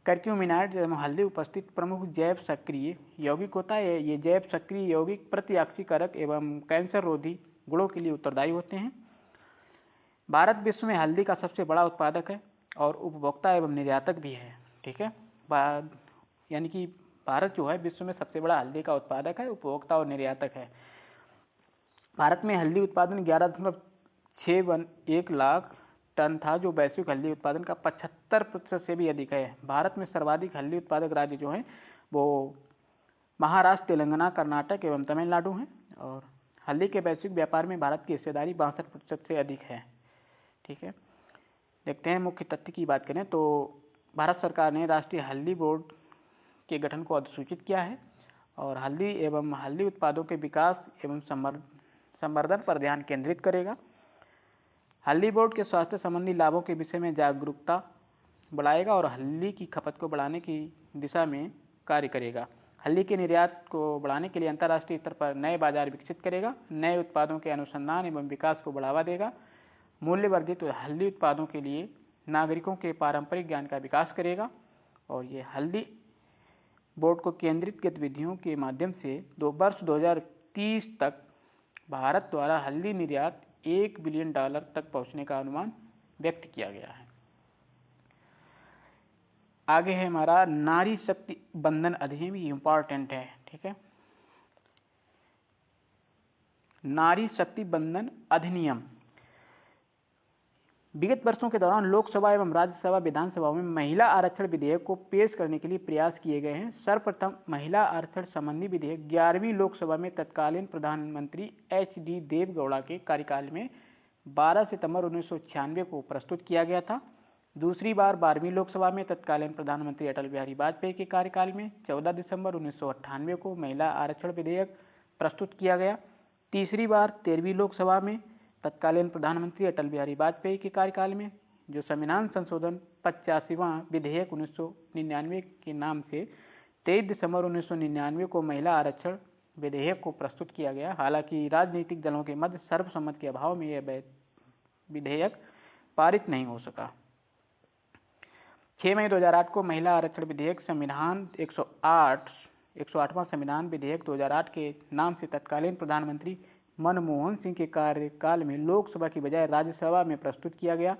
कर्क्यूमिनाइड हल्दी उपस्थित प्रमुख जैव सक्रिय यौगिक होता है। ये जैव सक्रिय यौगिक प्रतिऑक्सीकारक एवं कैंसर रोधी गुणों के लिए उत्तरदायी होते हैं। भारत विश्व में हल्दी का सबसे बड़ा उत्पादक है और उपभोक्ता एवं निर्यातक भी है। ठीक है। यानी कि भारत जो है विश्व में सबसे बड़ा हल्दी का उत्पादक है, उपभोक्ता और निर्यातक है। भारत में हल्दी उत्पादन 11.61 लाख टन था, जो वैश्विक हल्दी उत्पादन का 70% से भी अधिक है। भारत में सर्वाधिक हल्दी उत्पादक राज्य जो हैं वो महाराष्ट्र, तेलंगाना, कर्नाटक एवं तमिलनाडु हैं। और हल्दी के वैश्विक व्यापार में भारत की हिस्सेदारी 62% से अधिक है। ठीक है, देखते हैं मुख्य तथ्य की बात करें तो भारत सरकार ने राष्ट्रीय हल्दी बोर्ड के गठन को अधिसूचित किया है और हल्दी एवं हल्दी उत्पादों के विकास एवं संवर्धन पर ध्यान केंद्रित करेगा। हल्दी बोर्ड के स्वास्थ्य संबंधी लाभों के विषय में जागरूकता बढ़ाएगा और हल्दी की खपत को बढ़ाने की दिशा में कार्य करेगा। हल्दी के निर्यात को बढ़ाने के लिए अंतर्राष्ट्रीय स्तर पर नए बाजार विकसित करेगा, नए उत्पादों के अनुसंधान एवं विकास को बढ़ावा देगा, मूल्य वर्धित हल्दी उत्पादों के लिए नागरिकों के पारंपरिक ज्ञान का विकास करेगा। और ये हल्दी बोर्ड को केंद्रित गतिविधियों के माध्यम से वर्ष 2030 तक भारत द्वारा हल्दी निर्यात $1 बिलियन तक पहुंचने का अनुमान व्यक्त किया गया है। आगे है हमारा नारी शक्ति बंधन अधिनियम, ये इंपॉर्टेंट है। ठीक है, नारी शक्ति बंधन अधिनियम विगत वर्षों के दौरान लोकसभा एवं राज्यसभा विधानसभाओं में महिला आरक्षण विधेयक को पेश करने के लिए प्रयास किए गए हैं। सर्वप्रथम महिला आरक्षण संबंधी विधेयक 11वीं लोकसभा में तत्कालीन प्रधानमंत्री HD देवेगौड़ा के कार्यकाल में 12 सितंबर 1996 को प्रस्तुत किया गया था। दूसरी बार 12वीं लोकसभा में तत्कालीन प्रधानमंत्री अटल बिहारी वाजपेयी के कार्यकाल में 14 दिसंबर 1998 को महिला आरक्षण विधेयक प्रस्तुत किया गया। तीसरी बार 13वीं लोकसभा में तत्कालीन प्रधानमंत्री अटल बिहारी वाजपेयी के कार्यकाल में जो संविधान संशोधन 85वां विधेयक 1999 के नाम से 23 दिसंबर 1999 को महिला आरक्षण विधेयक को प्रस्तुत किया गया। हालांकि राजनीतिक दलों के मध्य सर्वसम्मति के अभाव में यह विधेयक पारित नहीं हो सका। 6 मई 2008 को महिला आरक्षण विधेयक संविधान 108वां संविधान विधेयक 2008 के नाम से तत्कालीन प्रधानमंत्री मनमोहन सिंह के कार्यकाल में लोकसभा की बजाय राज्यसभा में प्रस्तुत किया गया।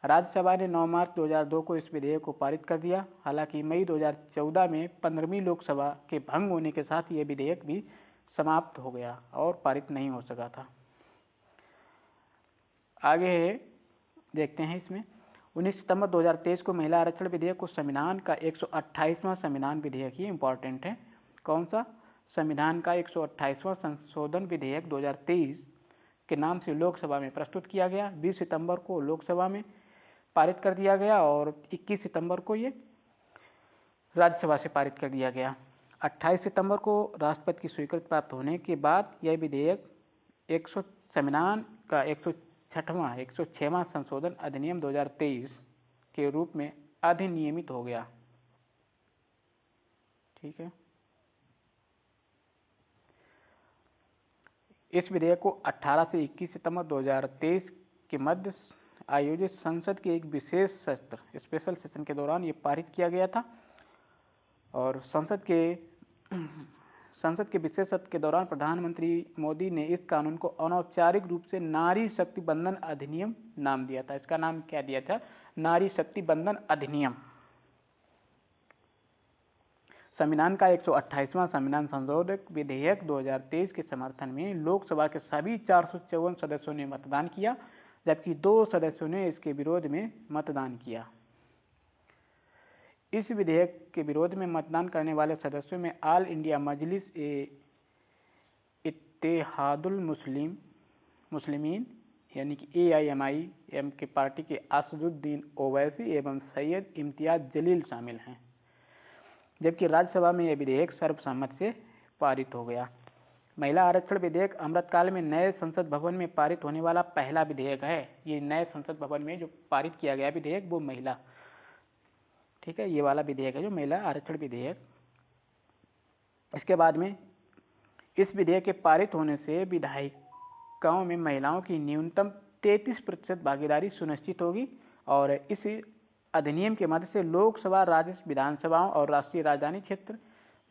राज्यसभा ने 9 मार्च 2002 को इस विधेयक को पारित कर दिया। हालांकि मई 2014 में 15वीं लोकसभा के भंग होने के साथ यह विधेयक भी समाप्त हो गया और पारित नहीं हो सका था। आगे देखते हैं इसमें 19 सितंबर 2023 को महिला आरक्षण विधेयक को संविधान का 128वां संविधान विधेयक, ये इंपॉर्टेंट है। कौन सा? संविधान का 128वां संशोधन विधेयक 2023 के नाम से लोकसभा में प्रस्तुत किया गया। 20 सितंबर को लोकसभा में पारित कर दिया गया और 21 सितंबर को ये राज्यसभा से पारित कर दिया गया। 28 सितंबर को राष्ट्रपति की स्वीकृति प्राप्त होने के बाद यह विधेयक संविधान का 106वां संशोधन अधिनियम 2023 के रूप में अधिनियमित हो गया। ठीक है, इस विधेयक को 18 से 21 सितंबर 2023 के मध्य आयोजित संसद के एक विशेष सत्र स्पेशल सेशन के दौरान ये पारित किया गया था। और संसद के विशेष सत्र के दौरान प्रधानमंत्री मोदी ने इस कानून को अनौपचारिक रूप से नारी शक्ति बंधन अधिनियम नाम दिया था। इसका नाम क्या दिया था? नारी शक्ति बंधन अधिनियम। संविधान का 128वां संविधान संशोधन विधेयक 2023 के समर्थन में लोकसभा के सभी 454 सदस्यों ने मतदान किया, जबकि 2 सदस्यों ने इसके विरोध में मतदान किया। इस विधेयक के विरोध में मतदान करने वाले सदस्यों में ऑल इंडिया मजलिस इत्तेहादुल मुस्लिमीन यानी कि AIMIM के पार्टी के असदुद्दीन ओवैसी एवं सैयद इम्तियाज जलील शामिल हैं। जबकि राज्यसभा में यह विधेयक सर्वसम्मति से पारित हो गया। महिला आरक्षण विधेयक अमृतकाल में नए संसद भवन में पारित होने वाला पहला विधेयक है। ये नए संसद भवन में जो पारित किया गया विधेयक वो महिला, ठीक है, ये वाला विधेयक है जो महिला आरक्षण विधेयक। इसके बाद में इस विधेयक के पारित होने से विधायिकाओं में महिलाओं की न्यूनतम 33% भागीदारी सुनिश्चित होगी और इस अधिनियम के मदद से लोकसभा, राज्य विधानसभाओं और राष्ट्रीय राजधानी क्षेत्र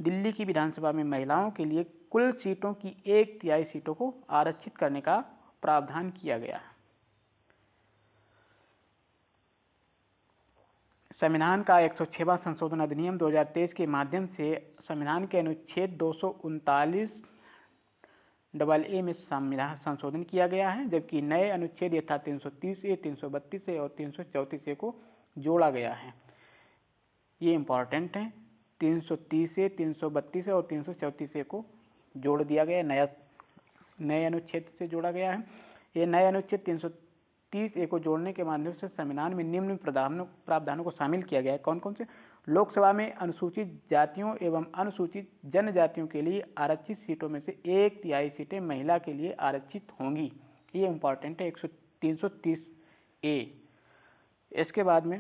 दिल्ली की विधानसभा में महिलाओं के लिए कुल सीटों की 1/3 सीटों को आरक्षित करने का प्रावधान किया गया। संविधान का 106वां संशोधन अधिनियम 2023 के माध्यम से संविधान के अनुच्छेद 239 AA में संविधान संशोधन किया गया है, जबकि नए अनुच्छेद यथा 330A, 332A और 334A को जोड़ा गया है। ये इम्पॉर्टेंट है। 330A, 332A और 334A को जोड़ दिया गया है, नए अनुच्छेद से जोड़ा गया है। ये नए अनुच्छेद 330A को जोड़ने के माध्यम से संविधान में निम्न प्रावधानों को शामिल किया गया है। कौन कौन से? लोकसभा में अनुसूचित जातियों एवं अनुसूचित जनजातियों के लिए आरक्षित सीटों में से 1/3 सीटें महिला के लिए आरक्षित होंगी। ये इम्पॉर्टेंट है, 330A। इसके बाद में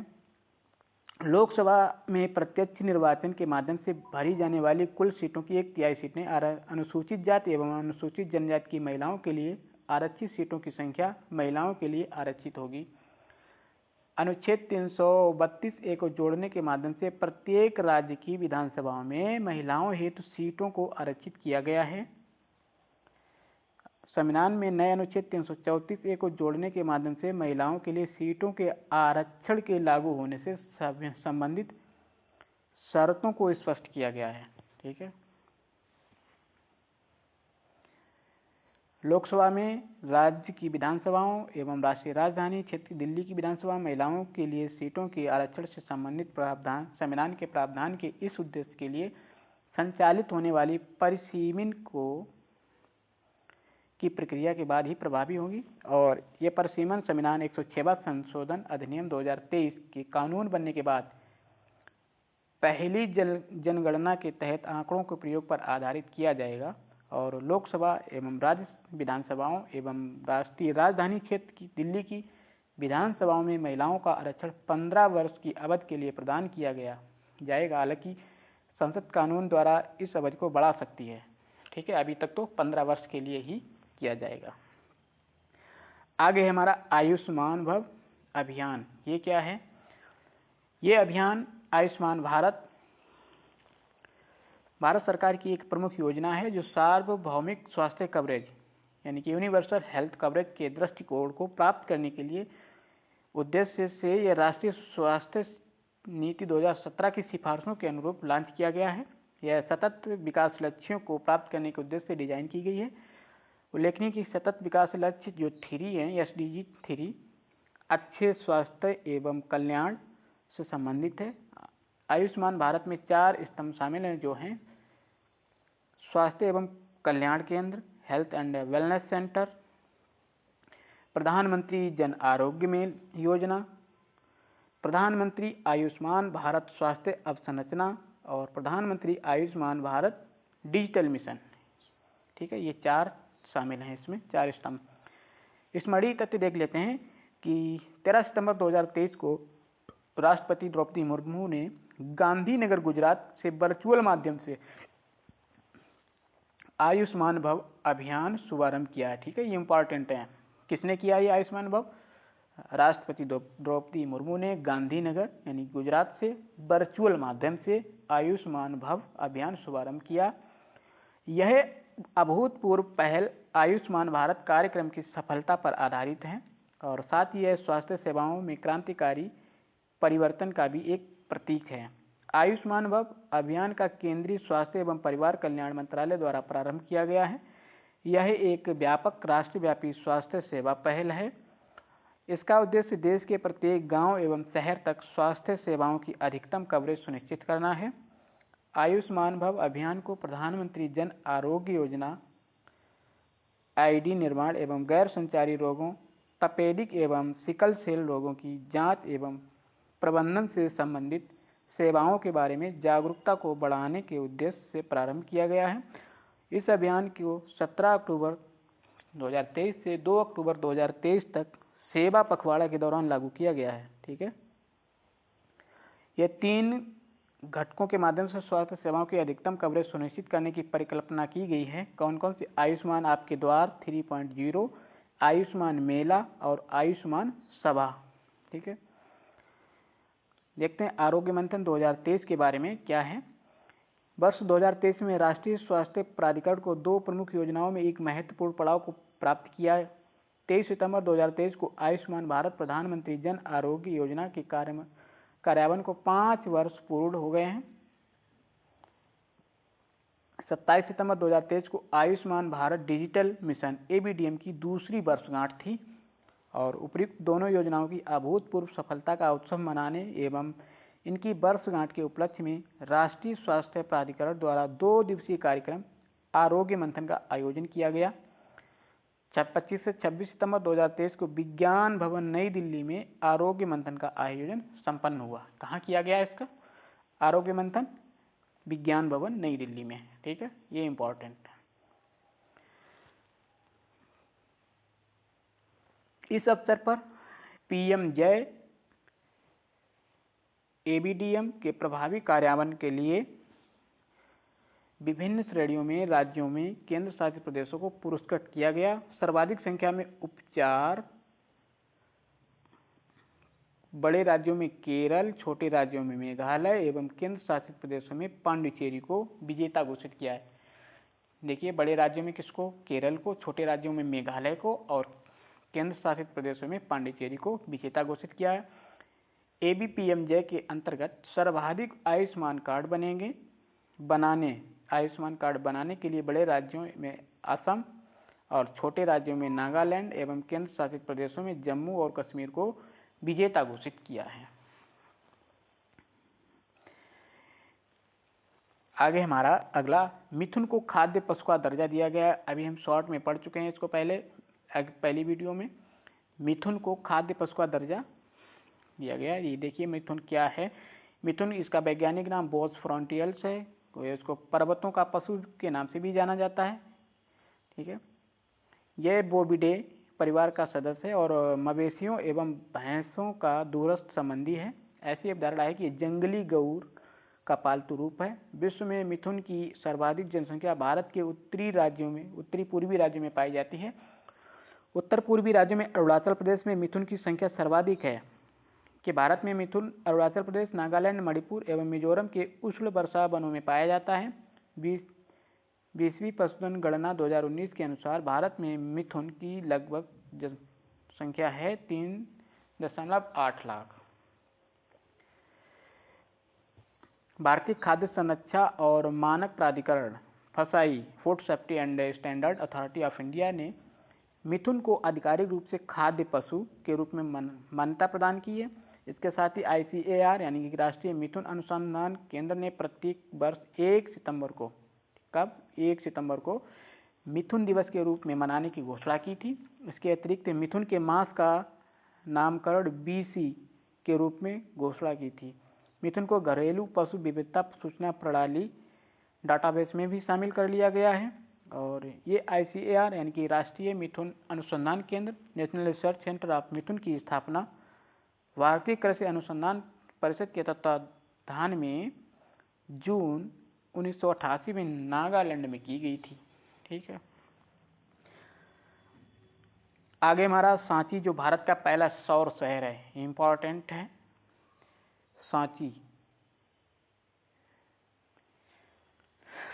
लोकसभा में प्रत्यक्ष निर्वाचन के माध्यम से भरी जाने वाली कुल सीटों की 1/3 सीटें अनुसूचित जाति एवं अनुसूचित जनजाति की महिलाओं के लिए आरक्षित सीटों की संख्या महिलाओं के लिए आरक्षित होगी। अनुच्छेद 332A को जोड़ने के माध्यम से प्रत्येक राज्य की विधानसभाओं में महिलाओं हेतु सीटों को आरक्षित किया गया है। संविधान में नए अनुच्छेद 334A को जोड़ने के माध्यम से महिलाओं के लिए सीटों के आरक्षण के लागू होने से संबंधित शर्तों को स्पष्ट किया गया है। ठीक है। लोकसभा में राज्य की विधानसभाओं एवं राष्ट्रीय राजधानी क्षेत्र दिल्ली की विधानसभा महिलाओं के लिए सीटों के आरक्षण से संबंधित प्रावधान संविधान के प्रावधान के इस उद्देश्य के लिए संचालित होने वाली परिसीमन की प्रक्रिया के बाद ही प्रभावी होगी। और यह परिसीमन संविधान 106वां संशोधन अधिनियम 2023 के कानून बनने के बाद पहली जनगणना के तहत आंकड़ों के प्रयोग पर आधारित किया जाएगा और लोकसभा एवं राज्य विधानसभाओं एवं राष्ट्रीय राजधानी क्षेत्र की दिल्ली की विधानसभाओं में महिलाओं का आरक्षण 15 वर्ष की अवधि के लिए प्रदान किया जाएगा। हालांकि संसद कानून द्वारा इस अवधि को बढ़ा सकती है। ठीक है, अभी तक तो 15 वर्ष के लिए ही किया जाएगा। आगे है हमारा आयुष्मान भव अभियान। ये क्या है? ये अभियान आयुष्मान भारत सरकार की एक प्रमुख योजना है जो सार्वभौमिक स्वास्थ्य कवरेज यानी कि यूनिवर्सल हेल्थ कवरेज के दृष्टिकोण को प्राप्त करने के लिए उद्देश्य से यह राष्ट्रीय स्वास्थ्य नीति 2017 की सिफारिशों के अनुरूप लॉन्च किया गया है। यह सतत विकास लक्ष्यों को प्राप्त करने के उद्देश्य से डिजाइन की गई है। उल्लेखनीय कि सतत विकास लक्ष्य जो 3 हैं, SDG 3, अच्छे स्वास्थ्य एवं कल्याण से संबंधित है। आयुष्मान भारत में 4 स्तंभ शामिल हैं जो हैं स्वास्थ्य एवं कल्याण केंद्र, हेल्थ एंड वेलनेस सेंटर, प्रधानमंत्री जन आरोग्य योजना, प्रधानमंत्री आयुष्मान भारत स्वास्थ्य अवसंरचना और प्रधानमंत्री आयुष्मान भारत डिजिटल मिशन। ठीक है, ये 4 शामिल हैं इसमें, 4 स्तंभ। स्मरणीय तथ्य देख लेते हैं कि 13 सितंबर 2023 को राष्ट्रपति द्रौपदी मुर्मू ने गांधीनगर गुजरात से वर्चुअल माध्यम से आयुष्मान भव अभियान शुभारंभ किया है। ठीक है, ये इंपॉर्टेंट है। किसने किया ये आयुष्मान भव? राष्ट्रपति द्रौपदी मुर्मू ने गांधीनगर यानी गुजरात से वर्चुअल माध्यम से आयुष्मान भव अभियान शुभारंभ किया। यह अभूतपूर्व पहल आयुष्मान भारत कार्यक्रम की सफलता पर आधारित है और साथ ही यह स्वास्थ्य सेवाओं में क्रांतिकारी परिवर्तन का भी एक प्रतीक है। आयुष्मान भव अभियान का केंद्रीय स्वास्थ्य एवं परिवार कल्याण मंत्रालय द्वारा प्रारंभ किया गया है। यह एक व्यापक राष्ट्रव्यापी स्वास्थ्य सेवा पहल है। इसका उद्देश्य देश के प्रत्येक गांव एवं शहर तक स्वास्थ्य सेवाओं की अधिकतम कवरेज सुनिश्चित करना है। आयुष्मान भव अभियान को प्रधानमंत्री जन आरोग्य योजना, ID निर्माण एवं गैर संचारी रोगों, तपेदिक एवं सिकल सेल रोगों की जांच एवं प्रबंधन से संबंधित सेवाओं के बारे में जागरूकता को बढ़ाने के उद्देश्य से प्रारंभ किया गया है। इस अभियान को 17 अक्टूबर 2023 से 2 अक्टूबर 2023 तक सेवा पखवाड़ा के दौरान लागू किया गया है। ठीक है, ये 3 घटकों के माध्यम से स्वास्थ्य सेवाओं की अधिकतम कवरेज सुनिश्चित करने की परिकल्पना की गई है। कौन कौन सी? आयुष्मान आपके द्वार 3.0, आयुष्मान मेला और आयुष्मान सभा। ठीक है, देखते हैं आरोग्य मंथन 2023 के बारे में क्या है। वर्ष 2023 में राष्ट्रीय स्वास्थ्य प्राधिकरण को 2 प्रमुख योजनाओं में एक महत्वपूर्ण पड़ाव को प्राप्त किया। 23 सितंबर 2023 को आयुष्मान भारत प्रधानमंत्री जन आरोग्य योजना के कार्यान्वयन को 5 वर्ष पूर्ण हो गए हैं। 27 सितंबर 2023 को Ayushman Bharat digital mission ABDM की दूसरी वर्षगांठ थी और उपयुक्त दोनों योजनाओं की अभूतपूर्व सफलता का उत्सव मनाने एवं इनकी वर्षगांठ के उपलक्ष्य में राष्ट्रीय स्वास्थ्य प्राधिकरण द्वारा 2 दिवसीय कार्यक्रम आरोग्य मंथन का आयोजन किया गया। 25 से 26 सितंबर 2023 को विज्ञान भवन नई दिल्ली में आरोग्य मंथन का आयोजन संपन्न हुआ। कहाँ किया गया इसका आरोग्य मंथन? विज्ञान भवन नई दिल्ली में। ठीक है, ये इंपॉर्टेंट है। इस अवसर पर PM जय ABDM के प्रभावी कार्यान्वयन के लिए विभिन्न श्रेणियों में राज्यों में केंद्र शासित प्रदेशों को पुरस्कृत किया गया। सर्वाधिक संख्या में उपचार बड़े राज्यों में केरल, छोटे राज्यों में मेघालय एवं केंद्र शासित प्रदेशों में पांडिचेरी को विजेता घोषित किया है। देखिए, बड़े राज्यों में किसको? केरल को, छोटे राज्यों में मेघालय को और केंद्र शासित प्रदेशों में पांडिचेरी को विजेता घोषित किया है। ABPM जय के अंतर्गत सर्वाधिक आयुष्मान कार्ड आयुष्मान कार्ड बनाने के लिए बड़े राज्यों में असम और छोटे राज्यों में नागालैंड एवं केंद्र शासित प्रदेशों में जम्मू और कश्मीर को विजेता घोषित किया है। आगे हमारा अगला, मिथुन को खाद्य पशु का दर्जा दिया गया है। अभी हम शॉर्ट में पढ़ चुके हैं इसको पहली वीडियो में। मिथुन को खाद्य पशु का दर्जा दिया गया। ये देखिए मिथुन क्या है। मिथुन, इसका वैज्ञानिक नाम बोस फ्रंटियल्स है। इसको पर्वतों का पशु के नाम से भी जाना जाता है। ठीक है, यह बोविडे परिवार का सदस्य है और मवेशियों एवं भैंसों का दूरस्थ संबंधी है। ऐसी अवधारणा है कि जंगली गौर का पालतू रूप है। विश्व में मिथुन की सर्वाधिक जनसंख्या भारत के उत्तरी पूर्वी राज्यों में पाई जाती है। उत्तर पूर्वी राज्यों में अरुणाचल प्रदेश में मिथुन की संख्या सर्वाधिक है। कि भारत में मिथुन अरुणाचल प्रदेश, नागालैंड, मणिपुर एवं मिजोरम के उष्ण वर्षा वनों में पाया जाता है। 20वीं पशुधन गणना 2019 के अनुसार भारत में मिथुन की लगभग जनसंख्या है 3.8 लाख। भारतीय खाद्य संरक्षा और मानक प्राधिकरण FSSAI food safety and standard authority of India ने मिथुन को आधिकारिक रूप से खाद्य पशु के रूप में मान्यता प्रदान की है। इसके साथ ही ICAR यानी कि राष्ट्रीय मिथुन अनुसंधान केंद्र ने प्रत्येक वर्ष 1 सितंबर को, कब? 1 सितंबर को मिथुन दिवस के रूप में मनाने की घोषणा की थी। इसके अतिरिक्त मिथुन के मास का नामकरण BC के रूप में घोषणा की थी। मिथुन को घरेलू पशु विविधता सूचना प्रणाली डाटाबेस में भी शामिल कर लिया गया है और ये ICAR यानी कि राष्ट्रीय मिथुन अनुसंधान केंद्र नेशनल रिसर्च सेंटर ऑफ मिथुन की स्थापना भारतीय कृषि अनुसंधान परिषद के तत्वाधान में जून 1988 में नागालैंड में की गई थी। ठीक है, आगे हमारा सांची, जो भारत का पहला सौर शहर है, इंपॉर्टेंट है।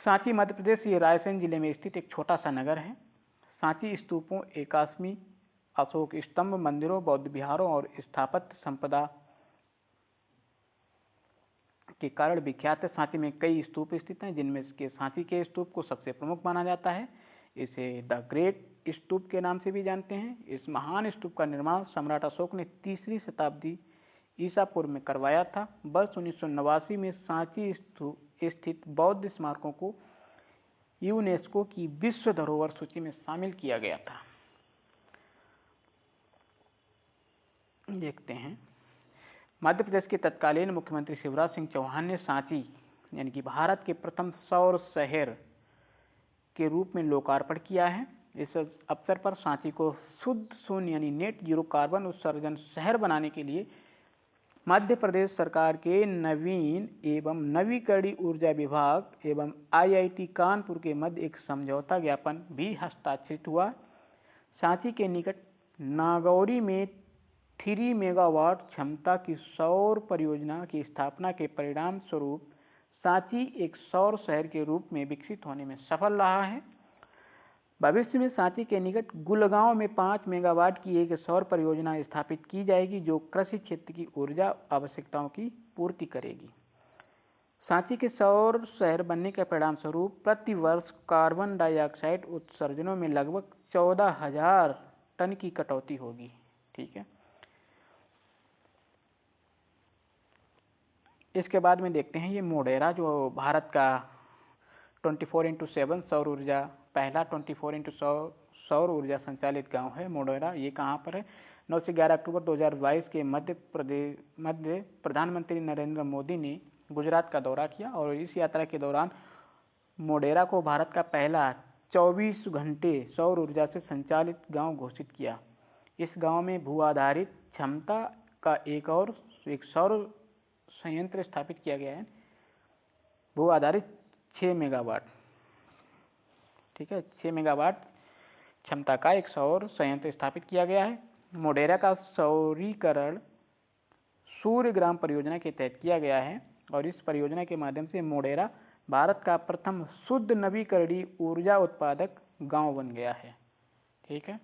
सांची मध्य प्रदेश के रायसेन जिले में स्थित एक छोटा सा नगर है। सांची स्तूपों, एकास्मी, अशोक स्तंभ, मंदिरों, बौद्ध विहारों और स्थापत्य संपदा के कारण विख्यात है। सांची में कई स्तूप स्थित हैं, जिनमें के सांची के स्तूप को सबसे प्रमुख माना जाता है। इसे द ग्रेट स्तूप के नाम से भी जानते हैं। इस महान स्तूप का निर्माण सम्राट अशोक ने 3री शताब्दी ईसा पूर्व में करवाया था। वर्ष 1989 में सांची स्थित बौद्ध स्मारकों को यूनेस्को की विश्व धरोहर सूची में शामिल किया गया था। देखते हैं, मध्य प्रदेश के तत्कालीन मुख्यमंत्री शिवराज सिंह चौहान ने सांची यानी कि भारत के प्रथम सौर शहर के रूप में लोकार्पण किया है। इस अवसर पर सांची को शुद्ध शून्य यानी नेट जीरो कार्बन उत्सर्जन शहर बनाने के लिए मध्य प्रदेश सरकार के नवीन एवं नवीकरणीय ऊर्जा विभाग एवं IIT कानपुर के मध्य एक समझौता ज्ञापन भी हस्ताक्षरित हुआ। सांची के निकट नागौरी में 3 मेगावाट क्षमता की सौर परियोजना की स्थापना के परिणाम स्वरूप सांची एक सौर शहर के रूप में विकसित होने में सफल रहा है। भविष्य में सांची के निकट गुलगांव में 5 मेगावाट की एक सौर परियोजना स्थापित की जाएगी, जो कृषि क्षेत्र की ऊर्जा आवश्यकताओं की पूर्ति करेगी। सांची के सौर शहर बनने के परिणाम स्वरूप प्रति वर्ष कार्बन डाइऑक्साइड उत्सर्जनों में लगभग 14,000 टन की कटौती होगी। ठीक है, इसके बाद में देखते हैं ये मोढेरा, जो भारत का 24x7 सौर ऊर्जा, पहला 24x100 सौर ऊर्जा संचालित गांव है मोढेरा। ये कहाँ पर है? 9 से 11 अक्टूबर 2022 के मध्य प्रधानमंत्री नरेंद्र मोदी ने गुजरात का दौरा किया और इस यात्रा के दौरान मोढेरा को भारत का पहला 24 घंटे सौर ऊर्जा से संचालित गांव घोषित किया। इस गांव में भू आधारित क्षमता का एक सौर संयंत्र स्थापित किया गया है, भू आधारित 6 मेगावाट। ठीक है, 6 मेगावाट क्षमता का एक सौर संयंत्र स्थापित किया गया है। मोढेरा का सौरीकरण सूर्यग्राम परियोजना के तहत किया गया है और इस परियोजना के माध्यम से मोढेरा भारत का प्रथम शुद्ध नवीकरणीय ऊर्जा उत्पादक गांव बन गया है। ठीक है,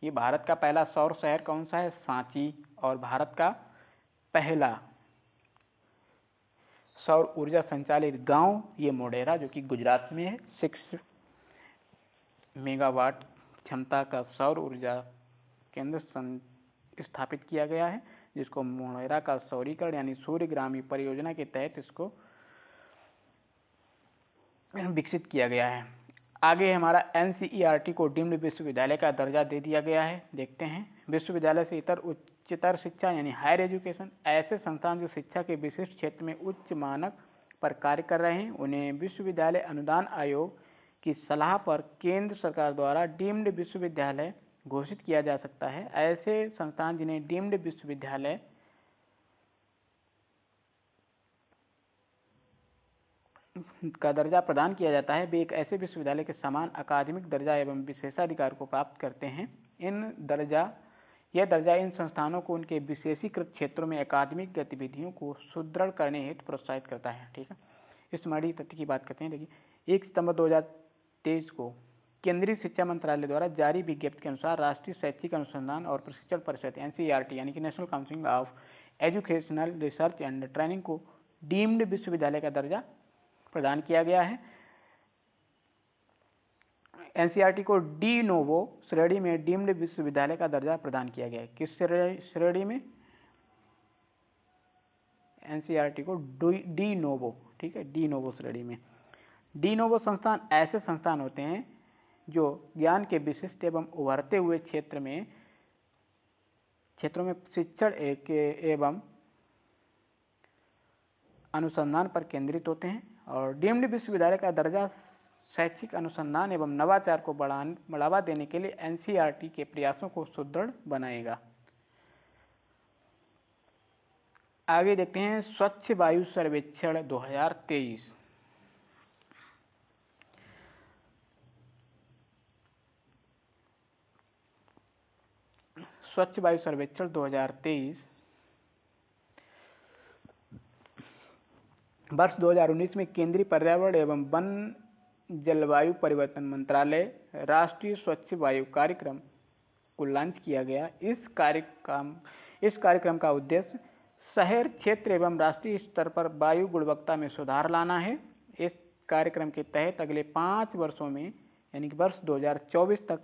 ये भारत का पहला सौर शहर कौन सा है? सांची। और भारत का पहला सौर ऊर्जा संचालित गांव ये मोढेरा, जो कि गुजरात में है। 6 मेगावाट क्षमता का सौर ऊर्जा केंद्र स्थापित किया गया है, जिसको मोढेरा का सौरीकरण यानी सूर्यग्रामी परियोजना के तहत इसको विकसित किया गया है। आगे हमारा NCERT को डीम्ड विश्वविद्यालय का दर्जा दे दिया गया है। देखते हैं, विश्वविद्यालय से इतर उच्चतर शिक्षा यानी हायर एजुकेशन, ऐसे संस्थान जो शिक्षा के विशिष्ट क्षेत्र में उच्च मानक पर कार्य कर रहे हैं, उन्हें विश्वविद्यालय अनुदान आयोग की सलाह पर केंद्र सरकार द्वारा डीम्ड विश्वविद्यालय घोषित किया जा सकता है। ऐसे संस्थान जिन्हें डीम्ड विश्वविद्यालय का दर्जा प्रदान किया जाता है, वे एक ऐसे विश्वविद्यालय के समान अकादमिक दर्जा एवं विशेषाधिकार को प्राप्त करते हैं। यह दर्जा इन संस्थानों को उनके विशेषीकृत क्षेत्रों में अकादमिक गतिविधियों को सुदृढ़ करने हेतु प्रोत्साहित करता है। ठीक है, इस मौलिक तथ्य की बात करते हैं। देखिए, 1 सितंबर 2023 को केंद्रीय शिक्षा मंत्रालय द्वारा जारी विज्ञप्ति के अनुसार राष्ट्रीय शैक्षिक अनुसंधान और प्रशिक्षण परिषद NCERT यानी कि national council of educational research and training को डीम्ड विश्वविद्यालय का दर्जा प्रदान किया गया है। NCERT को डी नोवो श्रेणी में डीम्ड विश्वविद्यालय का दर्जा प्रदान किया गया है। किस श्रेणी में? NCERT को डी नोवो, ठीक है, डी नोवो श्रेणी में। डी नोवो संस्थान ऐसे संस्थान होते हैं जो ज्ञान के विशिष्ट एवं उभरते हुए क्षेत्रों में शिक्षण एवं अनुसंधान पर केंद्रित होते हैं। और डीम्ड विश्वविद्यालय का दर्जा शैक्षिक अनुसंधान एवं नवाचार को बढ़ावा देने के लिए NCERT के प्रयासों को सुदृढ़ बनाएगा। आगे देखते हैं स्वच्छ वायु सर्वेक्षण 2023। स्वच्छ वायु सर्वेक्षण 2023 वर्ष 2019 में केंद्रीय पर्यावरण एवं वन जलवायु परिवर्तन मंत्रालय राष्ट्रीय स्वच्छ वायु कार्यक्रम को लॉन्च किया गया। इस कार्यक्रम का उद्देश्य शहर, क्षेत्र एवं राष्ट्रीय स्तर पर वायु गुणवत्ता में सुधार लाना है। इस कार्यक्रम के तहत अगले 5 वर्षों में यानी कि वर्ष 2024 तक,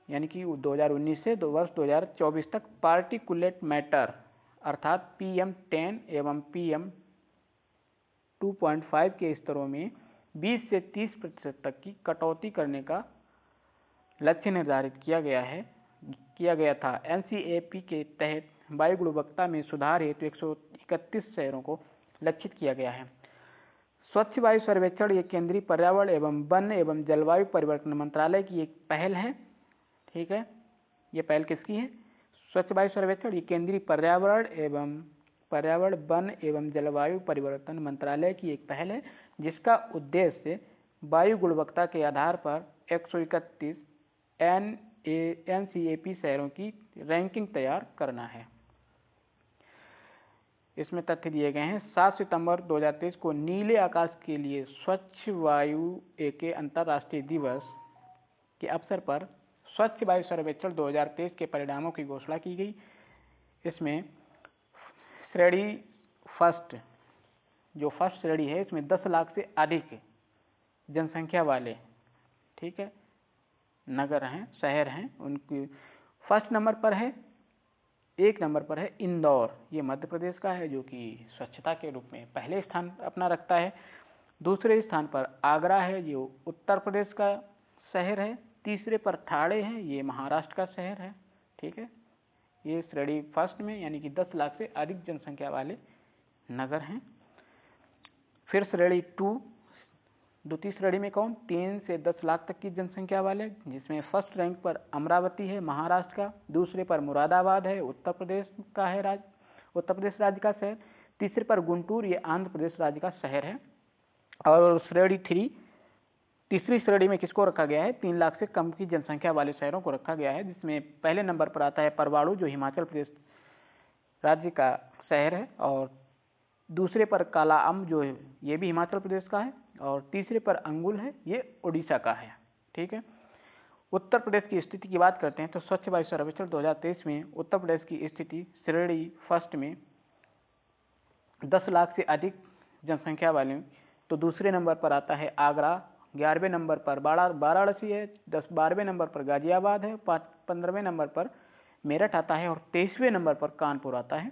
यानी कि 2019 से वर्ष 2024 तक पार्टिकुलेट मैटर अर्थात PM10 एवं PM2.5 के स्तरों में 20 से 30% तक की कटौती करने का लक्ष्य निर्धारित किया गया था। NCAP के तहत वायु गुणवत्ता में सुधार हेतु 131 शहरों को लक्षित किया गया है। स्वच्छ वायु सर्वेक्षण ये केंद्रीय पर्यावरण एवं वन एवं जलवायु परिवर्तन मंत्रालय की एक पहल है। ठीक है, ये पहल किसकी है? स्वच्छ वायु सर्वेक्षण ये केंद्रीय पर्यावरण, वन एवं जलवायु परिवर्तन मंत्रालय की एक पहल है, जिसका उद्देश्य वायु गुणवत्ता के आधार पर 131 NCAP शहरों की रैंकिंग तैयार करना है। इसमें तथ्य दिए गए हैं। 7 सितंबर 2023 को नीले आकाश के लिए स्वच्छ वायु के अंतर्राष्ट्रीय दिवस के अवसर पर स्वच्छ वायु सर्वेक्षण 2023 के परिणामों की घोषणा की गई। इसमें श्रेणी फर्स्ट, जो फर्स्ट श्रेणी है, इसमें 10 लाख से अधिक जनसंख्या वाले, ठीक है, नगर हैं, शहर हैं, उनकी फर्स्ट नंबर पर है, एक नंबर पर है इंदौर, ये मध्य प्रदेश का है, जो कि स्वच्छता के रूप में पहले स्थान अपना रखता है। दूसरे स्थान पर आगरा है, जो उत्तर प्रदेश का शहर है। तीसरे पर ठाणे है, ये महाराष्ट्र का शहर है, ठीक है। ये श्रेणी फर्स्ट में, यानी कि 10 लाख से अधिक जनसंख्या वाले नगर हैं। फिर श्रेणी टू, द्वितीय श्रेणी में कौन, 3 से 10 लाख तक की जनसंख्या वाले, जिसमें फर्स्ट रैंक पर अमरावती है, महाराष्ट्र का। दूसरे पर मुरादाबाद है, उत्तर प्रदेश का है, उत्तर प्रदेश राज्य का शहर। तीसरे पर गुंटूर, ये आंध्र प्रदेश राज्य का शहर है। और श्रेणी थ्री, तीसरी श्रेणी में किसको रखा गया है, 3 लाख से कम की जनसंख्या वाले शहरों को रखा गया है, जिसमें पहले नंबर पर आता है परवाणु, जो हिमाचल प्रदेश राज्य का शहर है। और दूसरे पर कालाअम, जो ये भी हिमाचल प्रदेश का है। और तीसरे पर अंगुल है, ये उड़ीसा का है, ठीक है। उत्तर प्रदेश की स्थिति की बात करते हैं तो स्वच्छ वायु सर्वेक्षण 2023 में उत्तर प्रदेश की स्थिति श्रेणी फर्स्ट में 10 लाख से अधिक जनसंख्या वाले, तो दूसरे नंबर पर आता है आगरा, 11वें नंबर पर वाराणसी है, 12वें नंबर पर गाजियाबाद है, 15वें नंबर पर मेरठ आता है, और 23वें नंबर पर कानपुर आता है,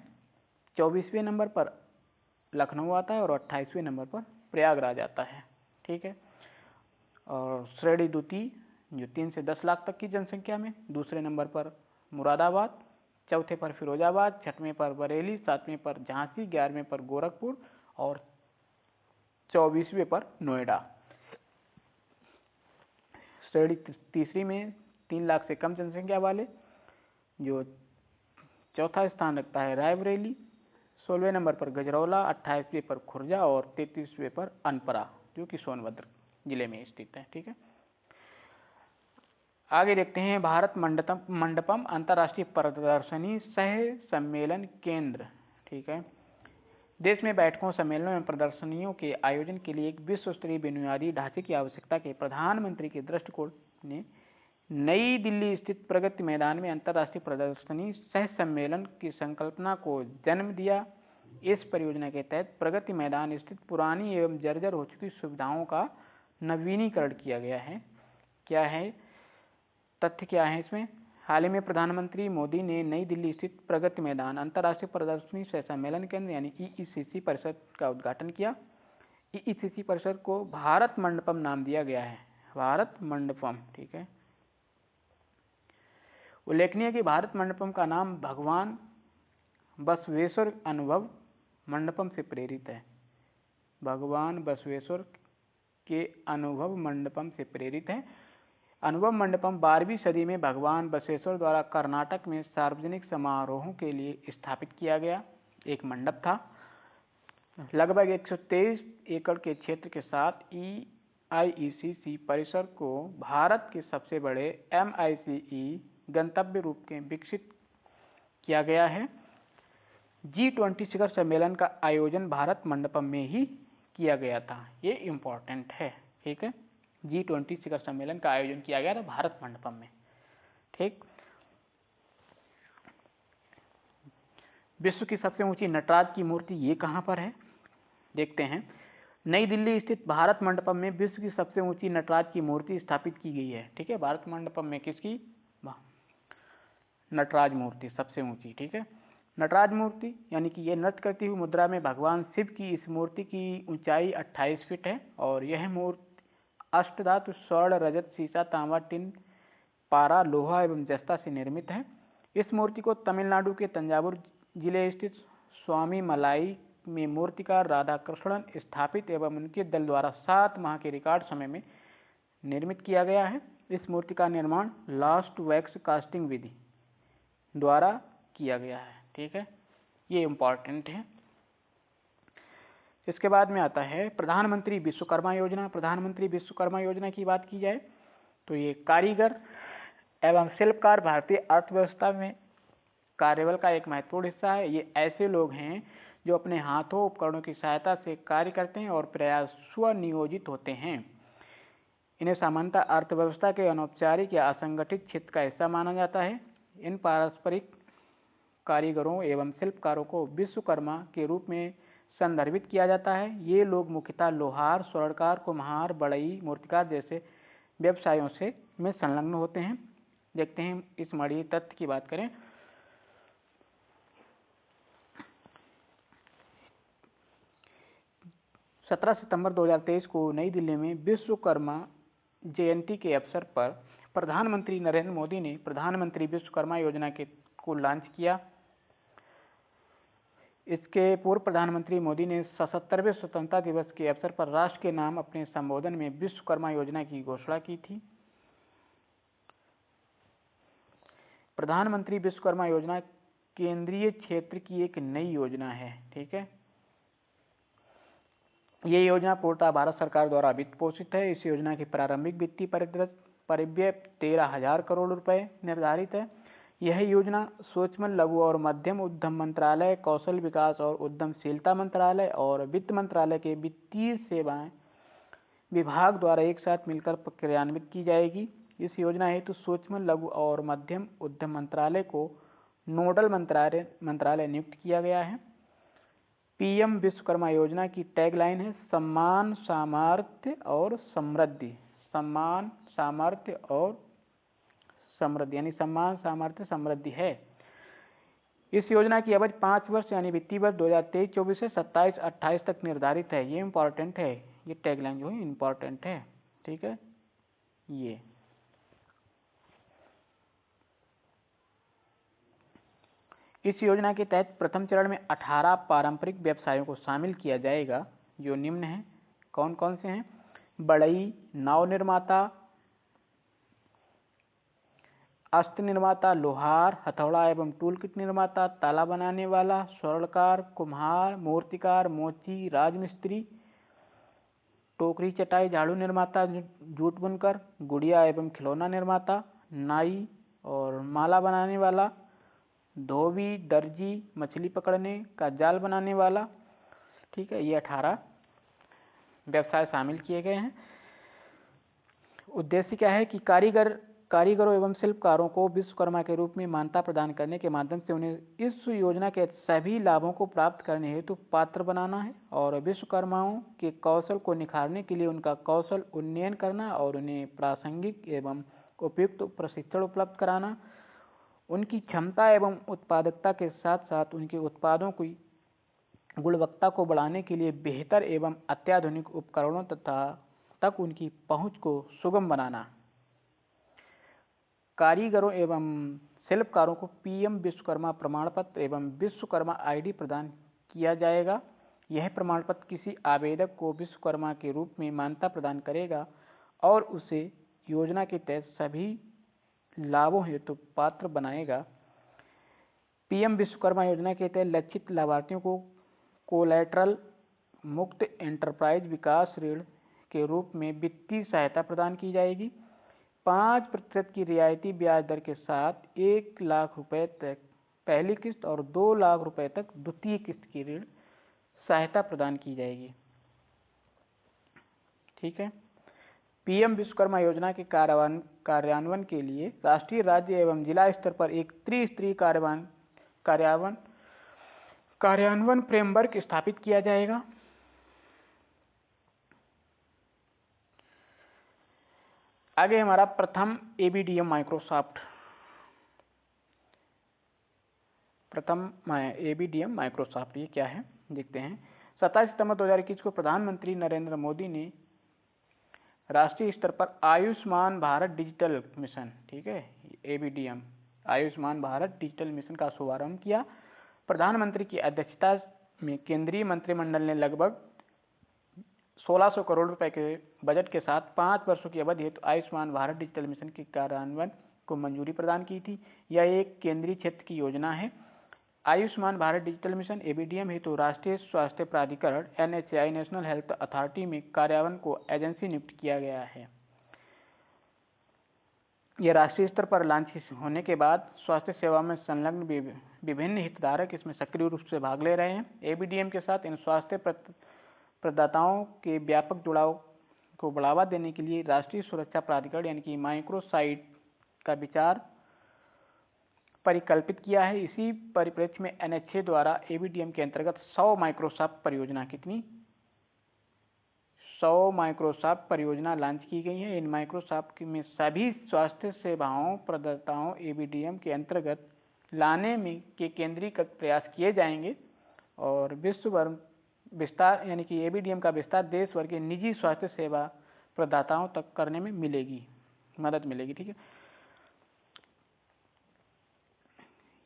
24वें नंबर पर लखनऊ आता है, और 28वें नंबर पर प्रयागराज आता है, ठीक है। और श्रेणी द्वितीय, जो 3 से 10 लाख तक की जनसंख्या में, दूसरे नंबर पर मुरादाबाद, चौथे पर फिरोजाबाद, 6वें पर बरेली, 7वें पर झांसी, 11वें पर गोरखपुर, और 24वें पर नोएडा। श्रेणी तीसरी में 3 लाख से कम जनसंख्या वाले, जो चौथा स्थान रखता है रायबरेली, 16वें नंबर पर गजरौला, 28वें पर खुर्जा, और 33वें पर अनपरा, जो कि सोनभद्र जिले में स्थित है, ठीक है। आगे देखते हैं भारत मंडपम अंतर्राष्ट्रीय प्रदर्शनी सह सम्मेलन केंद्र, ठीक है। देश में बैठकों, सम्मेलनों एवं प्रदर्शनियों के आयोजन के लिए एक विश्व स्तरीय बुनियादी ढांचे की आवश्यकता के प्रधानमंत्री के दृष्टिकोण ने नई दिल्ली स्थित प्रगति मैदान में अंतर्राष्ट्रीय प्रदर्शनी सह सम्मेलन की संकल्पना को जन्म दिया। इस परियोजना के तहत प्रगति मैदान स्थित पुरानी एवं जर्जर हो चुकी सुविधाओं का नवीनीकरण किया गया है। क्या है तथ्य, क्या है इसमें? हाल ही में प्रधानमंत्री मोदी ने नई दिल्ली स्थित प्रगति मैदान अंतर्राष्ट्रीय प्रदर्शनी सह सम्मेलन केंद्र यानी ईईसीसी परिसर का उद्घाटन किया। ईईसीसी परिसर को भारत मंडपम नाम दिया गया है, भारत मंडपम, ठीक है। उल्लेखनीय कि भारत मंडपम का नाम भगवान बसवेश्वर अनुभव मंडपम से प्रेरित है। भगवान बसवेश्वर के अनुभव मंडपम से प्रेरित है। अनुभव मंडपम 12वीं सदी में भगवान बसवेश्वर द्वारा कर्नाटक में सार्वजनिक समारोहों के लिए स्थापित किया गया एक मंडप था। लगभग 123 एकड़ के क्षेत्र के साथ ईआईसीसी परिसर को भारत के सबसे बड़े एमआईसीई गंतव्य रूप में विकसित किया गया है। G20 शिखर सम्मेलन का आयोजन भारत मंडपम में ही किया गया था, ये इम्पोर्टेंट है, ठीक है। G20 शिखर सम्मेलन का आयोजन किया गया था भारत मंडपम में, ठीक। विश्व की सबसे ऊंची नटराज की मूर्ति ये कहाँ पर है, देखते हैं। नई दिल्ली स्थित भारत मंडपम में विश्व की सबसे ऊंची नटराज की मूर्ति स्थापित की गई है, ठीक है। भारत मंडपम में किसकी? नटराज मूर्ति सबसे ऊंची, ठीक है। नटराज मूर्ति यानी कि ये नृत्य करती हुई मुद्रा में भगवान शिव की इस मूर्ति की ऊंचाई 28 फीट है और यह मूर्ति अष्टधातु स्वर्ण, रजत, सीसा, तांबा, टिन, पारा, लोहा एवं जस्ता से निर्मित है। इस मूर्ति को तमिलनाडु के तंजावुर जिले स्थित स्वामी मलाई में मूर्तिकार राधा कृष्णन स्थापित एवं उनके दल द्वारा 7 माह के रिकॉर्ड समय में निर्मित किया गया है। इस मूर्ति का निर्माण लास्ट वैक्स कास्टिंग विधि द्वारा किया गया है, ठीक है। ये इम्पॉर्टेंट है। इसके बाद में आता है प्रधानमंत्री विश्वकर्मा योजना। प्रधानमंत्री विश्वकर्मा योजना की बात की जाए तो ये कारीगर एवं शिल्पकार भारतीय अर्थव्यवस्था में कार्यबल का एक महत्वपूर्ण हिस्सा है। ये ऐसे लोग हैं जो अपने हाथों उपकरणों की सहायता से कार्य करते हैं और प्रायः स्वनियोजित होते हैं। इन्हें सामान्यतः अर्थव्यवस्था के अनौपचारिक या असंगठित क्षेत्र का हिस्सा माना जाता है। इन पारंपरिक कारीगरों एवं शिल्पकारों को विश्वकर्मा के रूप में संदर्भित किया जाता है। ये लोग मुख्यतः लोहार, स्वर्णकार, कुम्हार, बढ़ई, मूर्तिकार जैसे व्यवसायों से में संलग्न होते हैं। देखते हैं इस मणि तत्व की बात करें। सत्रह सितंबर 2023 को नई दिल्ली में विश्वकर्मा जयंती के अवसर पर प्रधानमंत्री नरेंद्र मोदी ने प्रधानमंत्री विश्वकर्मा योजना को लॉन्च किया। इसके पूर्व प्रधानमंत्री मोदी ने 77वें स्वतंत्रता दिवस के अवसर पर राष्ट्र के नाम अपने संबोधन में विश्वकर्मा योजना की घोषणा की थी। प्रधानमंत्री विश्वकर्मा योजना केंद्रीय क्षेत्र की एक नई योजना है। ठीक है, ये योजना पूर्णतः भारत सरकार द्वारा वित्त पोषित है। इस योजना की प्रारंभिक वित्तीय परिव्यय 13,000 करोड़ रुपए निर्धारित है। यह योजना सूक्ष्म, लघु और मध्यम उद्यम मंत्रालय, कौशल विकास और उद्यमशीलता मंत्रालय और वित्त मंत्रालय के वित्तीय सेवाएं विभाग द्वारा एक साथ मिलकर क्रियान्वित की जाएगी। इस योजना हेतु सूक्ष्म, लघु और मध्यम उद्यम मंत्रालय को नोडल मंत्रालय नियुक्त किया गया है। पीएम विश्वकर्मा योजना की टैगलाइन है सम्मान, सामर्थ्य और समृद्धि। सम्मान, सामर्थ्य और समृद्धि, यानी सम्मान, सामर्थ्य, समृद्धि है। इस योजना की अवधि 5 वर्ष यानी वित्तीय वर्ष 2023-24 से 27-28 तक निर्धारित है। ये इम्पोर्टेंट है, ये टैगलाइन जो है इम्पोर्टेंट है। ठीक है, ये इस योजना के तहत प्रथम चरण में 18 पारंपरिक व्यवसायों को शामिल किया जाएगा, जो निम्न हैं। कौन कौन से हैं? बढ़ई, नाव निर्माता, अस्त्र निर्माता, लोहार, हथौड़ा एवं टूल किट निर्माता, ताला बनाने वाला, स्वर्णकार, कुम्हार, मूर्तिकार, मोची, राजमिस्त्री, टोकरी, चटाई, झाड़ू निर्माता, जूट बुनकर, गुड़िया एवं खिलौना निर्माता, नाई और माला बनाने वाला, धोबी, दर्जी, मछली पकड़ने का जाल बनाने वाला। ठीक है, ये 18 व्यवसाय शामिल किए गए हैं। उद्देश्य क्या है कि कारीगरों एवं शिल्पकारों को विश्वकर्मा के रूप में मान्यता प्रदान करने के माध्यम से उन्हें इस योजना के सभी लाभों को प्राप्त करने हेतु पात्र बनाना है और विश्वकर्माओं के कौशल को निखारने के लिए उनका कौशल उन्नयन करना और उन्हें प्रासंगिक एवं उपयुक्त प्रशिक्षण उपलब्ध कराना, उनकी क्षमता एवं उत्पादकता के साथ साथ उनके उत्पादों की गुणवत्ता को बढ़ाने के लिए बेहतर एवं अत्याधुनिक उपकरणों तक उनकी पहुंच को सुगम बनाना। कारीगरों एवं शिल्पकारों को पीएम विश्वकर्मा प्रमाण पत्र एवं विश्वकर्मा आईडी प्रदान किया जाएगा। यह प्रमाण पत्र किसी आवेदक को विश्वकर्मा के रूप में मान्यता प्रदान करेगा और उसे योजना के तहत सभी लाभों हेतु पात्र बनाएगा। पीएम विश्वकर्मा योजना के तहत लक्षित लाभार्थियों को कोलैटरल मुक्त एंटरप्राइज विकास ऋण के रूप में वित्तीय सहायता प्रदान की जाएगी। 5% की रियायती ब्याज दर के साथ 1 लाख रुपए तक पहली किस्त और 2 लाख रुपए तक द्वितीय किस्त की ऋण सहायता प्रदान की जाएगी। ठीक है, पीएम विश्वकर्मा योजना के कार्यान्वयन के लिए राष्ट्रीय, राज्य एवं जिला स्तर पर एक त्रिस्तरीय कार्यान्वयन फ्रेमवर्क स्थापित किया जाएगा। आगे हमारा प्रथम एबीडीएम माइक्रोसॉफ्ट, ये क्या है देखते हैं। 27 सितंबर 2021 को प्रधानमंत्री नरेंद्र मोदी ने राष्ट्रीय स्तर पर आयुष्मान भारत डिजिटल मिशन, ठीक है, ABDM Ayushman Bharat digital mission का शुभारंभ किया। प्रधानमंत्री की अध्यक्षता में केंद्रीय मंत्रिमंडल ने लगभग 1600 करोड़ रुपए के बजट के साथ 5 वर्षों की अवधि हेतु आयुष्मान भारत डिजिटल मिशन के कार्यान्वयन को मंजूरी प्रदान की थी। यह एक केंद्रीय क्षेत्र की योजना है। Ayushman Bharat digital mission ABDM हेतु राष्ट्रीय स्वास्थ्य प्राधिकरण एनएचआई नेशनल हेल्थ अथॉरिटी में कार्यान्वयन को एजेंसी नियुक्त किया गया है। यह राष्ट्रीय स्तर पर लॉन्च होने के बाद स्वास्थ्य सेवा में संलग्न विभिन्न हितधारक इसमें सक्रिय रूप से भाग ले रहे हैं। एबीडीएम के साथ इन स्वास्थ्य प्रदाताओं के व्यापक जुड़ाव को बढ़ावा देने के लिए राष्ट्रीय सुरक्षा प्राधिकरण यानी कि माइक्रोसाइट का विचार परिकल्पित किया है। इसी परिप्रेक्ष्य में NHA द्वारा ABDM के अंतर्गत 100 माइक्रोसॉफ्ट परियोजना, कितनी 100 माइक्रोसॉफ्ट परियोजना लॉन्च की गई है। इन माइक्रोसॉफ्ट में सभी स्वास्थ्य सेवाओं प्रदाताओं ABDM के अंतर्गत लाने में के केंद्रीकृत प्रयास किए जाएंगे और विश्व भर विस्तार यानी कि ABDM का विस्तार देश भर के निजी स्वास्थ्य सेवा प्रदाताओं तक करने में मदद मिलेगी। ठीक है,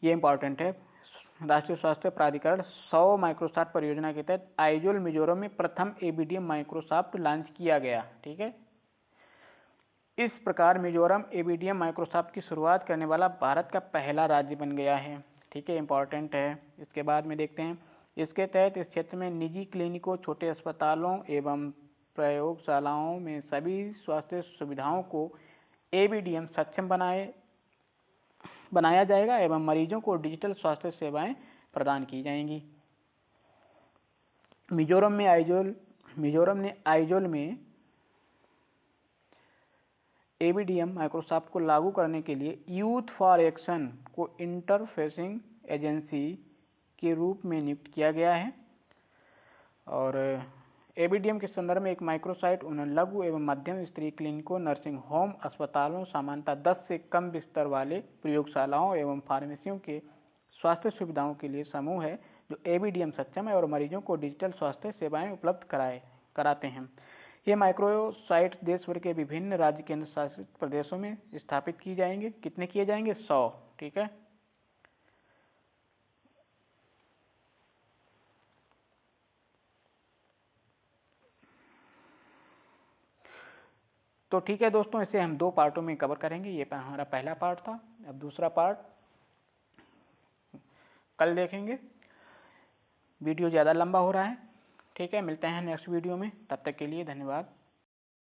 ये इंपॉर्टेंट है। राष्ट्रीय स्वास्थ्य प्राधिकरण 100 माइक्रोसॉफ्ट परियोजना के तहत आइजोल मिजोरम में प्रथम ABDM माइक्रोसॉफ्ट लॉन्च किया गया। ठीक है, इस प्रकार मिजोरम ABDM माइक्रोसॉफ्ट की शुरुआत करने वाला भारत का पहला राज्य बन गया है। ठीक है, इंपॉर्टेंट है। इसके बाद में देखते हैं, इसके तहत इस क्षेत्र में निजी क्लिनिकों, छोटे अस्पतालों एवं प्रयोगशालाओं में सभी स्वास्थ्य सुविधाओं को ABDM सक्षम बनाया जाएगा एवं मरीजों को डिजिटल स्वास्थ्य सेवाएं प्रदान की जाएंगी। मिजोरम ने आइजोल में ABDM माइक्रोसॉफ्ट को लागू करने के लिए यूथ फॉर एक्शन को इंटरफेसिंग एजेंसी के रूप में नियुक्त किया गया है। और ABDM के संदर्भ में एक माइक्रोसाइट उन लघु एवं मध्यम स्तरीय क्लिनिकों, नर्सिंग होम, अस्पतालों, सामान्यतः 10 से कम बिस्तर वाले प्रयोगशालाओं एवं फार्मेसियों के स्वास्थ्य सुविधाओं के लिए समूह है जो ABDM सक्षम है और मरीजों को डिजिटल स्वास्थ्य सेवाएं उपलब्ध कराते हैं। ये माइक्रोसाइट देश भर के विभिन्न राज्य केंद्र शासित प्रदेशों में स्थापित की जाएंगे। कितने किए जाएंगे? 100। ठीक है, तो ठीक है दोस्तों, इसे हम 2 पार्टों में कवर करेंगे। ये हमारा पहला पार्ट था, अब दूसरा पार्ट कल देखेंगे। वीडियो ज़्यादा लंबा हो रहा है। ठीक है, मिलते हैं नेक्स्ट वीडियो में, तब तक के लिए धन्यवाद।